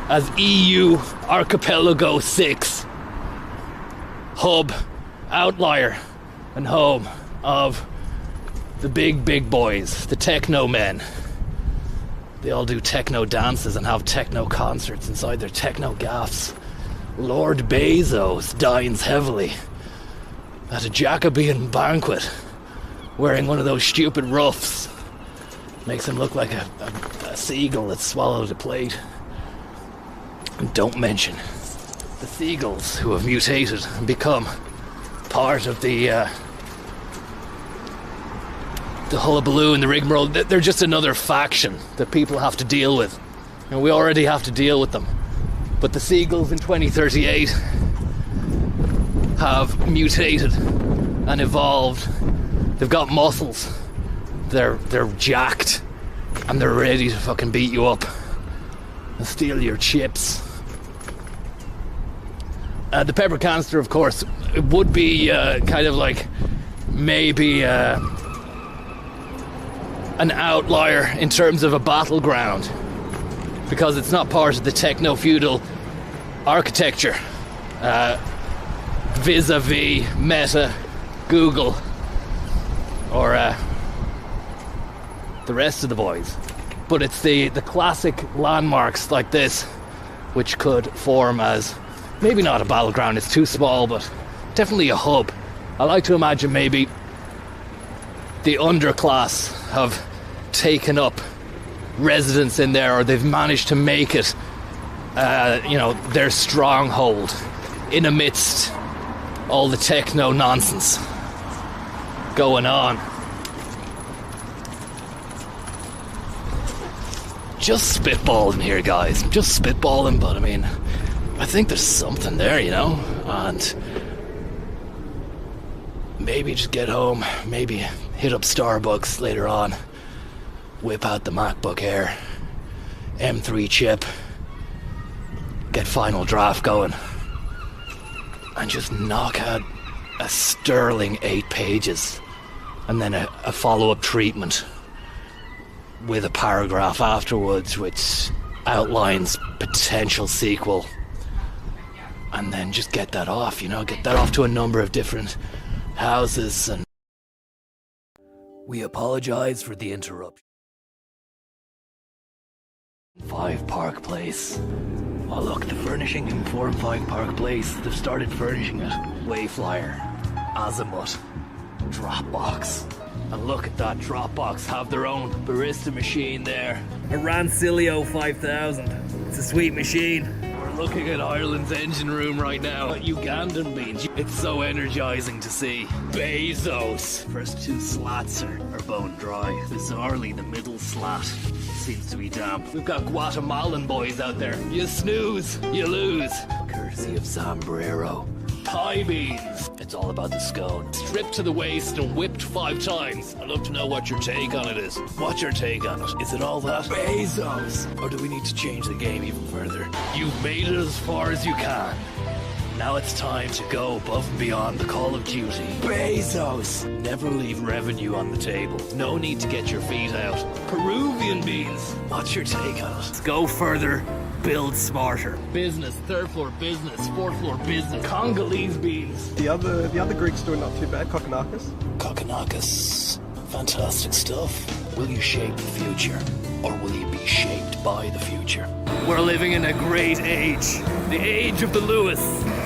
as EU Archipelago 6, hub, outlier, and home of the big boys, the techno men. They all do techno dances and have techno concerts inside their techno gaffs. Lord Bezos dines heavily at a Jacobean banquet, wearing one of those stupid ruffs. Makes him look like a seagull that swallowed a plate. And don't mention the seagulls who have mutated and become part of the hullabaloo and the rigmarole. They're just another faction that people have to deal with. And we already have to deal with them. But the seagulls in 2038 have mutated and evolved. They've got muscles. They're jacked. And they're ready to fucking beat you up and steal your chips. The pepper canister, of course, it would be kind of like maybe an outlier in terms of a battleground. because it's not part of the techno-feudal architecture vis-a-vis Meta, Google, or the rest of the boys. But it's the classic landmarks like this which could form as, maybe not a battleground, it's too small, but definitely a hub. I like to imagine maybe the underclass have taken up residence in there, or they've managed to make it their stronghold in amidst all the techno nonsense going on. Just spitballing here, guys. Just spitballing, but I mean, I think there's something there, you know? And maybe just get home, maybe hit up Starbucks later on, whip out the MacBook Air, M3 chip, get Final Draft going, and just knock out a sterling 8 pages, and then a follow-up treatment with a paragraph afterwards which outlines potential sequel, and then just get that off, you know, get that off to a number of different houses. And we apologize for the interruption. 5 Park Place. Oh look, the furnishing in 4 and 5 Park Place, they've started furnishing it. Wayflyer, Azimuth, Dropbox. And look at that, Dropbox have their own barista machine there. A Rancilio 5000. It's a sweet machine. We're looking at Ireland's engine room right now. Ugandan beans. It's so energizing to see. Bezos. First 2 slats are bone dry. Bizarrely, the middle slat seems to be damp. We've got Guatemalan boys out there. You snooze, you lose. Courtesy of Sombrero. Pie beans. It's all about the scone. Stripped to the waist and whipped 5 times. I'd love to know what your take on it is. What's your take on it? Is it all that? Bezos. Or do we need to change the game even further? You've made it as far as you can. Now it's time to go above and beyond the call of duty. Bezos. Never leave revenue on the table. No need to get your feet out. Peruvian beans. What's your take on it? Let's go further. Build smarter. Business, 3rd floor business, 4th floor business. Congolese beans. The other Greek's doing not too bad. Kokonakis. Fantastic stuff. Will you shape the future, or will you be shaped by the future? We're living in a great age. The age of the Lewis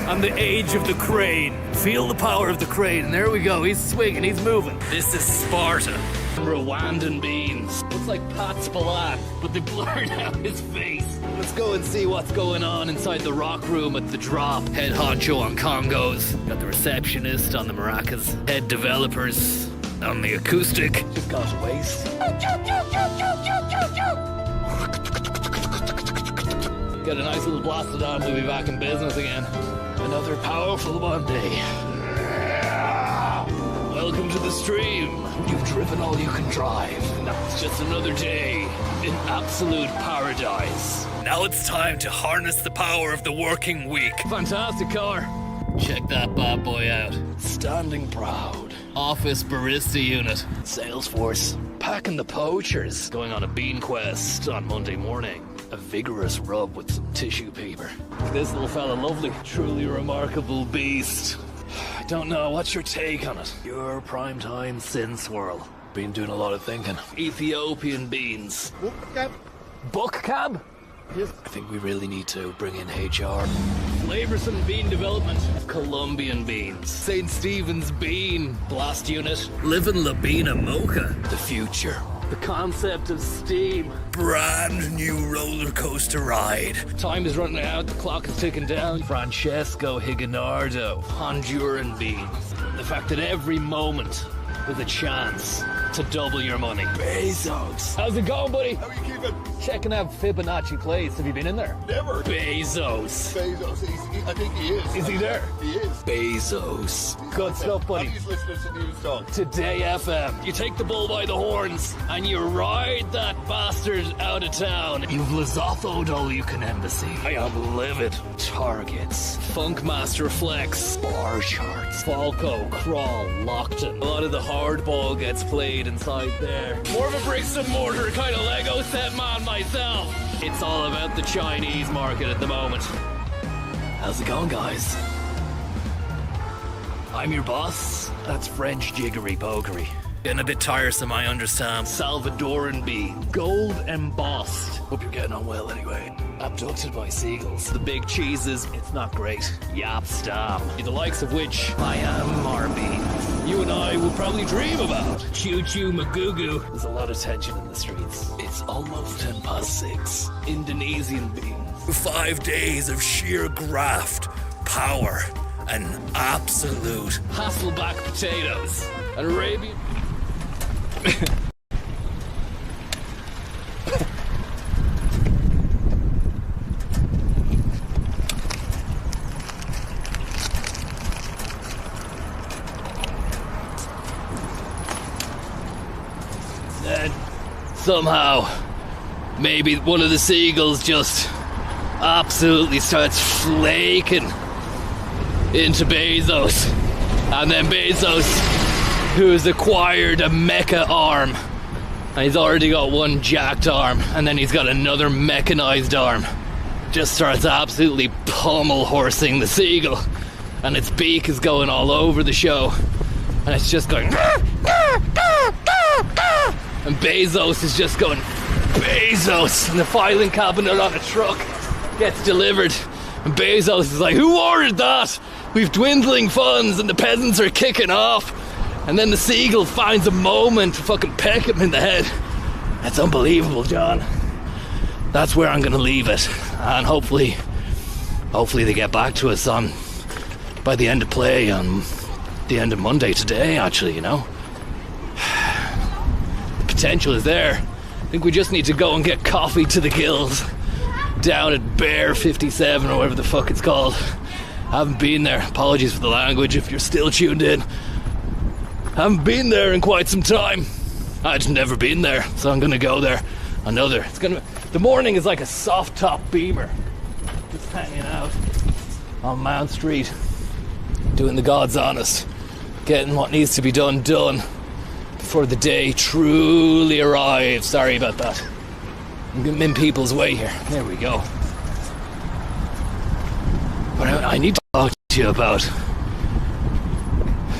and the age of the crane. Feel the power of the crane. And there we go. He's swinging. He's moving. This is Sparta. Rwandan beans. Looks like Pat Spillane, but they blurred out his face. Let's go and see what's going on inside the rock room at the Drop. Head honcho on congos. Got the receptionist on the maracas. Head developers on the acoustic. Just got a waste. Get a nice little blasted on. We'll be back in business again. Another powerful Monday. Welcome to the stream. You've driven all you can drive. Now it's just another day in absolute paradise. Now it's time to harness the power of the working week. Fantastic car. Check that bad boy out. Standing proud. Office barista unit. Salesforce. Packing the poachers. Going on a bean quest on Monday morning. A vigorous rub with some tissue paper. This little fella lovely. Truly remarkable beast. I don't know, what's your take on it? Your primetime sin swirl. Been doing a lot of thinking. Ethiopian beans. Book cab? Yes. I think we really need to bring in HR. Flavoursome bean development. Colombian beans. St. Stephen's bean. Blast unit. Living Labina mocha. The future. The concept of steam. Brand new roller coaster ride. Time is running out, the clock is ticking down. Francesco Higinardo. Honduran beans. The fact that every moment is a chance to double your money. Bezos. How's it going, buddy? How are you keeping? Checking out Fibonacci Place. Have you been in there? Never. Bezos. I think he is. Is he there? He is. Bezos. Good stuff, buddy. He's listening to News Talk. Today FM. You take the bull by the horns and you ride that bastard out of town. You've Lesotho'd all you can embassy. I am livid. Targets. Funkmaster Flex. Bar charts. Falco, Crawl, Lockton. A lot of the hardball gets played inside there. More of a bricks and mortar kind of Lego set man myself. It's all about the Chinese market at the moment. How's it going, guys? I'm your boss. That's French jiggery pokery. Getting a bit tiresome, I understand. Salvadoran bee, gold embossed. Hope you're getting on well anyway. Abducted by seagulls. The big cheeses, it's not great. Yap stop. The likes of which I am RB. You and I will probably dream about. Choo choo magoo. There's a lot of tension in the streets. It's almost 6. Indonesian beans. 5 days of sheer graft, power, and absolute Hasselback potatoes. An Arabian. Then somehow, maybe one of the seagulls just absolutely starts flaking into Bezos, and then Bezos, who's acquired a mecha arm, and he's already got one jacked arm, and then he's got another mechanized arm, just starts absolutely pummel horsing the seagull, and its beak is going all over the show, and it's just going and Bezos is just going Bezos, and the filing cabinet on a truck gets delivered, and Bezos is like, who ordered that? We've dwindling funds and the peasants are kicking off. And then the seagull finds a moment to fucking peck him in the head. That's unbelievable, John. That's where I'm gonna leave it. And hopefully they get back to us by the end of play on the end of Monday today, actually, you know. The potential is there. I think we just need to go and get coffee to the gills down at Bear 57 or whatever the fuck it's called. I haven't been there. Apologies for the language if you're still tuned in. Haven't been there in quite some time. I've never been there, so I'm gonna go there. The morning is like a soft top Beamer, just hanging out on Mount Street, doing the God's honest, getting what needs to be done before the day truly arrives. Sorry about that. I'm in people's way here. There we go. But I need to talk to you about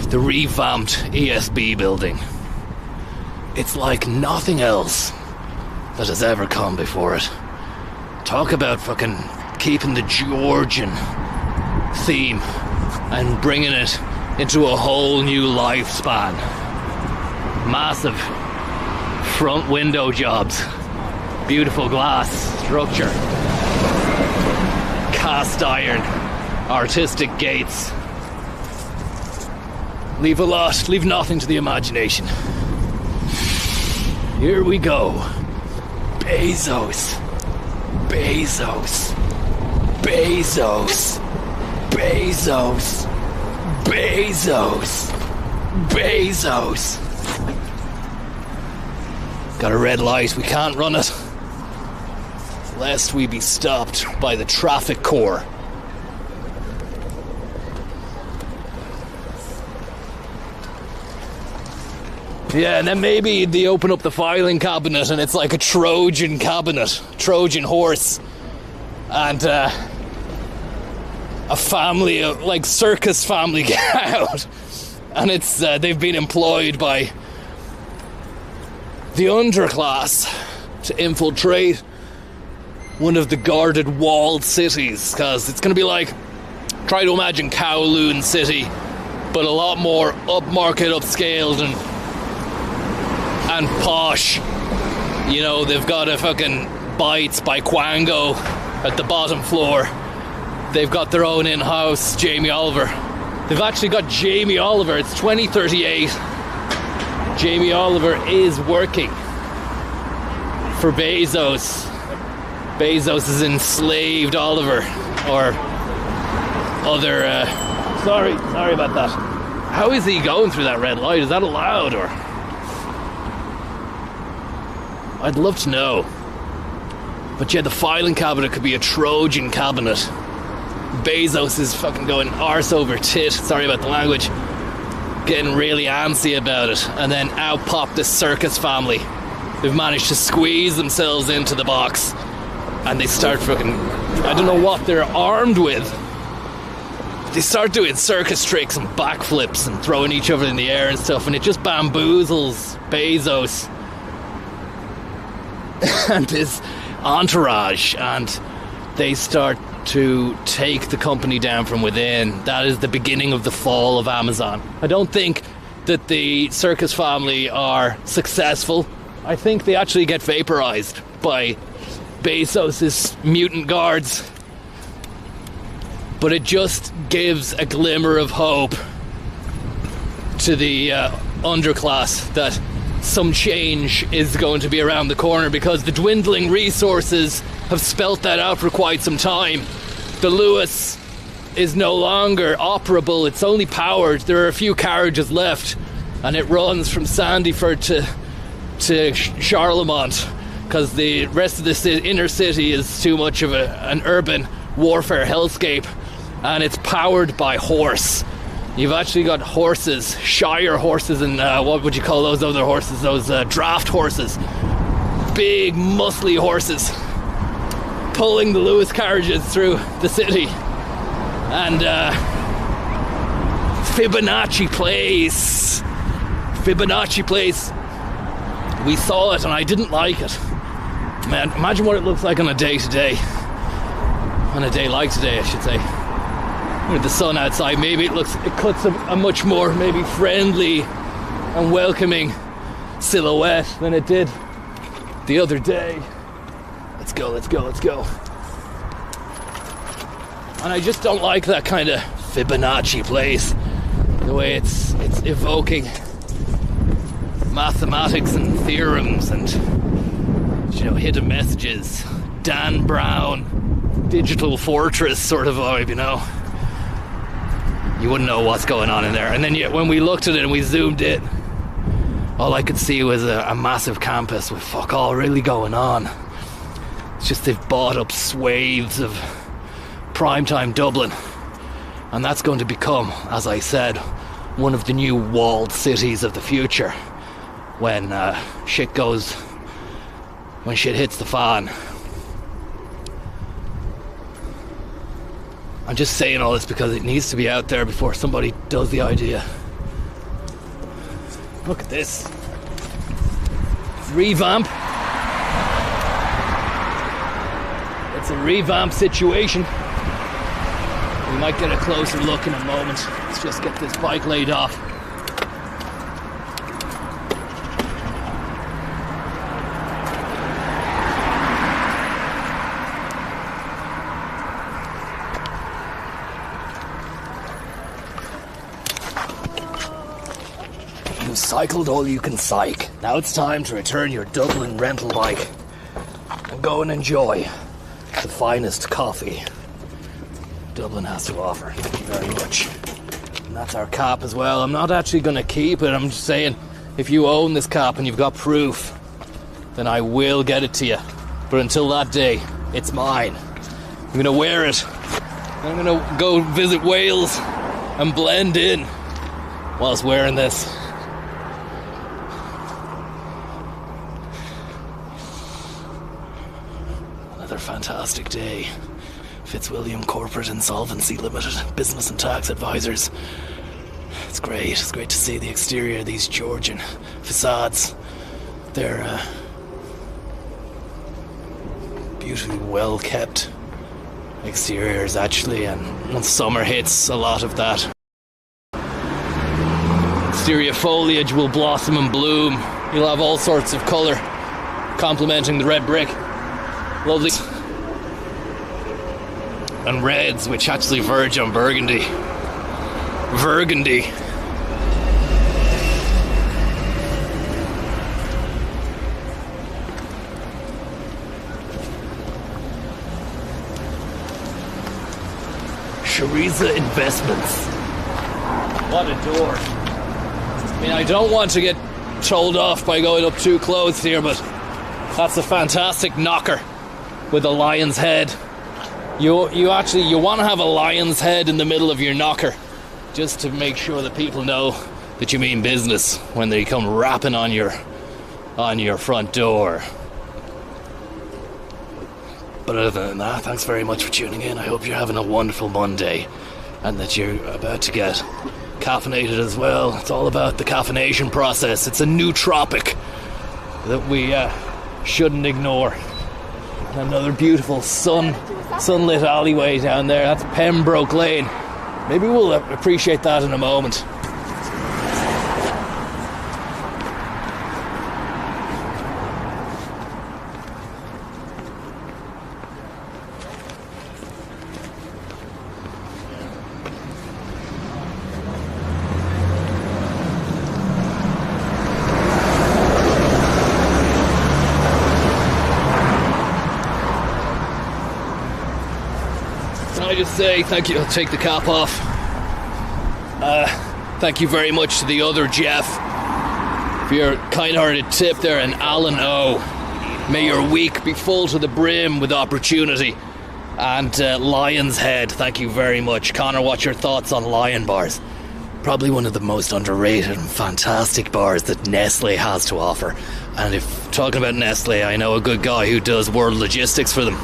the revamped ESB building. It's like nothing else that has ever come before it. Talk about fucking keeping the Georgian theme and bringing it into a whole new lifespan. Massive front window jobs, beautiful glass structure, cast iron, artistic gates. Leave nothing to the imagination. Here we go. Bezos. Bezos. Bezos. Bezos. Bezos. Bezos. Got a red light, we can't run it, lest we be stopped by the traffic corps. Yeah, and then maybe they open up the filing cabinet and it's like a Trojan cabinet, Trojan horse, and a family, like circus family get out, and it's they've been employed by the underclass to infiltrate one of the guarded walled cities, because it's going to be like, try to imagine Kowloon City, but a lot more upmarket, upscaled and posh. You know, they've got a fucking Bites by Quango at the bottom floor. They've got their own in-house Jamie Oliver. They've actually got Jamie Oliver. It's 2038. Jamie Oliver is working for Bezos. Bezos has enslaved Oliver, or other. Sorry about that. How is he going through that red light? Is that allowed, or? I'd love to know. But yeah, the filing cabinet could be a Trojan cabinet. Bezos is fucking going arse over tit. Sorry about the language. Getting really antsy about it, and then out pop this circus family. They've managed to squeeze themselves into the box, and they start fucking, I don't know what they're armed with. They start doing circus tricks and backflips and throwing each other in the air and stuff, and it just bamboozles Bezos and his entourage, and they start to take the company down from within. That is the beginning of the fall of Amazon. I don't think that the circus family are successful. I think they actually get vaporized by Bezos's mutant guards. But it just gives a glimmer of hope to the underclass that some change is going to be around the corner, because the dwindling resources have spelt that out for quite some time. The Lewis is no longer operable, it's only powered. There are a few carriages left, and it runs from Sandyford to Charlemont, because the rest of the inner city is too much of an urban warfare hellscape, and it's powered by horse. You've actually got horses, Shire horses, and what would you call those other horses? Those draft horses. Big, muscly horses pulling the Lewis carriages through the city. And Fibonacci Place. We saw it and I didn't like it. Man, imagine what it looks like on a day today. On a day like today, I should say. With the sun outside, maybe it cuts a much more maybe friendly and welcoming silhouette than it did the other day. Let's go. And I just don't like that kind of Fibonacci place. The way it's evoking mathematics and theorems and, you know, hidden messages. Dan Brown, Digital Fortress sort of vibe, you know. You wouldn't know what's going on in there. And then when we looked at it and we zoomed in, all I could see was a massive campus with fuck all really going on. It's just they've bought up swathes of primetime Dublin. And that's going to become, as I said, one of the new walled cities of the future. When shit hits the fan. I'm just saying all this because it needs to be out there before somebody does the idea. Look at this. Revamp. It's a revamp situation. We might get a closer look in a moment. Let's just get this bike laid off. You've cycled all you can psych. Now it's time to return your Dublin rental bike and go and enjoy the finest coffee Dublin has to offer. Thank you very much. And that's our cap as well. I'm not actually going to keep it. I'm just saying, if you own this cap and you've got proof, then I will get it to you. But until that day, it's mine. I'm going to wear it. I'm going to go visit Wales and blend in whilst wearing this. Another fantastic day. Fitzwilliam Corporate Insolvency Limited, Business and Tax Advisors. It's great. It's great to see the exterior of these Georgian facades. They're beautifully well kept exteriors, actually, and once summer hits, a lot of that exterior foliage will blossom and bloom. You'll have all sorts of colour complementing the red brick. Lovely. And reds, which actually verge on burgundy. Burgundy. Shariza Investments. What a door. I mean, I don't want to get told off by going up too close here, but that's a fantastic knocker with a lion's head. You want to have a lion's head in the middle of your knocker, just to make sure that people know that you mean business when they come rapping on your front door. But other than that, thanks very much for tuning in. I hope you're having a wonderful Monday and that you're about to get caffeinated as well. It's all about the caffeination process. It's a nootropic that we shouldn't ignore. Another beautiful sunlit alleyway down there. That's Pembroke Lane. Maybe we'll appreciate that in a moment. Can I just say thank you? I'll take the cap off. Thank you very much to the other Jeff for your kind-hearted tip there, and Alan O. May your week be full to the brim with opportunity. And Lion's Head, thank you very much. Connor, what's your thoughts on Lion bars? Probably one of the most underrated and fantastic bars that Nestle has to offer. And if talking about Nestle, I know a good guy who does world logistics for them.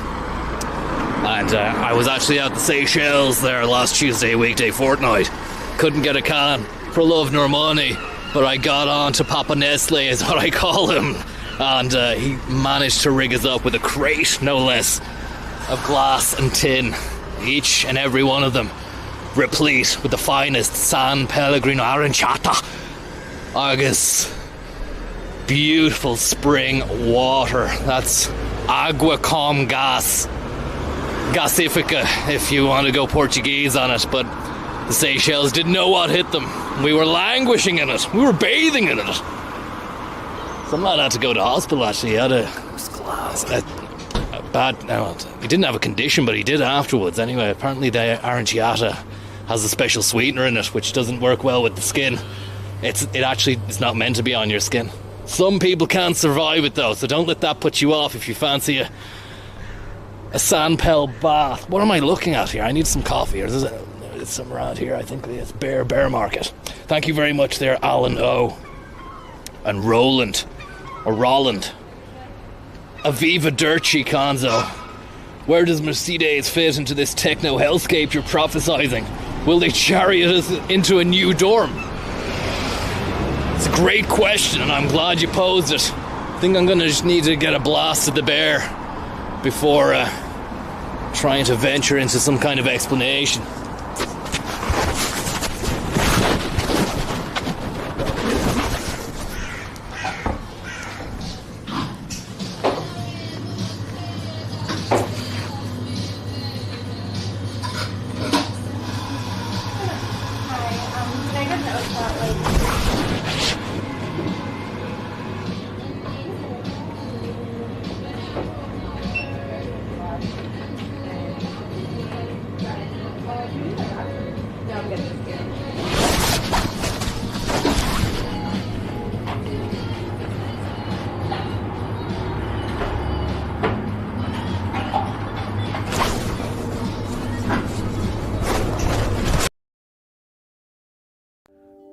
And I was actually at the Seychelles there last Tuesday, weekday fortnight. Couldn't get a can for love nor money, but I got on to Papa Nestle, is what I call him. And he managed to rig us up with a crate, no less, of glass and tin. Each and every one of them replete with the finest San Pellegrino Aranciata, August, beautiful spring water. That's agua com gas. Gasifica, if you want to go Portuguese on it, but the Seychelles didn't know what hit them. We were languishing in it. We were bathing in it. Some lad had to go to hospital, actually. He had a bad... No, he didn't have a condition, but he did afterwards. Anyway, apparently the Aranciata has a special sweetener in it, which doesn't work well with the skin. It actually is not meant to be on your skin. Some people can't survive it, though, so don't let that put you off if you fancy a Sanpel bath. What am I looking at here? I need some coffee. There's some around here. I think it's Bear Market. Thank you very much there, Alan O. And Roland. Or Roland. Aviva Dirty Conzo. Where does Mercedes fit into this techno hellscape you're prophesizing? Will they chariot us into a new dorm? It's a great question, and I'm glad you posed it. I think I'm going to just need to get a blast at the bear before trying to venture into some kind of explanation.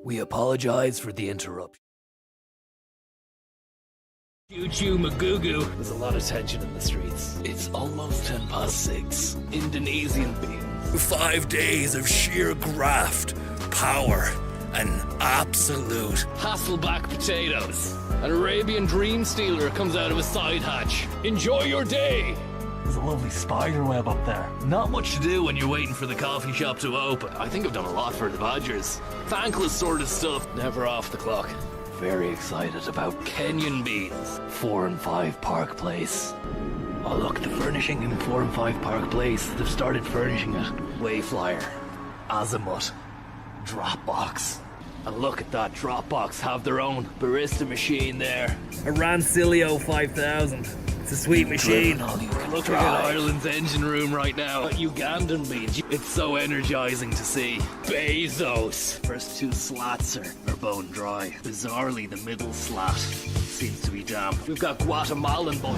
We apologize for the interruption. Choo-choo Magugu. There's a lot of tension in the streets. It's almost 6:10. Indonesian beans. 5 days of sheer graft, power, and absolute Hasselback potatoes. An Arabian dream stealer comes out of a side hatch. Enjoy your day. There's a lovely spider web up there. Not much to do when you're waiting for the coffee shop to open. I think I've done a lot for the Badgers. Thankless sort of stuff. Never off the clock. Very excited about Kenyan beans. 4 and 5 Park Place. Oh look, the furnishing in 4 and 5 Park Place. They've started furnishing it. Wayflyer. Azimuth. Dropbox. And look at that, Dropbox have their own barista machine there. A Rancilio 5000. It's a sweet machine. Looking at Ireland's engine room right now. Ugandan beans. It's so energizing to see. Bezos. First 2 slats are bone dry. Bizarrely, the middle slat seems to be damp. We've got Guatemalan boy.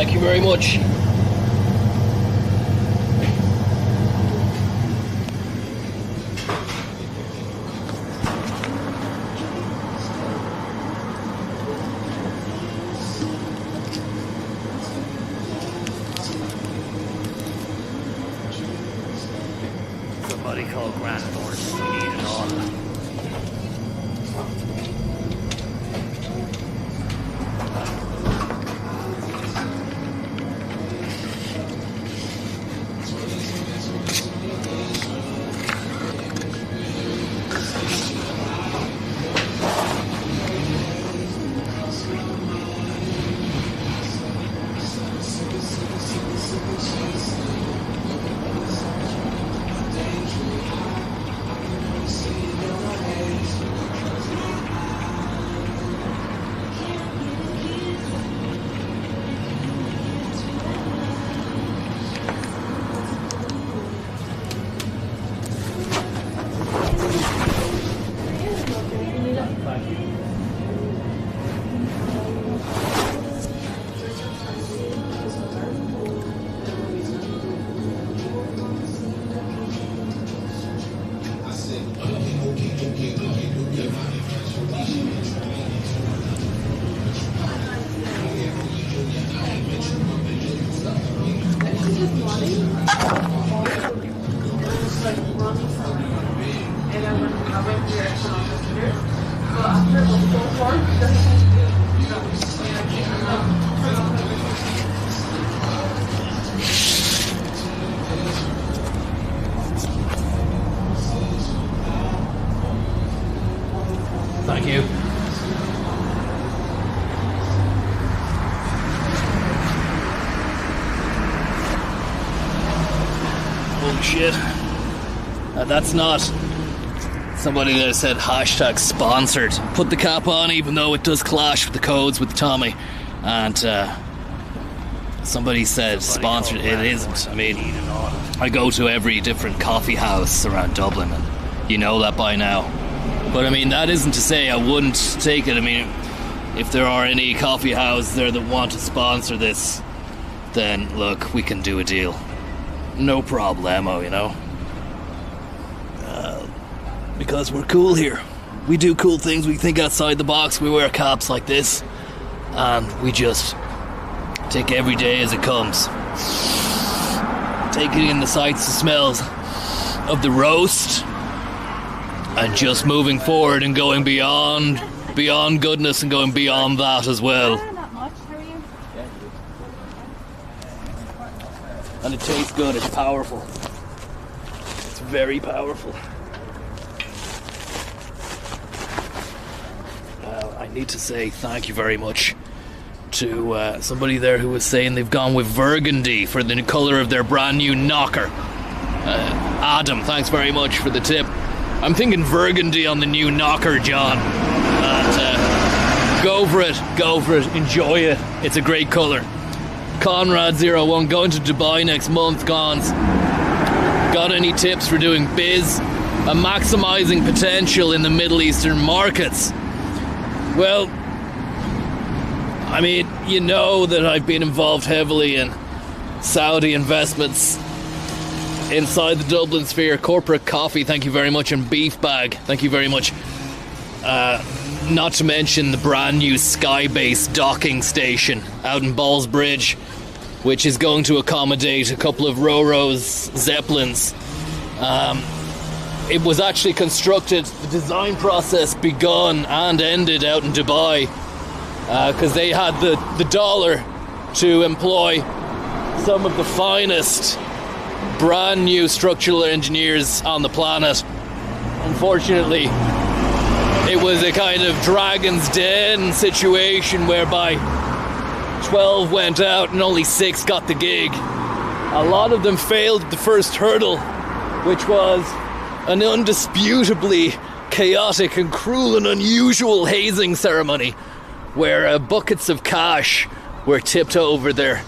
Thank you very much. Somebody call Grant Thornton. We need an order. Thank you. Holy shit. That's not somebody that said hashtag sponsored. Put the cap on, even though it does clash with the codes with Tommy. And somebody said sponsored. It isn't. I mean, I go to every different coffee house around Dublin, and you know that by now. But I mean, that isn't to say I wouldn't take it. I mean, if there are any coffee houses there that want to sponsor this, then look, we can do a deal. No problemo, you know. Because we're cool here. We do cool things, we think outside the box, we wear caps like this, and we just take every day as it comes. Taking in the sights and smells of the roast, and just moving forward and going beyond goodness and going beyond that as well. Not much. How are you? And it tastes good, it's powerful. It's very powerful. I need to say thank you very much to somebody there who was saying they've gone with burgundy for the colour of their brand new knocker. Adam, thanks very much for the tip. I'm thinking burgundy on the new knocker, John. And, go for it, enjoy it. It's a great colour. Conrad01, going to Dubai next month, Gons. Got any tips for doing biz and maximising potential in the Middle Eastern markets? Well, I mean, you know that I've been involved heavily in Saudi investments inside the Dublin sphere. Corporate coffee, thank you very much, and beef bag, thank you very much. Not to mention the brand new Skybase docking station out in Ballsbridge, which is going to accommodate a couple of Roro's Zeppelins. It was actually constructed, the design process begun and ended out in Dubai, because they had the dollar to employ some of the finest brand new structural engineers on the planet. Unfortunately, it was a kind of Dragon's Den situation whereby 12 went out and only 6 got the gig. A lot of them failed the first hurdle, which was an undisputably chaotic and cruel and unusual hazing ceremony where buckets of cash were tipped over their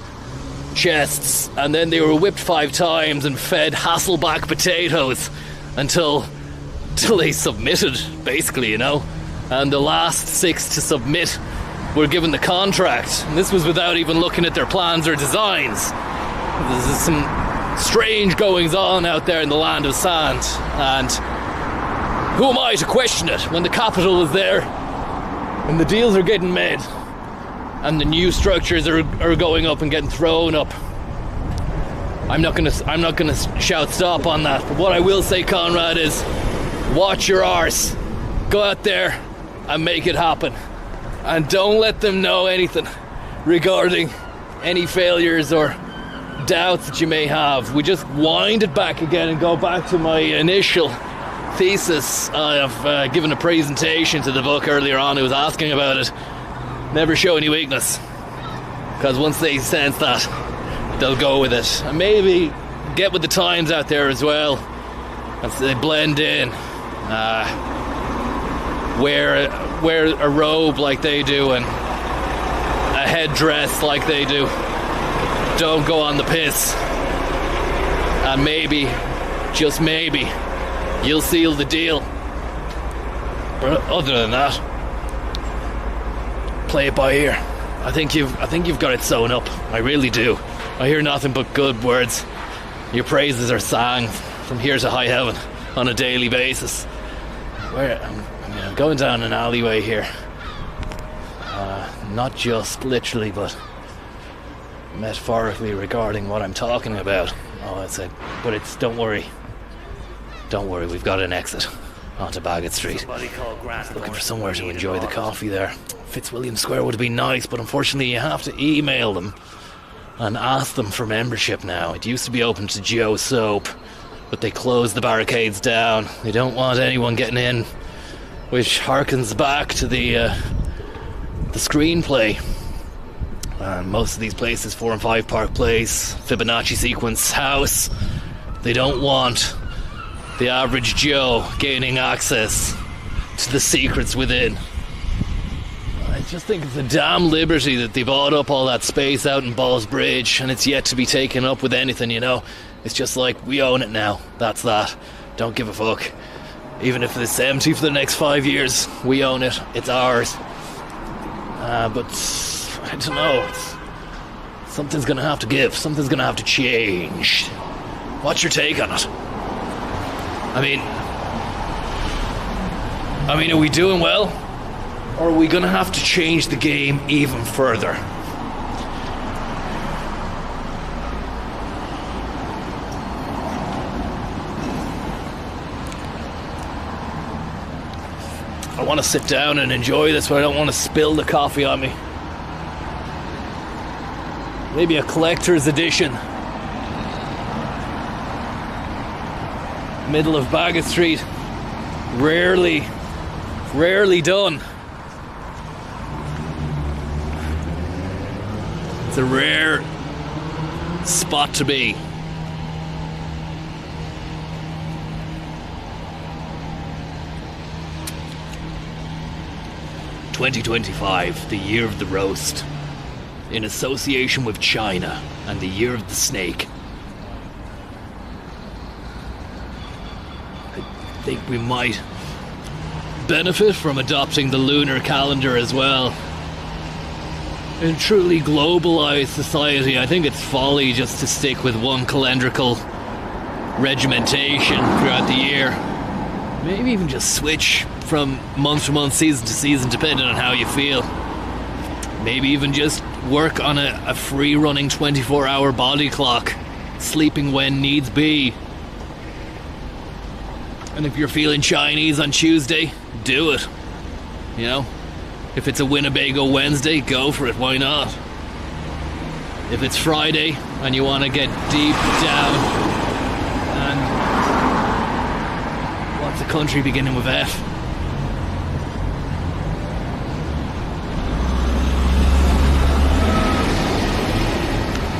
chests, and then they were whipped 5 times and fed Hasselback potatoes until they submitted, basically, you know. And the last 6 to submit were given the contract. And this was without even looking at their plans or designs. There's some strange goings on out there in the land of sand, and who am I to question it when the capital is there and the deals are getting made and the new structures are going up and getting thrown up? I'm not gonna shout stop on that, but what I will say, Conrad, is watch your arse. Go out there and make it happen, and don't let them know anything regarding any failures or doubts that you may have. We just wind it back again and go back to my initial thesis. I've given a presentation to the book earlier on who was asking about it. Never show any weakness, because once they sense that, they'll go with it. And maybe get with the times out there as well, as they blend in. Wear a robe like they do and a headdress like they do. Don't go on the piss, and maybe, just maybe, you'll seal the deal. But other than that, play it by ear. I think you've got it sewn up. I really do. I hear nothing but good words. Your praises are sang from here to high heaven on a daily basis. I'm going down an alleyway here. Not just literally, but metaphorically regarding what I'm talking about. Don't worry, we've got an exit onto Bagot Street. Looking for somewhere to enjoy the coffee there. Fitzwilliam Square would have been nice, but unfortunately you have to email them and ask them for membership now. It used to be open to Joe Soap, but they closed the barricades down. They don't want anyone getting in, which harkens back to the screenplay. Most of these places, 4 and 5 Park Place, Fibonacci Sequence House, they don't want the average Joe gaining access to the secrets within. I just think it's a damn liberty that they bought up all that space out in Balls Bridge, and it's yet to be taken up with anything, you know. It's just like, we own it now, that's that. Don't give a fuck. Even if it's empty for the next 5 years, we own it, it's ours. But I don't know, something's gonna have to give, something's gonna have to change. What's your take on it? I mean, are we doing well? Or are we gonna have to change the game even further? I want to sit down and enjoy this, but I don't want to spill the coffee on me. Maybe a collector's edition. Middle of Bagot Street. Rarely done. It's a rare spot to be. "2025, the year of the roast, in association with China and the year of the snake. I think we might benefit from adopting the lunar calendar as well. In a truly globalized society, I think it's folly just to stick with one calendrical regimentation throughout the year. Maybe even just switch from month to month, season to season, depending on how you feel. Maybe even just work on a free-running 24-hour body clock, sleeping when needs be. And if you're feeling Chinese on Tuesday, do it. You know? If it's a Winnebago Wednesday, go for it, why not? If it's Friday and you want to get deep down and... what's a country beginning with F?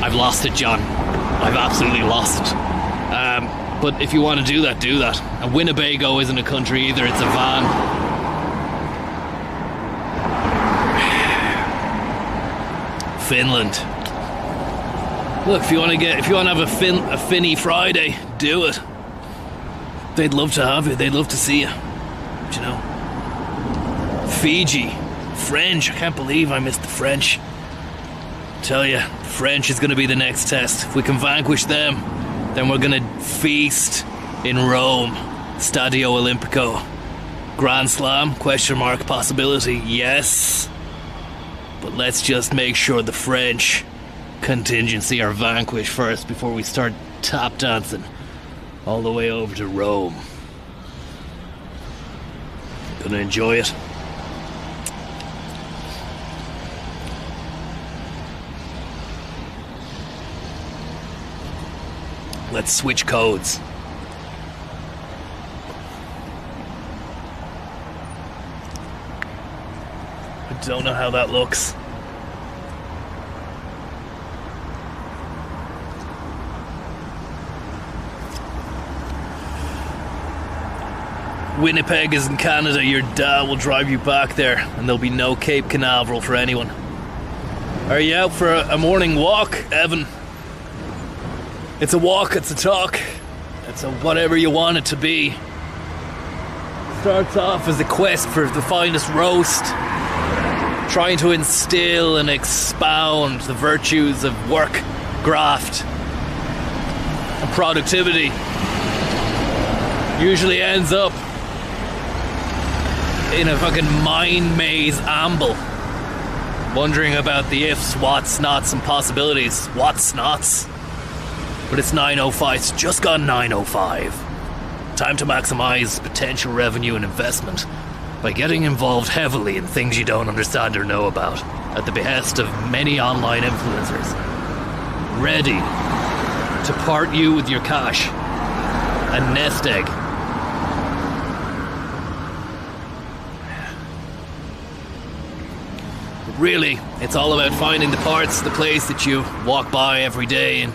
I've lost it, John. I've absolutely lost it. But if you want to do that, do that. And Winnebago isn't a country either, it's a van. Finland. Look, if you want to have a Finny Friday, do it. They'd love to have you. They'd love to see you. But, you know, Fiji. French. I can't believe I missed the French. Tell you, the French is going to be the next test. If we can vanquish them, then we're going to feast in Rome. Stadio Olimpico. Grand Slam? Question mark possibility? Yes. But let's just make sure the French contingency are vanquished first before we start tap dancing all the way over to Rome. Gonna enjoy it. Let's switch codes. I don't know how that looks. Winnipeg is in Canada. Your dad will drive you back there, and there'll be no Cape Canaveral for anyone. Are you out for a morning walk, Evan? It's a walk, it's a talk, it's a whatever you want it to be. Starts off as a quest for the finest roast, trying to instill and expound the virtues of work, graft, and productivity. Usually ends up in a fucking mind maze amble, wondering about the ifs, whats, nots, and possibilities. What's nots? But it's 9:05, it's just gone 9:05. Time to maximize potential revenue and investment by getting involved heavily in things you don't understand or know about, at the behest of many online influencers, ready to part you with your cash and nest egg. But really, it's all about finding the parts of the place that you walk by every day and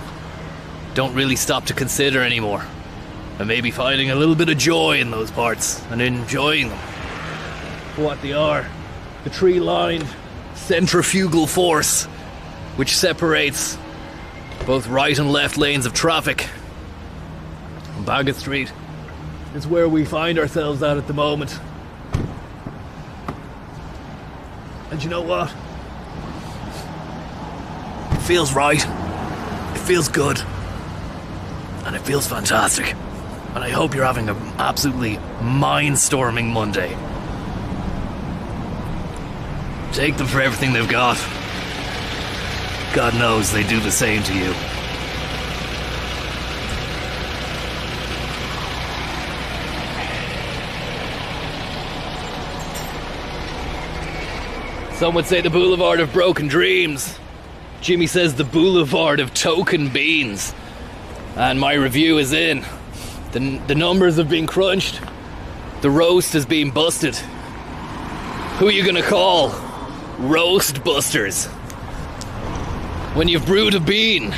don't really stop to consider anymore, and maybe finding a little bit of joy in those parts and enjoying them for what they are. The tree-lined centrifugal force which separates both right and left lanes of traffic on Bagot Street is where we find ourselves at the moment. And you know what? It feels right. It feels good. And it feels fantastic. And I hope you're having an absolutely mind-storming Monday. Take them for everything they've got. God knows they do the same to you. Some would say the boulevard of broken dreams. Jimmy says the boulevard of token beans. And my review is in. The numbers have been crunched. The roast is being busted. Who are you gonna call? Roast busters. When you've brewed a bean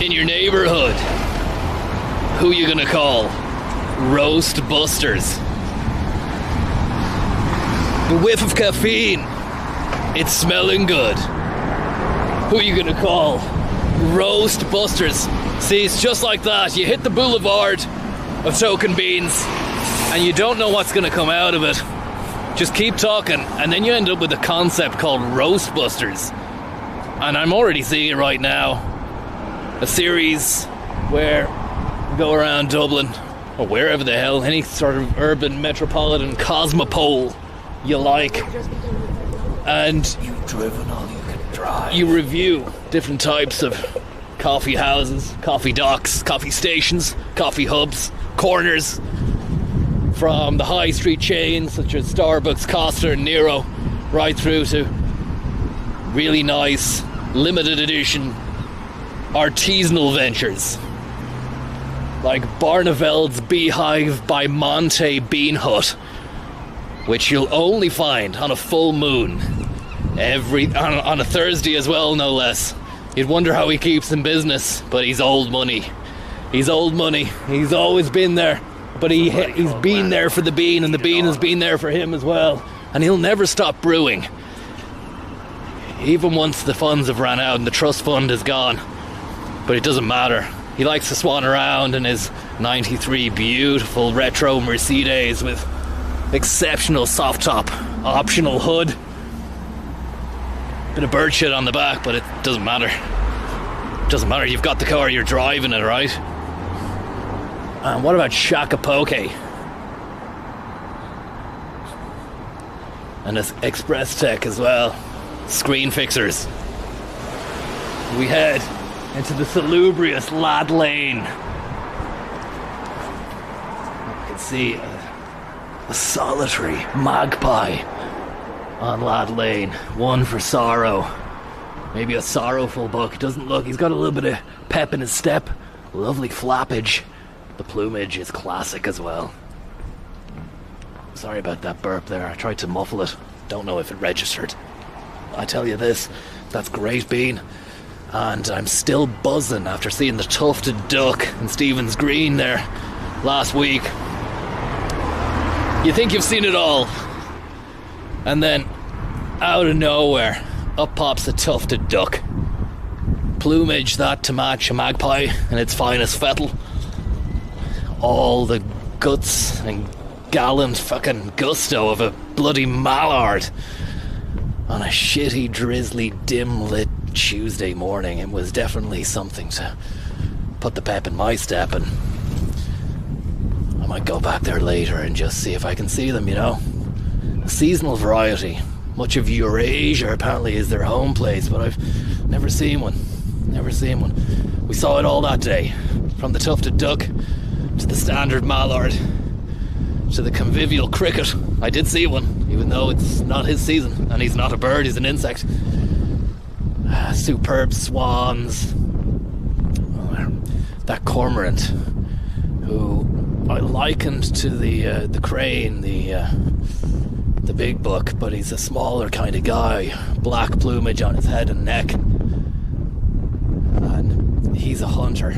in your neighborhood, who are you gonna call? Roast busters. The whiff of caffeine. It's smelling good. Who are you gonna call? Roast busters. See, it's just like that. You hit the boulevard of token beans and you don't know what's going to come out of it. Just keep talking and then you end up with a concept called roast busters. And I'm already seeing it right now. A series where we go around Dublin or wherever the hell, any sort of urban metropolitan cosmopole you like, and You've driven all you can drive. you review different types of coffee houses, coffee docks, coffee stations, coffee hubs, corners, from the high street chains such as Starbucks, Costa and Nero, right through to really nice limited edition artisanal ventures like Barneveld's Beehive by Monte Bean Hut, which you'll only find on a full moon, on a Thursday as well, no less. You'd wonder how he keeps in business, but he's old money. He's old money. He's always been there, but he's been there for the bean, and the bean has been there for him as well. And he'll never stop brewing, even once the funds have ran out and the trust fund is gone. But it doesn't matter. He likes to swan around in his 93 beautiful retro Mercedes with exceptional soft top, optional hood, Bit of bird shit on the back, but it doesn't matter. Doesn't matter, you've got the car, you're driving it, right? And what about Shakapoke? And this Express Tech as well. Screen fixers. We head into the salubrious Lad Lane. You can see a solitary magpie on Lad Lane. One for sorrow. Maybe a sorrowful buck. Doesn't look, he's got a little bit of pep in his step. Lovely flappage. The plumage is classic as well. Sorry about that burp there. I tried to muffle it. Don't know if it registered. I tell you this, that's great bean. And I'm still buzzing after seeing the tufted duck in Stephen's Green there last week. You think you've seen it all. And then, out of nowhere, up pops a tufted duck. Plumage that to match a magpie in its finest fettle. All the guts and gallant fucking gusto of a bloody mallard on a shitty, drizzly, dim-lit Tuesday morning. It was definitely something to put the pep in my step, and I might go back there later and just see if I can see them, you know. A seasonal variety. Much of Eurasia apparently is their home place, but I've never seen one. Never seen one. We saw it all that day. From the tufted duck to the standard mallard to the convivial cricket. I did see one, even though it's not his season, and he's not a bird, he's an insect. Superb swans. That cormorant, who I likened to the crane, the big buck, but he's a smaller kind of guy. Black plumage on his head and neck. And he's a hunter.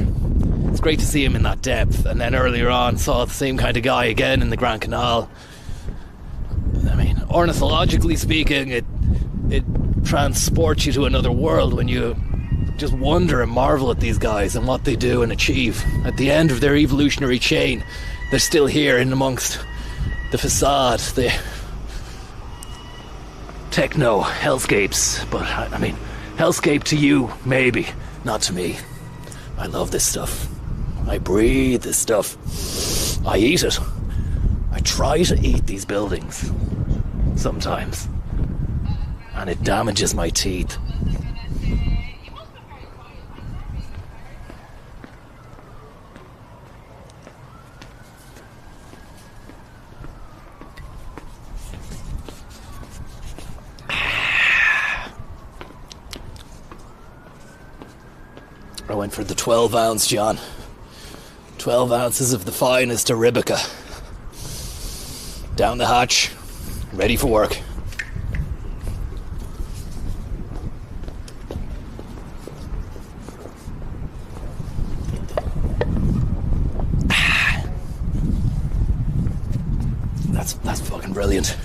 It's great to see him in that depth. And then earlier on, saw the same kind of guy again in the Grand Canal. I mean, ornithologically speaking, it transports you to another world when you just wonder and marvel at these guys and what they do and achieve. At the end of their evolutionary chain, they're still here in amongst the facade, the techno hellscapes. But I mean, hellscape to you, maybe, not to me. I love this stuff. I breathe this stuff. I eat it. I try to eat these buildings sometimes, and it damages my teeth. I went for the 12 ounce, John. 12 ounces of the finest Arabica. Down the hatch, ready for work. That's fucking brilliant.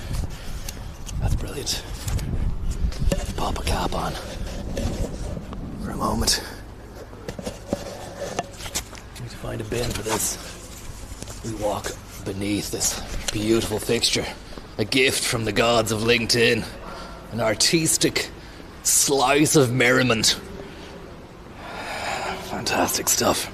That's brilliant. Pop a cap on for a moment. Need to find a bin for this. We walk beneath this beautiful fixture. A gift from the gods of LinkedIn. An artistic slice of merriment. Fantastic stuff.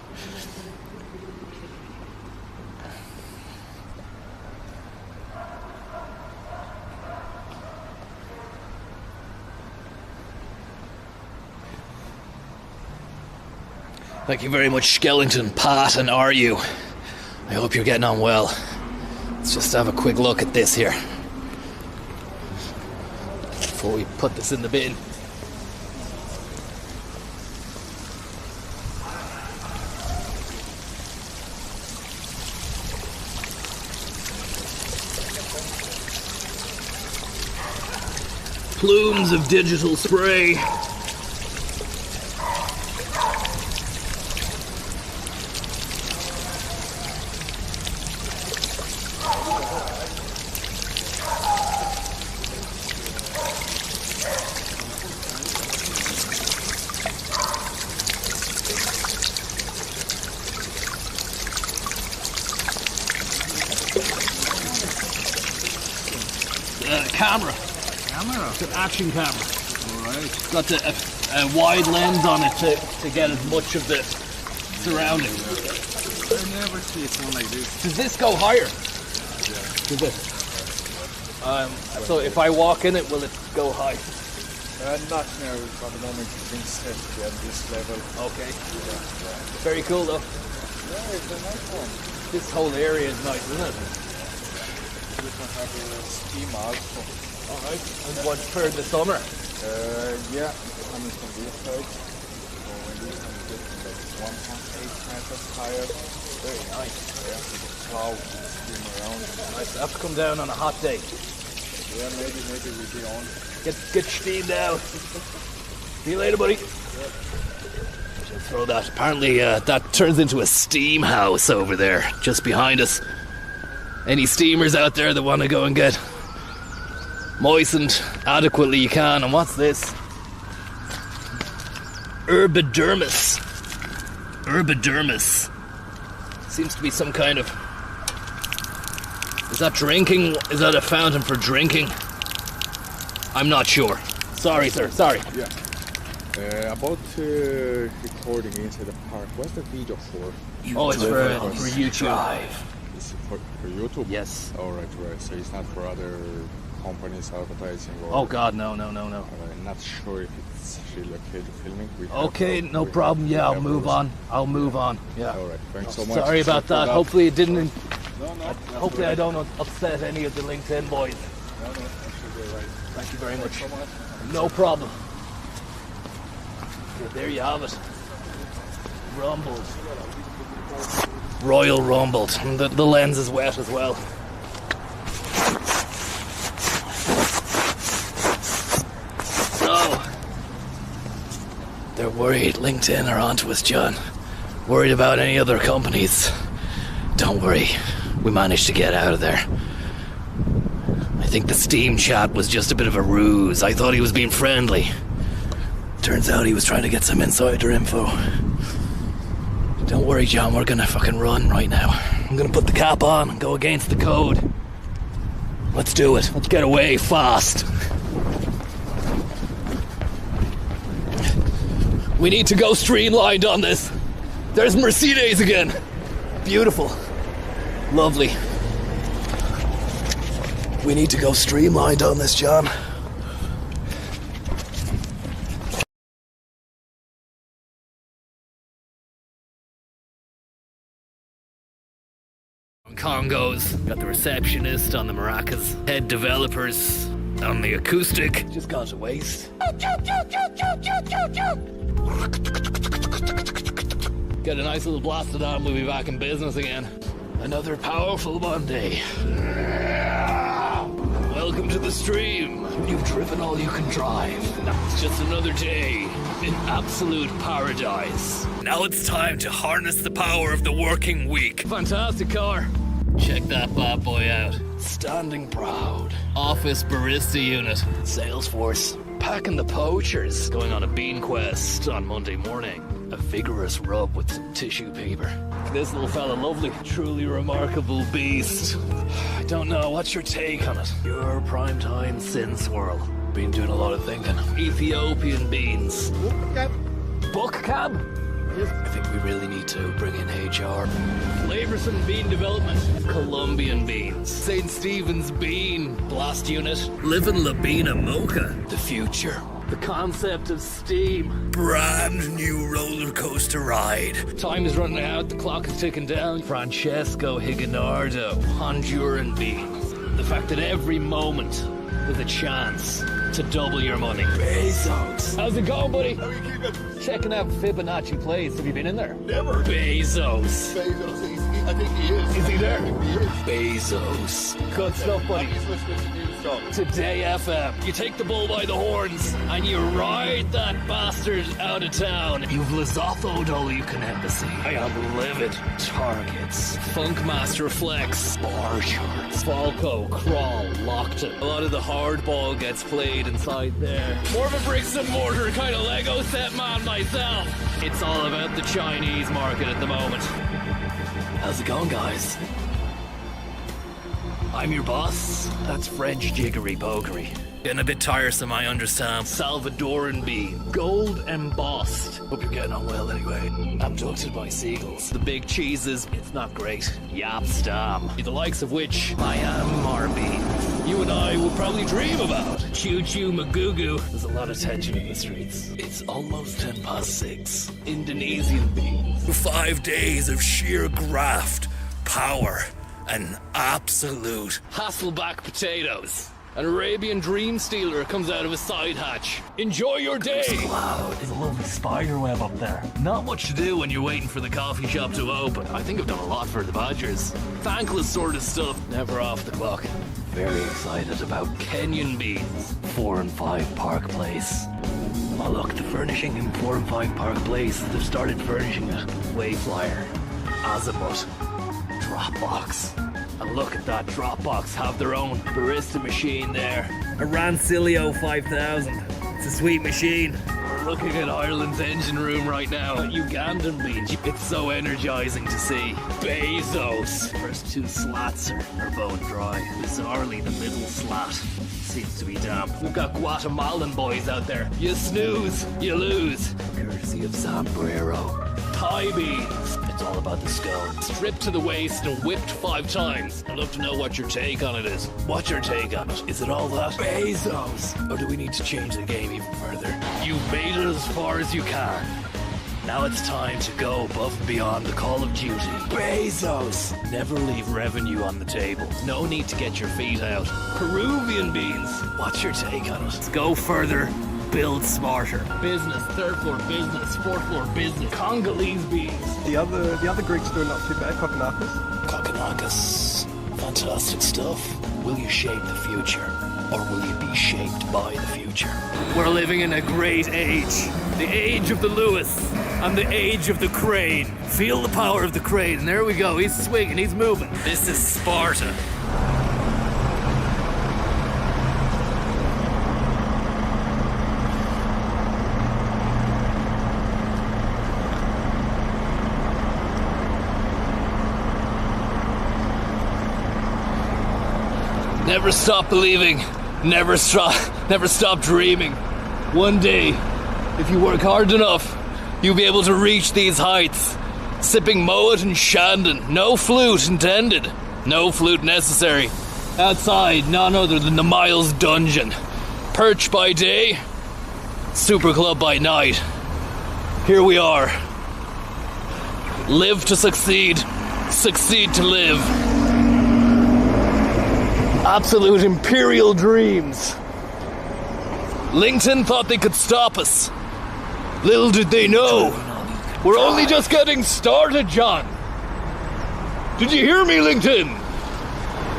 Thank you very much, Skellington, Pat, and are you? I hope you're getting on well. Let's just have a quick look at this here before we put this in the bin. Plumes of digital spray. Camera. It's an action camera. It's got a wide lens on it to get as much of the surroundings. I never see one like this. Does this go higher? Does it? So if I walk in it, will it go high? Not now, for the moment it's been set at this level. Okay. Very cool though. Yeah, it's a nice one. This whole area is nice, isn't it? You can have a steam also. Alright. And what's for the summer? Yeah, coming from this side. So when this one is getting like 1.8 meters higher. Very nice. Yeah, with the cloud steam around. Nice. I have to come down on a hot day. Yeah, maybe we'll be on. Get steamed out. See you later, buddy. Should throw that. Apparently, that turns into a steam house over there, just behind us. Any steamers out there that want to go and get moistened adequately, you can. And what's this? Herbidermis. Herbidermis. Seems to be some kind of... Is that drinking? Is that a fountain for drinking? I'm not sure. Sorry, sir. Sorry. Yeah. About recording inside the park, what's the video for? It's for YouTube. Is it for YouTube? Yes. Alright, right. So it's not for other companies advertising or... Oh God, no. I'm not sure if it's really okay to filming. Okay, no problem. Yeah, I'll move on. Yeah. Alright, thanks so much. Sorry about that. Hopefully it didn't... No. Hopefully I don't upset any of the LinkedIn boys. No, that should be right. Thank you very much. So much. No problem. Okay, there you have it. Rumbled. Royal rumbled. And the lens is wet as well. So, they're worried. LinkedIn are onto us, John. Worried about any other companies. Don't worry. We managed to get out of there. I think the Steam chat was just a bit of a ruse. I thought he was being friendly. Turns out he was trying to get some insider info. Don't worry, John, we're gonna fucking run right now. I'm gonna put the cap on and go against the code. Let's do it. Let's get away fast. We need to go streamlined on this. There's Mercedes again. Beautiful. Lovely. We need to go streamlined on this, John. Congos, got the receptionist on the maracas, head developers on the acoustic. Just gone to waste. Get a nice little blasted on, we'll be back in business again. Another powerful Monday. Welcome to the stream. You've driven all you can drive. It's just another day in absolute paradise. Now it's time to harness the power of the working week. Fantastic car. Check that bad boy out. Standing proud. Office barista unit. Salesforce. Packing the poachers. Going on a bean quest on Monday morning. A vigorous rub with some tissue paper. This little fella, lovely, truly remarkable beast. I don't know, what's your take on it? Your primetime sin swirl. Been doing a lot of thinking. Ethiopian beans. Book cab? I think we really need to bring in HR. Flavorson Bean Development. Colombian beans. St. Stephen's Bean Blast Unit. Livin' Labina Mocha. The future. The concept of steam. Brand new roller coaster ride. Time is running out, the clock is ticking down. Francesco Higinardo, Honduran beans. The fact that every moment there's a chance to double your money. Bezos. How's it going, buddy? How are you keeping? Checking out Fibonacci Place. Have you been in there? Never. Bezos. I think he is. Is he there? I think he is. Bezos. Good stuff, buddy. He's listening to new stuff. Today FM. You take the bull by the horns and you ride that bastard out of town. You've Lesotho'd all you can embassy. I have livid targets. Funkmaster Flex. Bar charts. Falco, Crawl, Lockton. A lot of the hardball gets played inside there. More of a bricks and mortar kind of Lego set man myself. It's all about the Chinese market at the moment. How's it going, guys? I'm your boss. That's French jiggery pokery. Getting a bit tiresome, I understand. Salvadoran bean. Gold embossed. Hope you're getting on well anyway. Abducted by seagulls. The big cheeses, it's not great. Yapstam. The likes of which Myanmar beans. You and I will probably dream about. Choo choo magoo. There's a lot of tension in the streets. It's almost 6:10. Indonesian beans. 5 days of sheer graft, power, and absolute Hasselback potatoes. An Arabian dream stealer comes out of a side hatch. Enjoy your day! Wow, there's a lovely spider web up there. Not much to do when you're waiting for the coffee shop to open. I think I've done a lot for the Badgers. Thankless sort of stuff, never off the clock. Very excited about Kenyan beans. 4 and 5 Park Place. Oh look, the furnishing in 4 and 5 Park Place. They've started furnishing it. Wayflyer, Azimuth, Dropbox. And look at that, Dropbox have their own barista machine there. A Rancilio 5000. It's a sweet machine. We're looking at Ireland's engine room right now. Ugandan beans. It's so energizing to see. Bezos. First 2 slats are bone dry. Bizarrely, the middle slat seems to be damp. We've got Guatemalan boys out there. You snooze, you lose. Courtesy of Sombrero. Thai beans. It's all about the scone. Stripped to the waist and whipped 5 times. I'd love to know what your take on it is. What's your take on it? Is it all that? Bezos! Or do we need to change the game even further? You've made it as far as you can. Now it's time to go above and beyond the call of duty. Bezos! Never leave revenue on the table. No need to get your feet out. Peruvian beans. What's your take on it? Let's go further. Build smarter. Business, 3rd floor business, 4th floor business. Congolese beans. The other Greeks doing not too bad. Kokonakis. Fantastic stuff. Will you shape the future? Or will you be shaped by the future? We're living in a great age. The age of the Lewis and the age of the crane. Feel the power of the crane. And there we go. He's swinging. He's moving. This is Sparta. Never stop believing, never stop dreaming. One day, if you work hard enough, you'll be able to reach these heights. Sipping Moet and Shandon, no flute intended, no flute necessary. Outside, none other than the Miles Dungeon. Perch by day, Super Club by night. Here we are. Live to succeed, succeed to live. Absolute imperial dreams. LinkedIn thought they could stop us. Little did they know, we're only just getting started, John. Did you hear me, LinkedIn?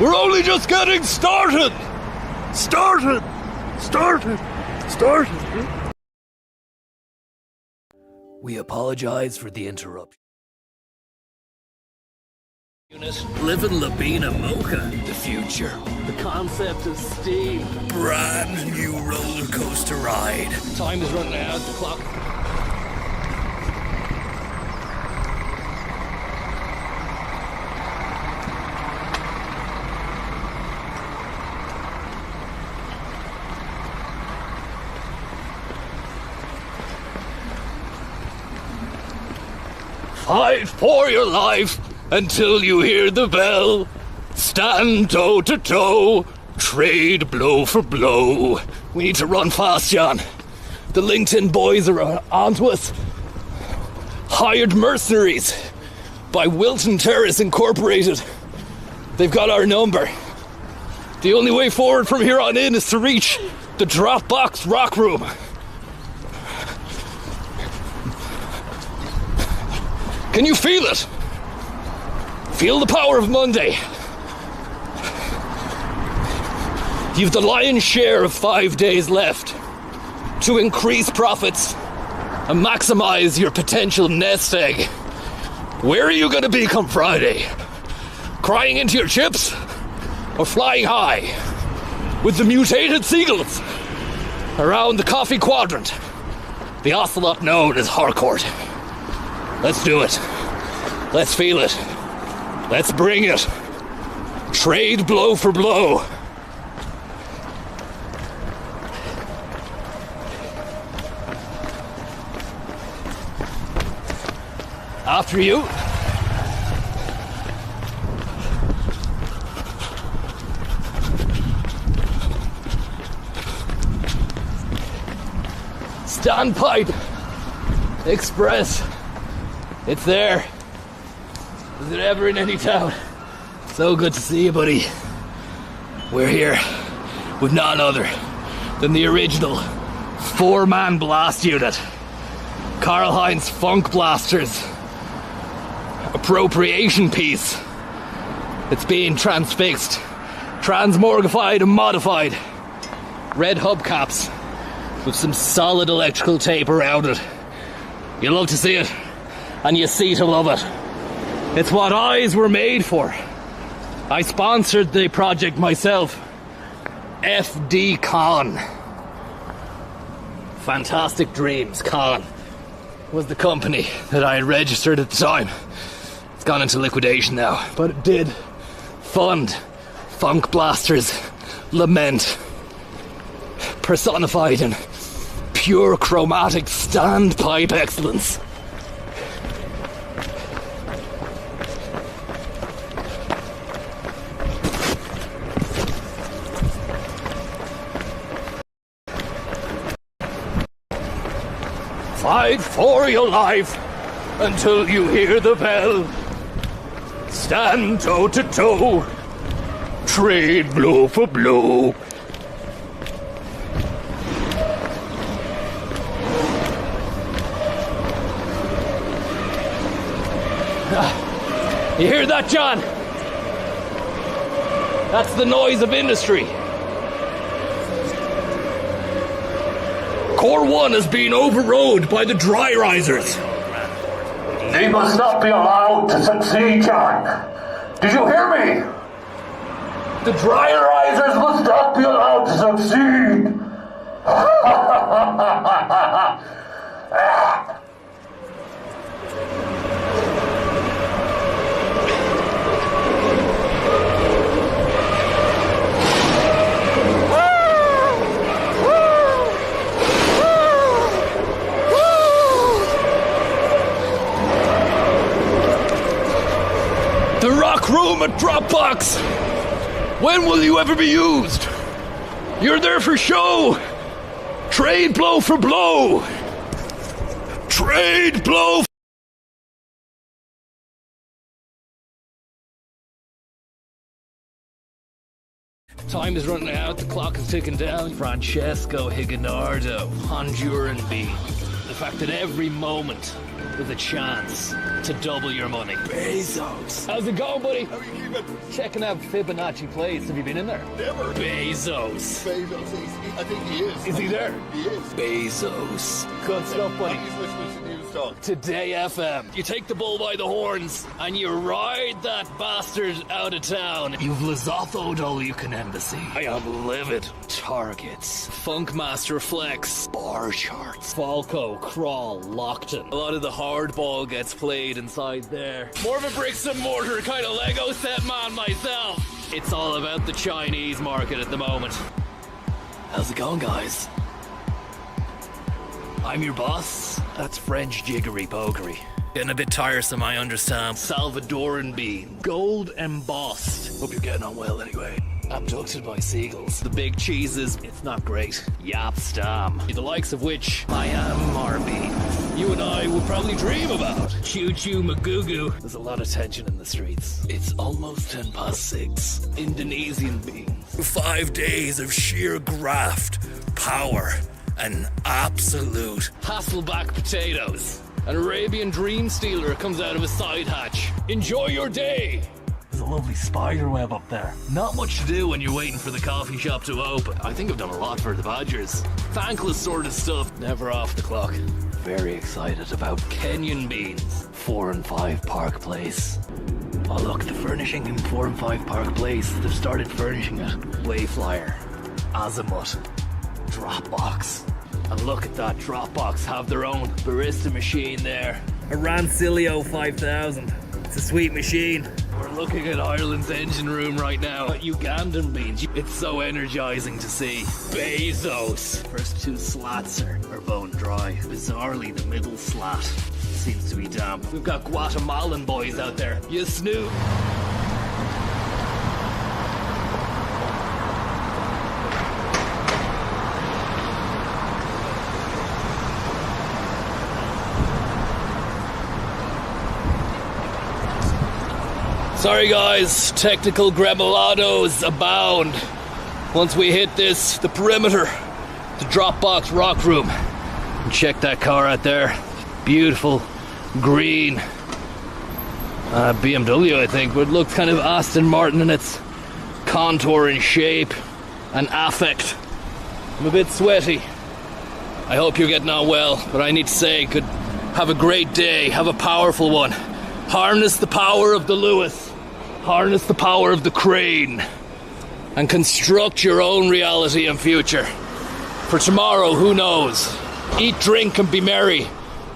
We're only just getting started. Started. We apologize for the interruption. Live in Labina Mocha. The future. The concept of steam. Brand new roller coaster ride. Time is running out. The clock. Fight for your life until you hear the bell. Stand toe to toe. Trade blow for blow. We need to run fast, John. The LinkedIn boys are onto us. Hired mercenaries by Wilton Terrace Incorporated. They've got our number. The only way forward from here on in is to reach the Dropbox Rock Room. Can you feel it? Feel the power of Monday. You've the lion's share of 5 days left to increase profits and maximize your potential nest egg. Where are you going to be come Friday? Crying into your chips or flying high with the mutated seagulls around the coffee quadrant, the ocelot known as Harcourt? Let's do it. Let's feel it. Let's bring it. Trade blow for blow. After you. Standpipe Express. It's there. Is it ever in any town? So good to see you, buddy. We're here with none other than the original 4-man blast unit. Karl Heinz Funk Blasters appropriation piece. It's being transfixed, transmorgified and modified. Red hubcaps with some solid electrical tape around it. You love to see it, and you see to love it. It's what eyes were made for. I sponsored the project myself. FD Con. Fantastic Dreams Con was the company that I had registered at the time. It's gone into liquidation now, but it did fund Funk Blasters Lament, personified in pure chromatic standpipe excellence. Fight for your life until you hear the bell. Stand toe to toe. Trade blow for blow. You hear that, John? That's the noise of industry. Core 1 is being overrode by the dry risers. They must not be allowed to succeed, John. Did you hear me? The dry risers must not be allowed to succeed. The rock room at Dropbox! When will you ever be used? You're there for show! Trade blow for blow! Trade blow! Time is running out, the clock is ticking down. Francesco Higinardo, Honduran bean. The fact that every moment is a chance to double your money. Bezos. How's it going, buddy? How are you keeping? Checking out Fibonacci Place. Have you been in there? Never. Bezos. Bezos. I think he is. Is he there? He is. Bezos. Good stuff, buddy. He's listening to News Talk. Today FM. You take the bull by the horns and you ride that bastard out of town. You've Lesotho'd all you can embassy. I am livid. Targets. Funkmaster Flex. Bar charts. Falco, Crawl, Lockton. A lot of the hardball gets played inside there. More of a bricks and mortar kind of Lego set man myself. It's all about the Chinese market at the moment. How's it going, guys? I'm your boss. That's French jiggery pokery. Getting a bit tiresome, I understand. Salvadoran bean. Gold embossed. Hope you're getting on well anyway. Abducted by seagulls. The big cheeses, it's not great. Yapstam. The likes of which I am Marby. You and I would probably dream about. Choo-choo Magugu. There's a lot of tension in the streets. It's almost 6:10. Indonesian beans. 5 days of sheer graft, power, and absolute Hasselback potatoes. An Arabian dream stealer comes out of a side hatch. Enjoy your day. There's a lovely spider web up there. Not much to do when you're waiting for the coffee shop to open. I think I've done a lot for the Badgers. Thankless sort of stuff. Never off the clock. Very excited about Kenyan beans. 4 and 5 Park Place. Oh look, the furnishing in 4 and 5 Park Place. They've started furnishing it. Wayflyer. Azimuth. Dropbox. And look at that, Dropbox have their own barista machine there. A Rancilio 5000. It's a sweet machine. We're looking at Ireland's engine room right now. Ugandan beans. It's so energizing to see. Bezos. First 2 slats are bone dry. Bizarrely, the middle slat seems to be damp. We've got Guatemalan boys out there. You snoop. Sorry guys, technical gremolados abound. Once we hit the perimeter, the Dropbox Rock Room. And check that car out there. Beautiful, green. BMW, I think, but it looks kind of Aston Martin in its contour and shape and affect. I'm a bit sweaty. I hope you're getting on well, but I need to say, have a great day, have a powerful one. Harness the power of the Lewis. Harness the power of the Crane and construct your own reality and future. For tomorrow, who knows? Eat, drink, and be merry.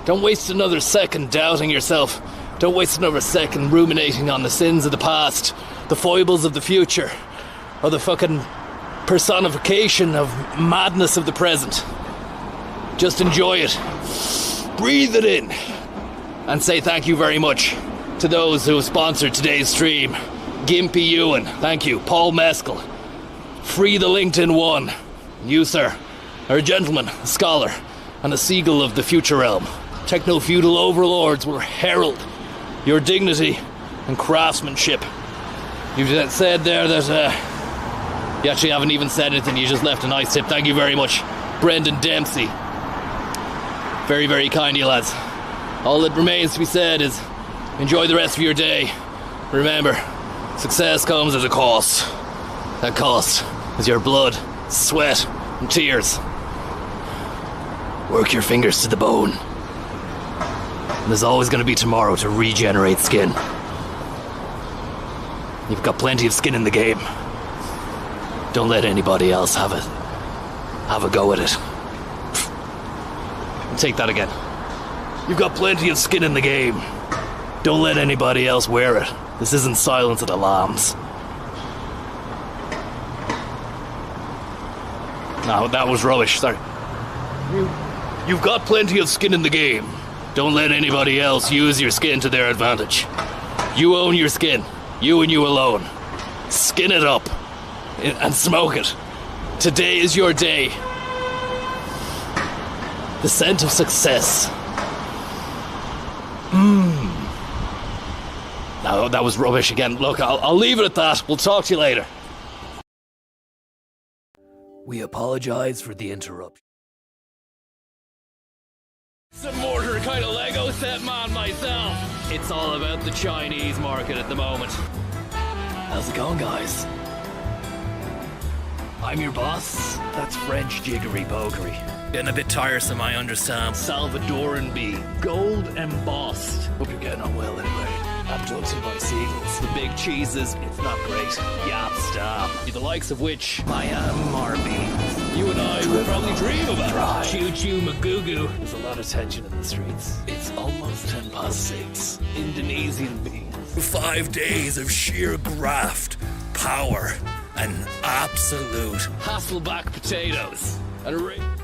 Don't waste another second doubting yourself. Don't waste another second ruminating on the sins of the past, the foibles of the future, or the fucking personification of madness of the present. Just enjoy it. Breathe it in. And say thank you very much to those who have sponsored today's stream. Gimpy Ewan, thank you. Paul Mescal. Free the LinkedIn one. You, sir, are a gentleman, a scholar, and a seagull of the future realm. Techno-feudal overlords will herald your dignity and craftsmanship. You've said there that you actually haven't even said anything, you just left a nice tip. Thank you very much, Brendan Dempsey. Very, very kind of you lads. All that remains to be said is enjoy the rest of your day. Remember, success comes at a cost. That cost is your blood, sweat, and tears. Work your fingers to the bone. And there's always going to be tomorrow to regenerate skin. You've got plenty of skin in the game. Don't let anybody else have it. Have a go at it. Take that again. You've got plenty of skin in the game. Don't let anybody else wear it. This isn't Silence of the Lambs. No, that was rubbish. Sorry. You've got plenty of skin in the game. Don't let anybody else use your skin to their advantage. You own your skin. You and you alone. Skin it up and smoke it. Today is your day. The scent of success. No, that was rubbish again. Look, I'll leave it at that. We'll talk to you later. We apologize for the interruption. Some mortar kind of Lego set man myself. It's all about the Chinese market at the moment. How's it going, guys? I'm your boss. That's French jiggery pokery. Getting a bit tiresome, I understand. Salvadoran bee, gold embossed. Hope you're getting on well anyway. Abducted by seagulls. The big cheeses, it's not great. Yap stop. The likes of which Miami. you and I would probably dream about. Dry. Choo choo magoo. There's a lot of tension in the streets. It's almost 6:10. Indonesian bees. 5 days of sheer graft, power, and absolute Hasselback potatoes. And a